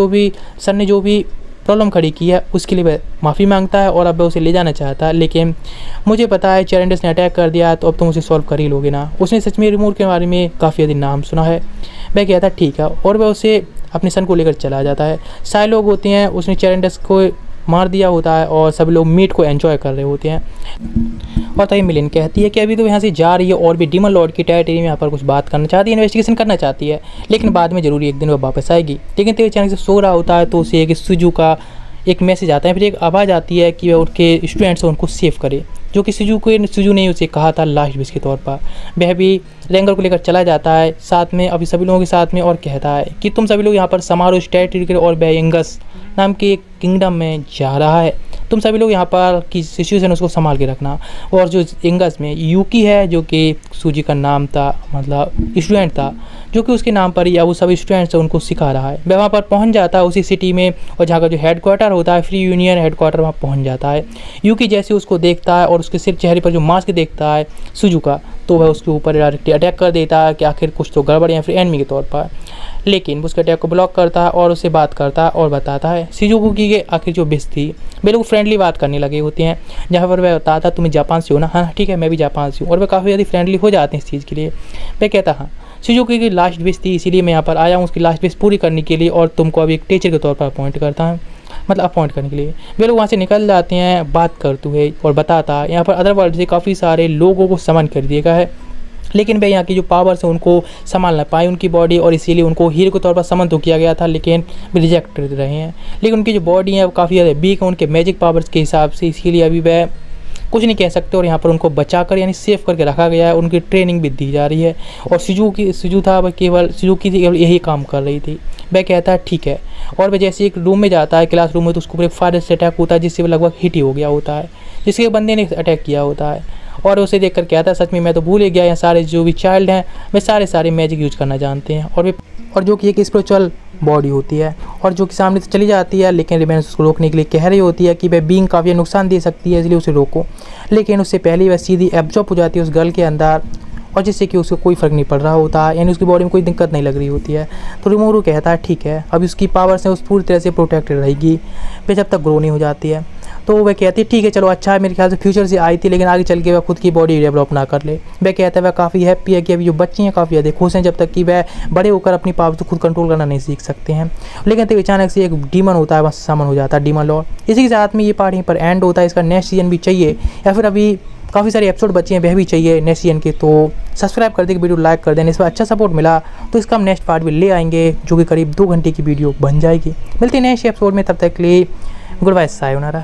जो भी प्रॉब्लम खड़ी की है उसके लिए वह माफ़ी मांगता है और अब वह उसे ले जाना चाहता है, लेकिन मुझे पता है चैरेंडस ने अटैक कर दिया तो अब तुम उसे सॉल्व कर ही लोगे ना। उसने सच में रिमोट के बारे में काफ़ी अधिक नाम सुना है। वह कहता है ठीक है, और वह उसे अपने सन को लेकर चला जाता है। सारे लोग होते हैं, उसने चैरेंडस को मार दिया होता है और सभी लोग मीट को एंजॉय कर रहे होते हैं। और तभी मिलिन कहती है कि अभी तो यहाँ से जा रही है और भी डीमन लॉर्ड की टेरिटरी में यहाँ पर कुछ बात करना चाहती है, इन्वेस्टिगेशन करना चाहती है, लेकिन बाद में जरूरी एक दिन वह वापस आएगी। लेकिन तेरे अचानक से सो रहा होता है तो उसे एक सुजू का एक मैसेज आता है, फिर एक आवाज़ आती है कि वह उनके स्टूडेंट्स हैं उनको सेव करे, जो कि सुजू ने उसे कहा था लास्ट विश के तौर पर। वह भी रेंगर को लेकर चला जाता है साथ में अभी सभी लोगों के साथ में और कहता है कि तुम सभी लोग यहाँ पर समारोह टेरिटरी और बेयंगस नाम के एक किंगडम में जा रहा है, तुम सभी लोग यहाँ पर की सिचुएशन उसको संभाल के रखना। और जो इंगस में यूकी है जो कि सूजी का नाम था, मतलब स्टूडेंट था, जो कि उसके नाम पर ही अब वो सभी स्टूडेंट्स हैं उनको सिखा रहा है। वह वहाँ पर पहुँच जाता है उसी सिटी में, और जहाँ का जो हेडक्वार्टर होता है फ्री यूनियन हेडक्वार्टर, वहाँ पहुँच जाता है। यूकी जैसे उसको देखता है और उसके सिर चेहरे पर जो मास्क देखता है सुजू का, तो वह उसके ऊपर डायरेक्टली अटैक कर देता है कि आखिर कुछ तो गड़बड़ या फिर एनिमी के तौर पर। लेकिन उसके अटैक को ब्लॉक करता है और उससे बात करता है और बताता है शिजुको की आखिर जो बिस थी। वे लोग फ्रेंडली बात करने लगे होते हैं, जहाँ पर वह बताता तुम्हें जापान से हो ना, हाँ ठीक है मैं भी जापान से हूँ, और वह काफ़ी ज़्यादा फ्रेंडली हो जाते हैं इस चीज़ के लिए। वह कहता हाँ शिजुको की लास्ट विश थी, इसीलिए मैं यहाँ पर आया हूँ उसकी लास्ट विश पूरी करने के लिए, और तुमको अभी एक टीचर के तौर पर अपॉइंट करता हूँ, मतलब अपॉइंट करने के लिए। वे लोग वहाँ से निकल जाते हैं बात करते हुए और बताता यहाँ पर अदर वर्ल्ड से काफ़ी सारे लोगों को समन कर दिया गया है, लेकिन वे यहाँ की जो पावर्स हैं उनको संभाल ना पाए उनकी बॉडी, और इसीलिए उनको हीरो के तौर पर समन तो किया गया था लेकिन वे रिजेक्ट रहे हैं। लेकिन उनकी जो बॉडी है वो काफ़ी ज़्यादा वीक है उनके मैजिक पावर्स के हिसाब से, इसीलिए अभी वह कुछ नहीं कह सकते, और यहाँ पर उनको बचाकर यानी सेव करके रखा गया है, उनकी ट्रेनिंग भी दी जा रही है। और सुजू था वह केवल यही काम कर रही थी। वह कहता है ठीक है, और वह जैसे एक रूम में जाता है क्लास रूम में, तो उसके ऊपर एक फायर से अटैक होता है जिससे वो लगभग हिट ही हो गया होता है, जिसके बंदे ने अटैक किया होता है। और उसे देखकर कहता है सच में मैं तो भूल ही गया, यहाँ सारे जो भी चाइल्ड हैं वे सारे मैजिक यूज करना जानते हैं, और जो कि एक स्पिरिचुअल बॉडी होती है, और जो कि सामने से चली जाती है, लेकिन रिमेंस उसको रोकने के लिए कह रही होती है कि वह बीइंग काफ़ी नुकसान दे सकती है इसलिए उसे रोको। लेकिन उससे पहले वह सीधी एब्जॉर्ब हो जाती है उस गर्ल के अंदर, और जिससे कि उसको कोई फ़र्क नहीं पड़ रहा होता, यानी उसकी बॉडी में कोई दिक्कत नहीं लग रही होती है। तो रिमोरू कहता है ठीक है, अब उसकी पावर से उस पूरी तरह से प्रोटेक्टेड रहेगी वे जब तक ग्रो नहीं हो जाती है। तो वह कहती है ठीक है चलो अच्छा है, मेरे ख्याल से फ्यूचर से आई थी लेकिन आगे चल के वह खुद की बॉडी डेवलप ना कर ले। वह कहता है वह काफ़ी हैप्पी है कि अभी जो बच्चे हैं काफ़ी ज़्यादा खुश हैं, जब तक कि वह बड़े होकर अपनी पावर को खुद कंट्रोल करना नहीं सीख सकते हैं। लेकिन तब अचानक से एक डीमन होता है, वह समन हो जाता है डीमन लॉर्ड। इसी के साथ में ये पार्ट यहीं पर एंड होता है। इसका नेक्स्ट सीजन भी चाहिए या फिर अभी काफ़ी सारे एपिसोड बचे हैं वह भी चाहिए नेक्स्ट सीजन के, तो सब्सक्राइब कर दें, वीडियो लाइक कर दें। इस पर अच्छा सपोर्ट मिला तो इसका हम नेक्स्ट पार्ट भी ले आएंगे जो कि करीब 2 घंटे की वीडियो बन जाएगी। मिलते हैं नेक्स्ट एपिसोड में, तब तक के लिए गुड बाय, सायोनारा।